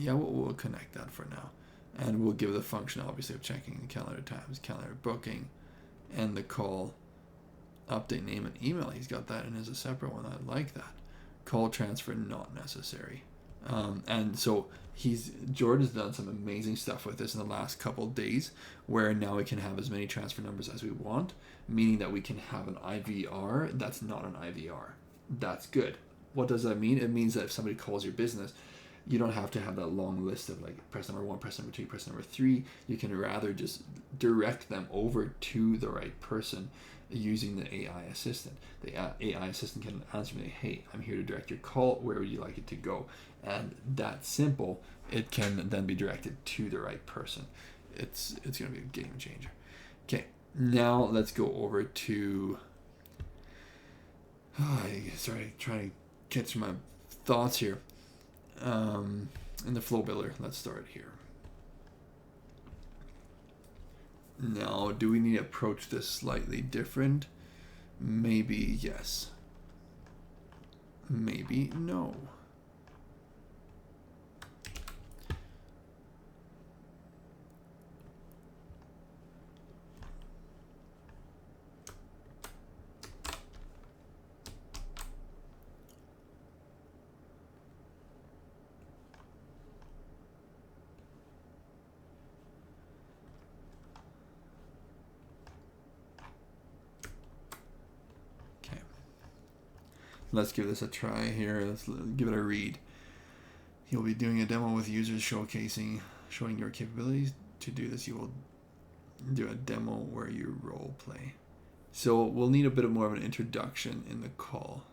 We'll connect that for now, and we'll give the function obviously of checking the calendar times, calendar booking, and the call update name and email. He's got that in as a separate one. I like that. Call transfer not necessary. And so Jordan's done some amazing stuff with this in the last couple of days, where now we can have as many transfer numbers as we want, meaning that we can have an IVR that's not an IVR. That's good. What does that mean? It means that if somebody calls your business, you don't have to have that long list of like press number 1, press number 2, press number 3. You can rather just direct them over to the right person using the AI assistant. The AI assistant can answer me, hey, I'm here to direct your call. Where would you like it to go? And that simple, it can then be directed to the right person. It's going to be a game changer. Okay, now let's go over to... trying to catch my thoughts here. In the flow builder, let's start here. Now, do we need to approach this slightly different? Maybe yes. Maybe no. Let's give this a try here. Let's give it a read. You'll be doing a demo with users showing your capabilities. To do this, you will do a demo where you role play. So we'll need a bit more of an introduction in the call.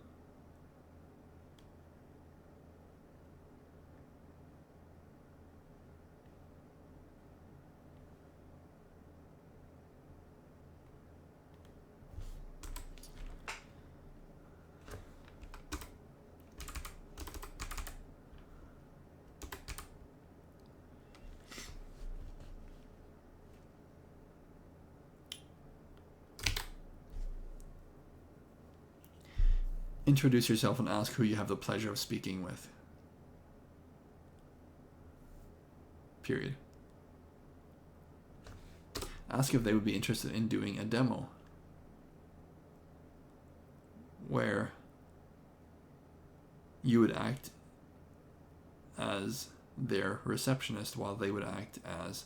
Introduce yourself and ask who you have the pleasure of speaking with. Period. Ask if they would be interested in doing a demo where you would act as their receptionist while they would act as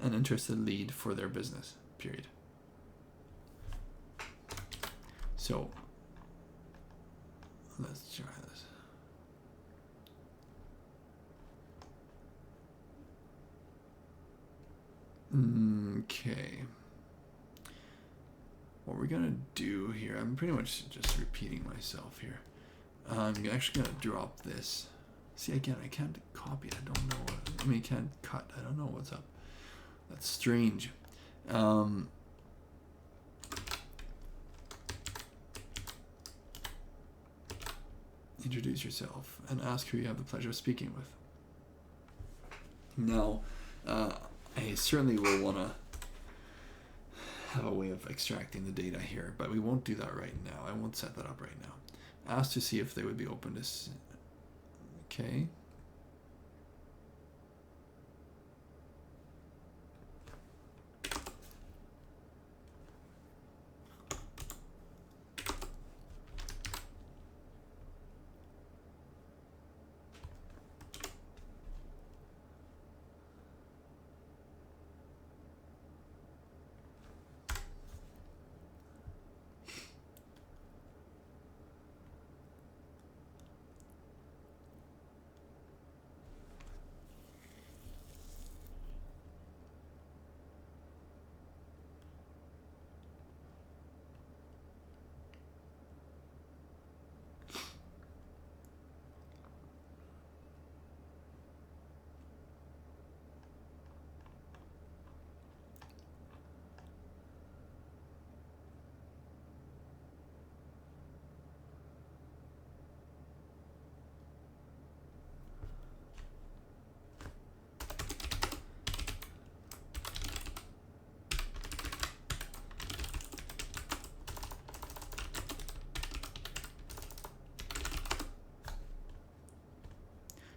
an interested lead for their business. Period. So let's try this. Okay. What we're gonna do here, I'm pretty much just repeating myself here. I'm actually gonna drop this. See, again, I can't copy. I don't know. I can't cut. I don't know what's up. That's strange. Introduce yourself and ask who you have the pleasure of speaking with. Now, I certainly will want to have a way of extracting the data here, but we won't do that right now. I won't set that up right now. Ask to see if they would be open to... Okay.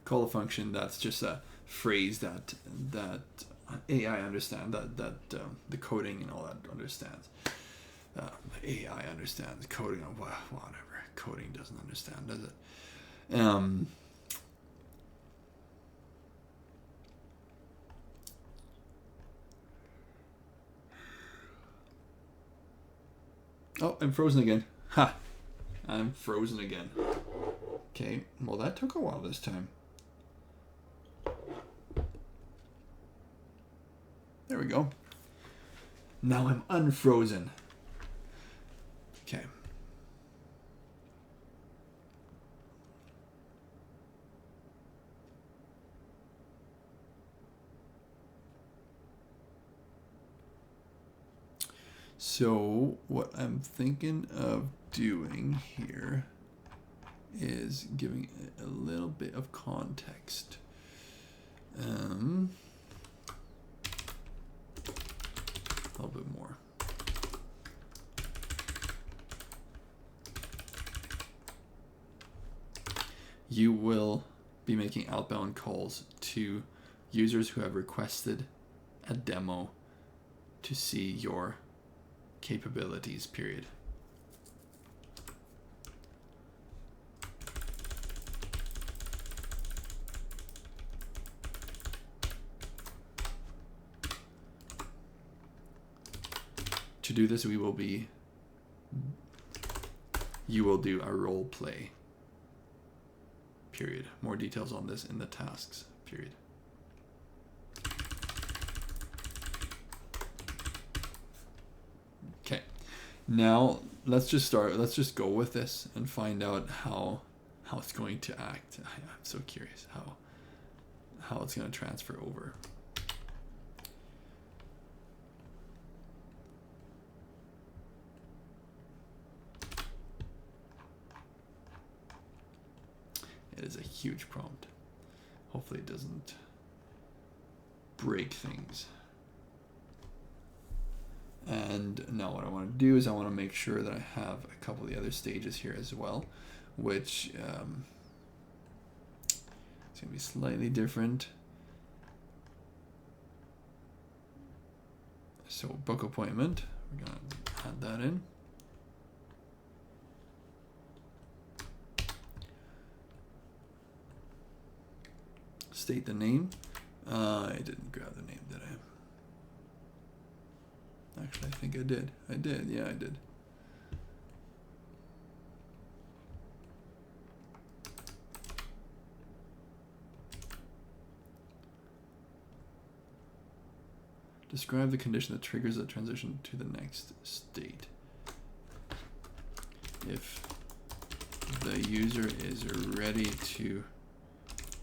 call a function that's just a phrase that AI understands, that the coding and all that understands. AI understands coding. Whatever. Coding doesn't understand, does it? Oh, I'm frozen again. Ha! I'm frozen again. Okay, well that took a while this time. There we go. Now I'm unfrozen. Okay. So what I'm thinking of doing here is giving a little bit of context. A little bit more. You will be making outbound calls to users who have requested a demo to see your capabilities, period. To do this, you will do a role play, period. More details on this in the tasks, period. Okay, now let's just go with this and find out how it's going to act. I'm so curious how it's going to transfer over. It is a huge prompt. Hopefully it doesn't break things. And now what I want to do is I want to make sure that I have a couple of the other stages here as well, which it's going to be slightly different. So book appointment, we're going to add that in. State the name. I didn't grab the name, did I? Actually, I think I did. Yeah, I did. Describe the condition that triggers the transition to the next state. If the user is ready to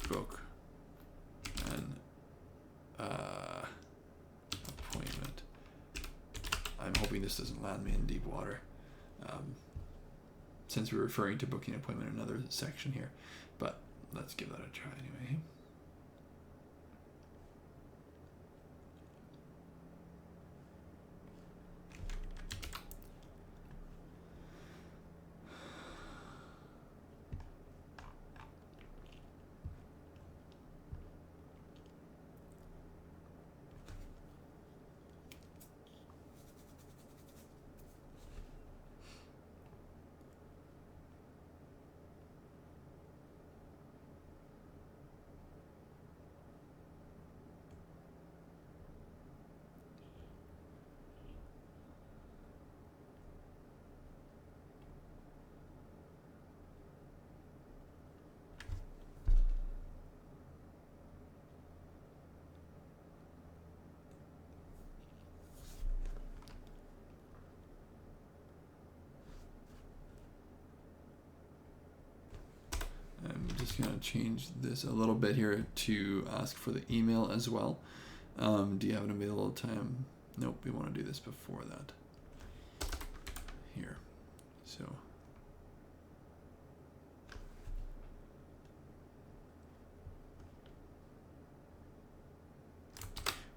book an appointment. I'm hoping this doesn't land me in deep water, since we're referring to booking an appointment in another section here, but let's give that a try anyway. I'm just going to change this a little bit here to ask for the email as well. Do you have an available time? Nope, we want to do this before that. Here. So.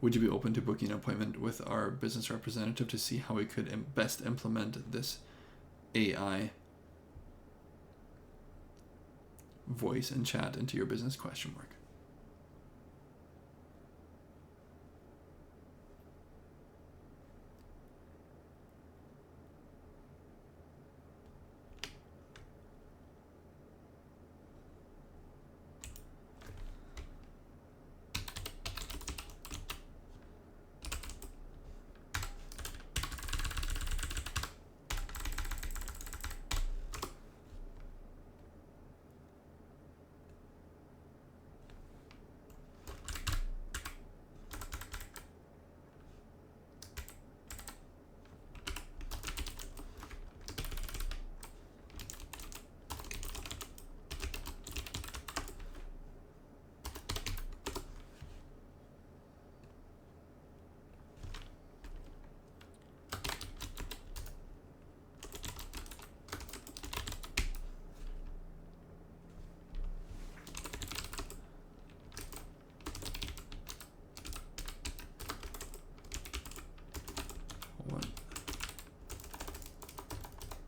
Would you be open to booking an appointment with our business representative to see how we could best implement this AI voice and chat into your business ?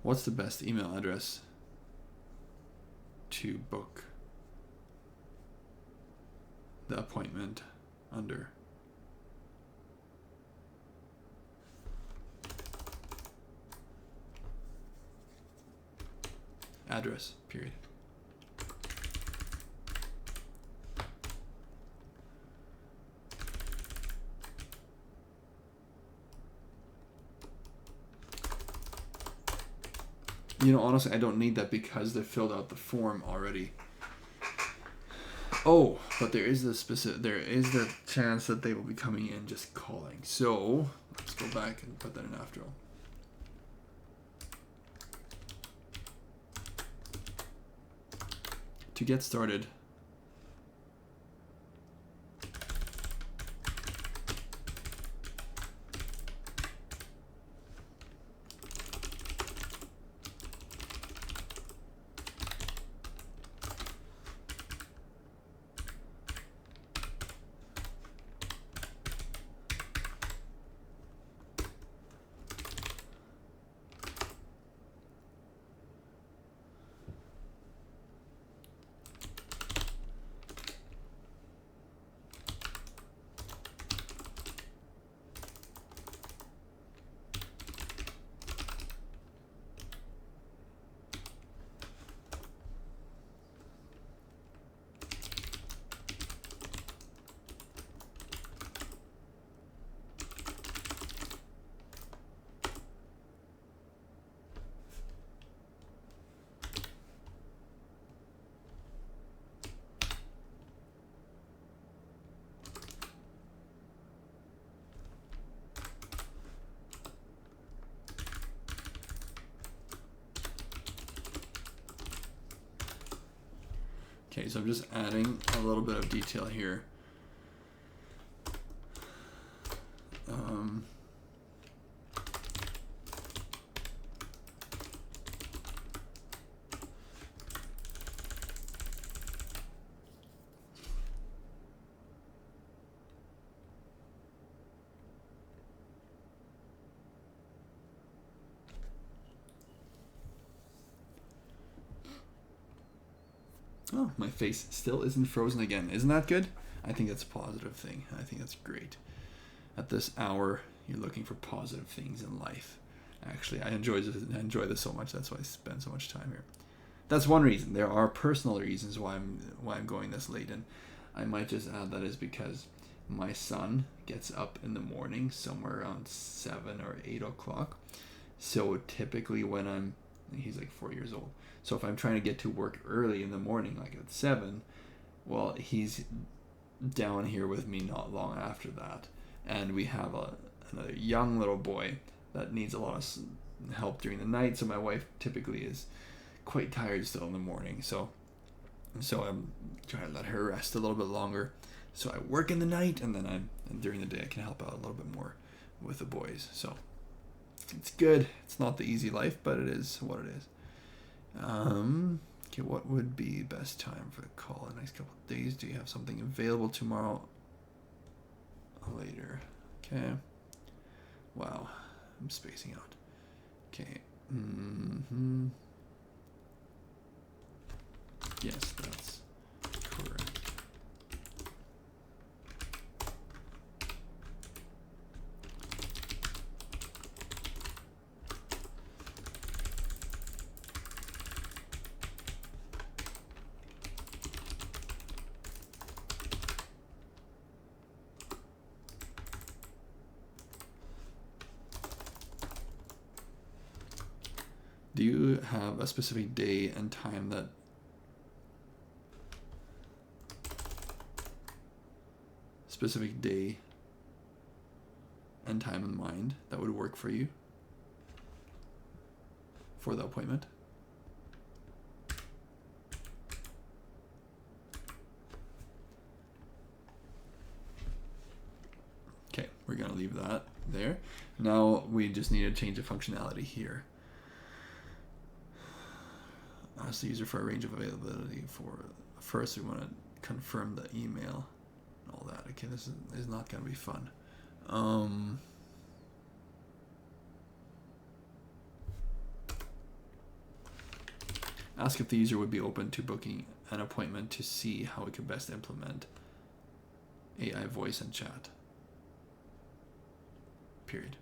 What's the best email address to book the appointment under? Address, period. You know, honestly, I don't need that because they filled out the form already. Oh, but there is the chance that they will be coming in just calling. So let's go back and put that in after all. To get started, okay, so I'm just adding a little bit of detail here. Oh, my face still isn't frozen again. Isn't that good? I think that's a positive thing. I think that's great. At this hour, you're looking for positive things in life. Actually, I enjoy this so much. That's why I spend so much time here. That's one reason. There are personal reasons why I'm going this late, and I might just add that is because my son gets up in the morning somewhere around 7 or 8 o'clock. So typically he's like 4 years old. So if I'm trying to get to work early in the morning, like at 7, well, he's down here with me not long after that. And we have another young little boy that needs a lot of help during the night. So my wife typically is quite tired still in the morning. So I'm trying to let her rest a little bit longer. So I work in the night, and then during the day I can help out a little bit more with the boys. So it's good. It's not the easy life, but it is what it is. Okay, what would be best time for the call in the next couple of days? Do you have something available tomorrow later? Okay. Wow, I'm spacing out. Okay. Yes, that Do you have a specific day and time that specific day and time in mind that would work for you for the appointment? Okay, we're gonna leave that there. Now we just need to change the functionality here. Ask the user for a range of availability for first we want to confirm the email and all that. Okay, this is not gonna be fun. Ask if the user would be open to booking an appointment to see how we could best implement AI voice and chat. Period.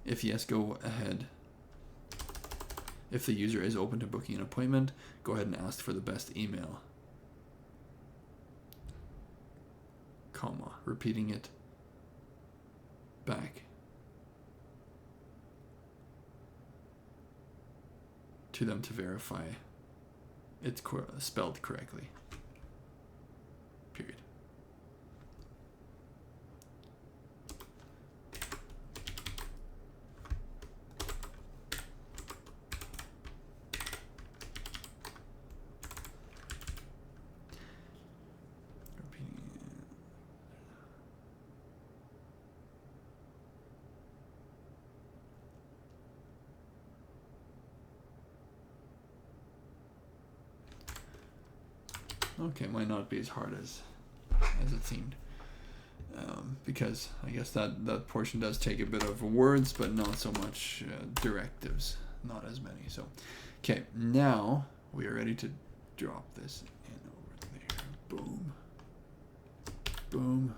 If yes, go ahead. If the user is open to booking an appointment, go ahead and ask for the best email. Comma, repeating it back to them to verify it's spelled correctly. Period. Okay, might not be as hard as it seemed, because I guess that portion does take a bit of words, but not so much directives, not as many. So, okay, now we are ready to drop this in over there. Boom, boom,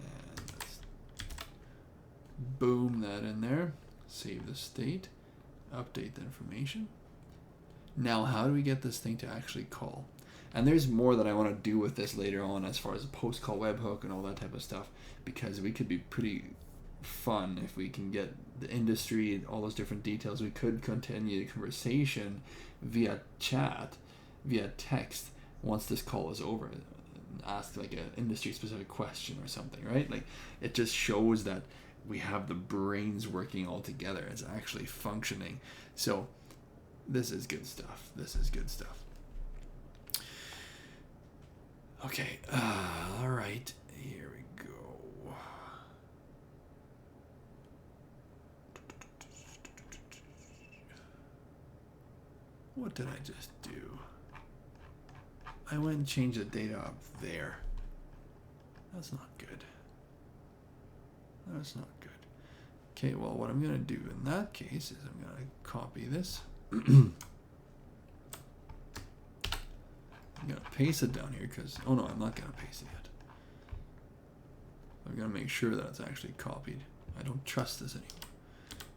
and let's boom that in there. Save the state, update the information. Now, how do we get this thing to actually call? And there's more that I want to do with this later on as far as a post-call webhook and all that type of stuff, because we could be pretty fun if we can get the industry, all those different details. We could continue the conversation via chat, via text, once this call is over. Ask like an industry-specific question or something, right? Like, it just shows that we have the brains working all together. It's actually functioning. So this is good stuff. This is good stuff. Okay. All right. Here we go. What did I just do? I went and changed the data up there. That's not good. That's not good. Okay, well, what I'm going to do in that case is I'm going to copy this. I'm going to paste it down here because, oh no, I'm not going to paste it yet. I'm going to make sure that it's actually copied. I don't trust this anymore.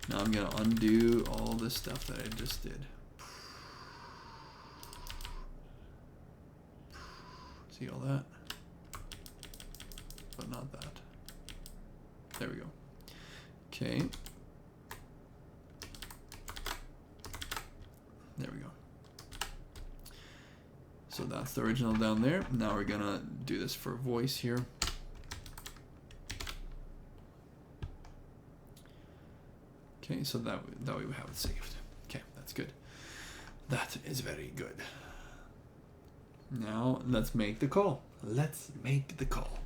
Now I'm going to undo all this stuff that I just did. See all that? But not that. There we go. Okay. There we go. So that's the original down there. Now we're gonna do this for voice here. Okay, so that way we have it saved. Okay, that's good. That is very good. Now let's make the call. Let's make the call.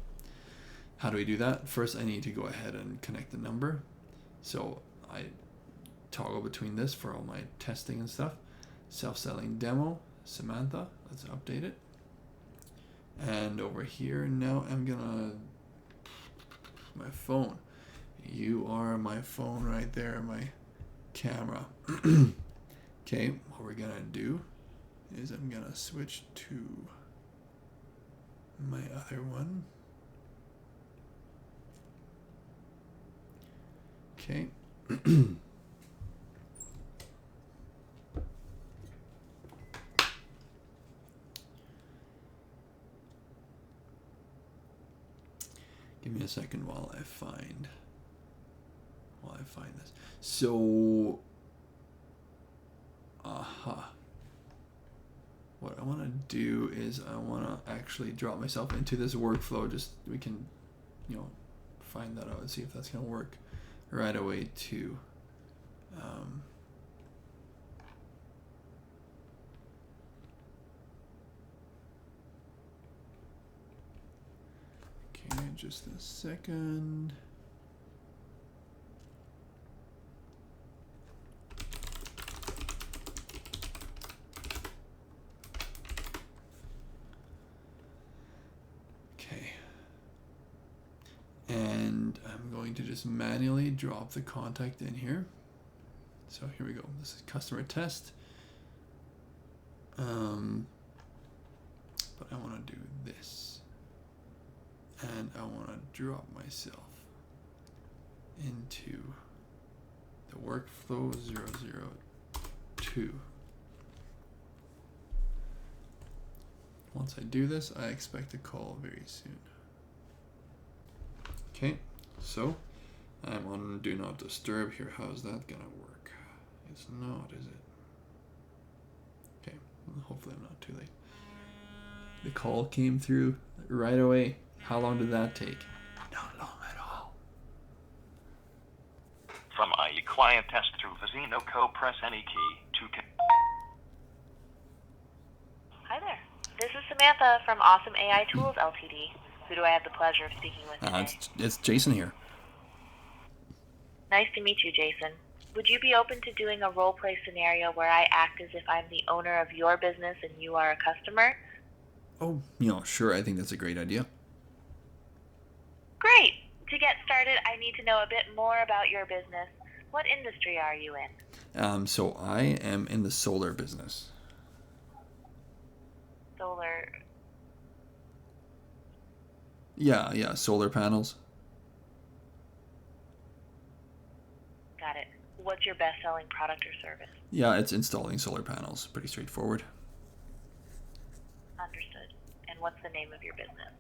How do we do that? First, I need to go ahead and connect the number. So I toggle between this for all my testing and stuff. Self-selling demo, Samantha. Let's update it. And over here, now I'm gonna, my phone. You are my phone right there, my camera. Okay, what we're gonna do is I'm gonna switch to my other one. Okay. Give me a second while I find this. So, what I want to do is I want to actually drop myself into this workflow. Just we can, find that out and see if that's going to work right away too. Okay, just a second. Okay. And I'm going to just manually drop the contact in here. So here we go. This is customer test. But I want to do this. And I want to drop myself into the workflow 002. Once I do this, I expect a call very soon. Okay, so I'm on Do Not Disturb here. How's that gonna work? It's not, is it? Okay, hopefully I'm not too late. The call came through right away. How long did that take? Not long at all. From IE client test through Vizino Co. Press any key to... Hi there. This is Samantha from Awesome AI Tools Ltd. Who do I have the pleasure of speaking with today? It's Jason here. Nice to meet you, Jason. Would you be open to doing a role-play scenario where I act as if I'm the owner of your business and you are a customer? Oh, sure. I think that's a great idea. Great! To get started, I need to know a bit more about your business. What industry are you in? So I am in the solar business. Solar... Yeah, solar panels. Got it. What's your best-selling product or service? Yeah, it's installing solar panels. Pretty straightforward. Understood. And what's the name of your business?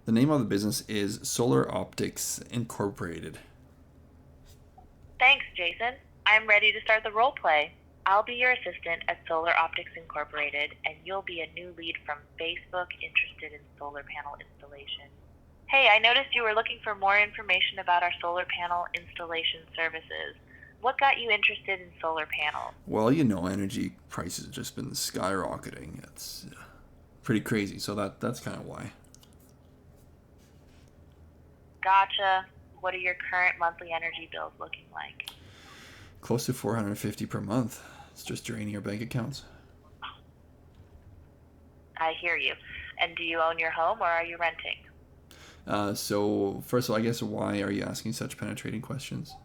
The name of the business is Solar Optics Incorporated. Thanks, Jason. I'm ready to start the role play. I'll be your assistant at Solar Optics Incorporated, and you'll be a new lead from Facebook interested in solar panel installation. Hey, I noticed you were looking for more information about our solar panel installation services. What got you interested in solar panels? Well, energy prices have just been skyrocketing. It's pretty crazy, so that's kind of why. Gotcha. What are your current monthly energy bills looking like? Close to $450 per month. It's just draining your bank accounts. I hear you. And do you own your home or are you renting? So, first of all, I guess, why are you asking such penetrating questions?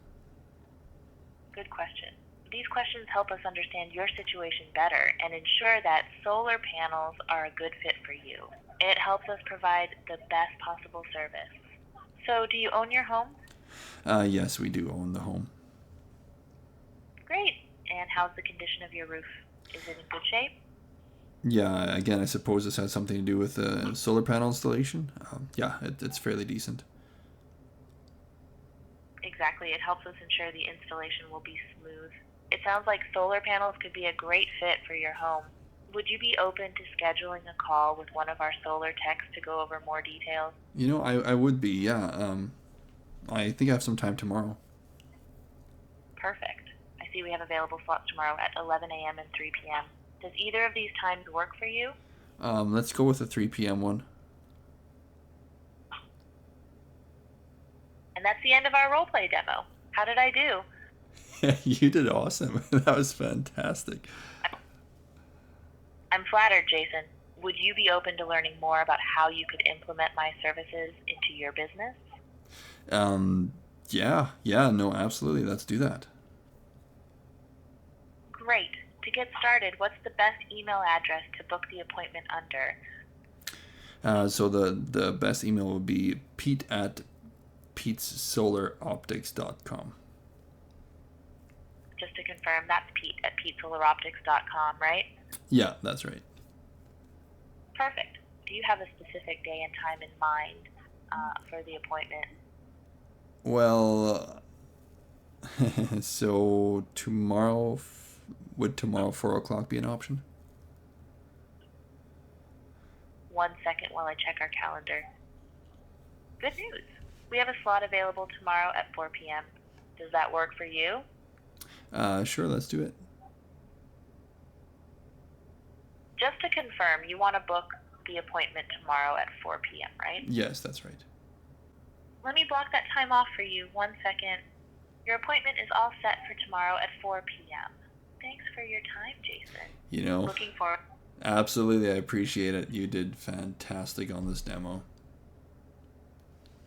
Good question. These questions help us understand your situation better and ensure that solar panels are a good fit for you. It helps us provide the best possible service. So, do you own your home? Yes, we do own the home. Great. And how's the condition of your roof? Is it in good shape? Yeah, again, I suppose this has something to do with the solar panel installation. It's fairly decent. Exactly. It helps us ensure the installation will be smooth. It sounds like solar panels could be a great fit for your home. Would you be open to scheduling a call with one of our solar techs to go over more details? I would be, yeah. I think I have some time tomorrow. Perfect. I see we have available slots tomorrow at 11 a.m. and 3 p.m. Does either of these times work for you? Let's go with the 3 p.m. one. And that's the end of our roleplay demo. How did I do? You did awesome. That was fantastic. I'm flattered, Jason. Would you be open to learning more about how you could implement my services into your business? No, absolutely. Let's do that. Great. To get started, what's the best email address to book the appointment under? So the best email would be pete@petesolaroptics.com. Just to confirm, that's Pete at petesolaroptics.com, right? Yeah, that's right. Perfect. Do you have a specific day and time in mind? for the appointment? Well, so tomorrow, would tomorrow 4 o'clock be an option? 1 second while I check our calendar. Good news. We have a slot available tomorrow at 4 p.m. Does that work for you? Sure, let's do it. Just to confirm, you want to book the appointment tomorrow at 4 p.m., right? Yes, that's right. Let me block that time off for you. 1 second. Your appointment is all set for tomorrow at 4 p.m. Thanks for your time, Jason. You know, Looking forward. absolutely, I appreciate it. You did fantastic on this demo.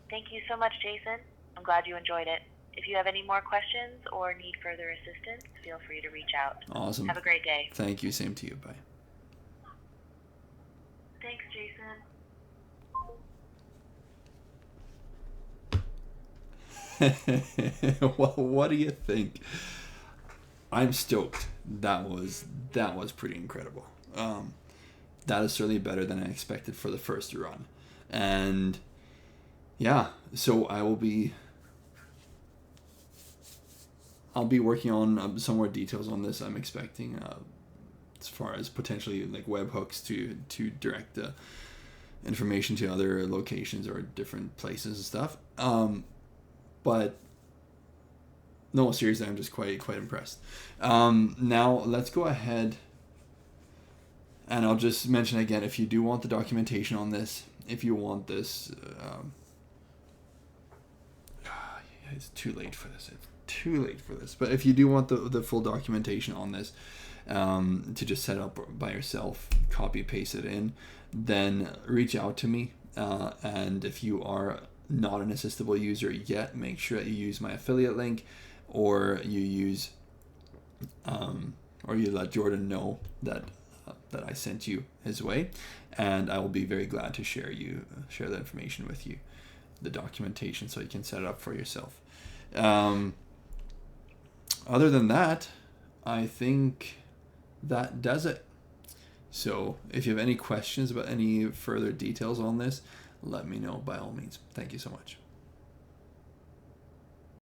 Thank you so much, Jason. I'm glad you enjoyed it. If you have any more questions or need further assistance, feel free to reach out. Awesome. Have a great day. Thank you. Same to you. Bye. Thanks, Jason. Well, what do you think? I'm stoked. That was pretty incredible. That is certainly better than I expected for the first run. And yeah, so I'll be working on some more details on this. I'm expecting as far as potentially like webhooks to direct the information to other locations or different places and stuff. But no, seriously, I'm just quite impressed. Now let's go ahead, and I'll just mention again, if you do want the documentation on this, if you want this, it's too late for this. It's too late for this. But if you do want the full documentation on this, to just set up by yourself, copy paste it in, then reach out to me. And if you are not an Assistable user yet, make sure that you use my affiliate link, or you use or you let Jordan know that I sent you his way, and I will be very glad to share the information with you, the documentation, so you can set it up for yourself. Other than that, I think that does it. So if you have any questions about any further details on this, let me know by all means. Thank you so much.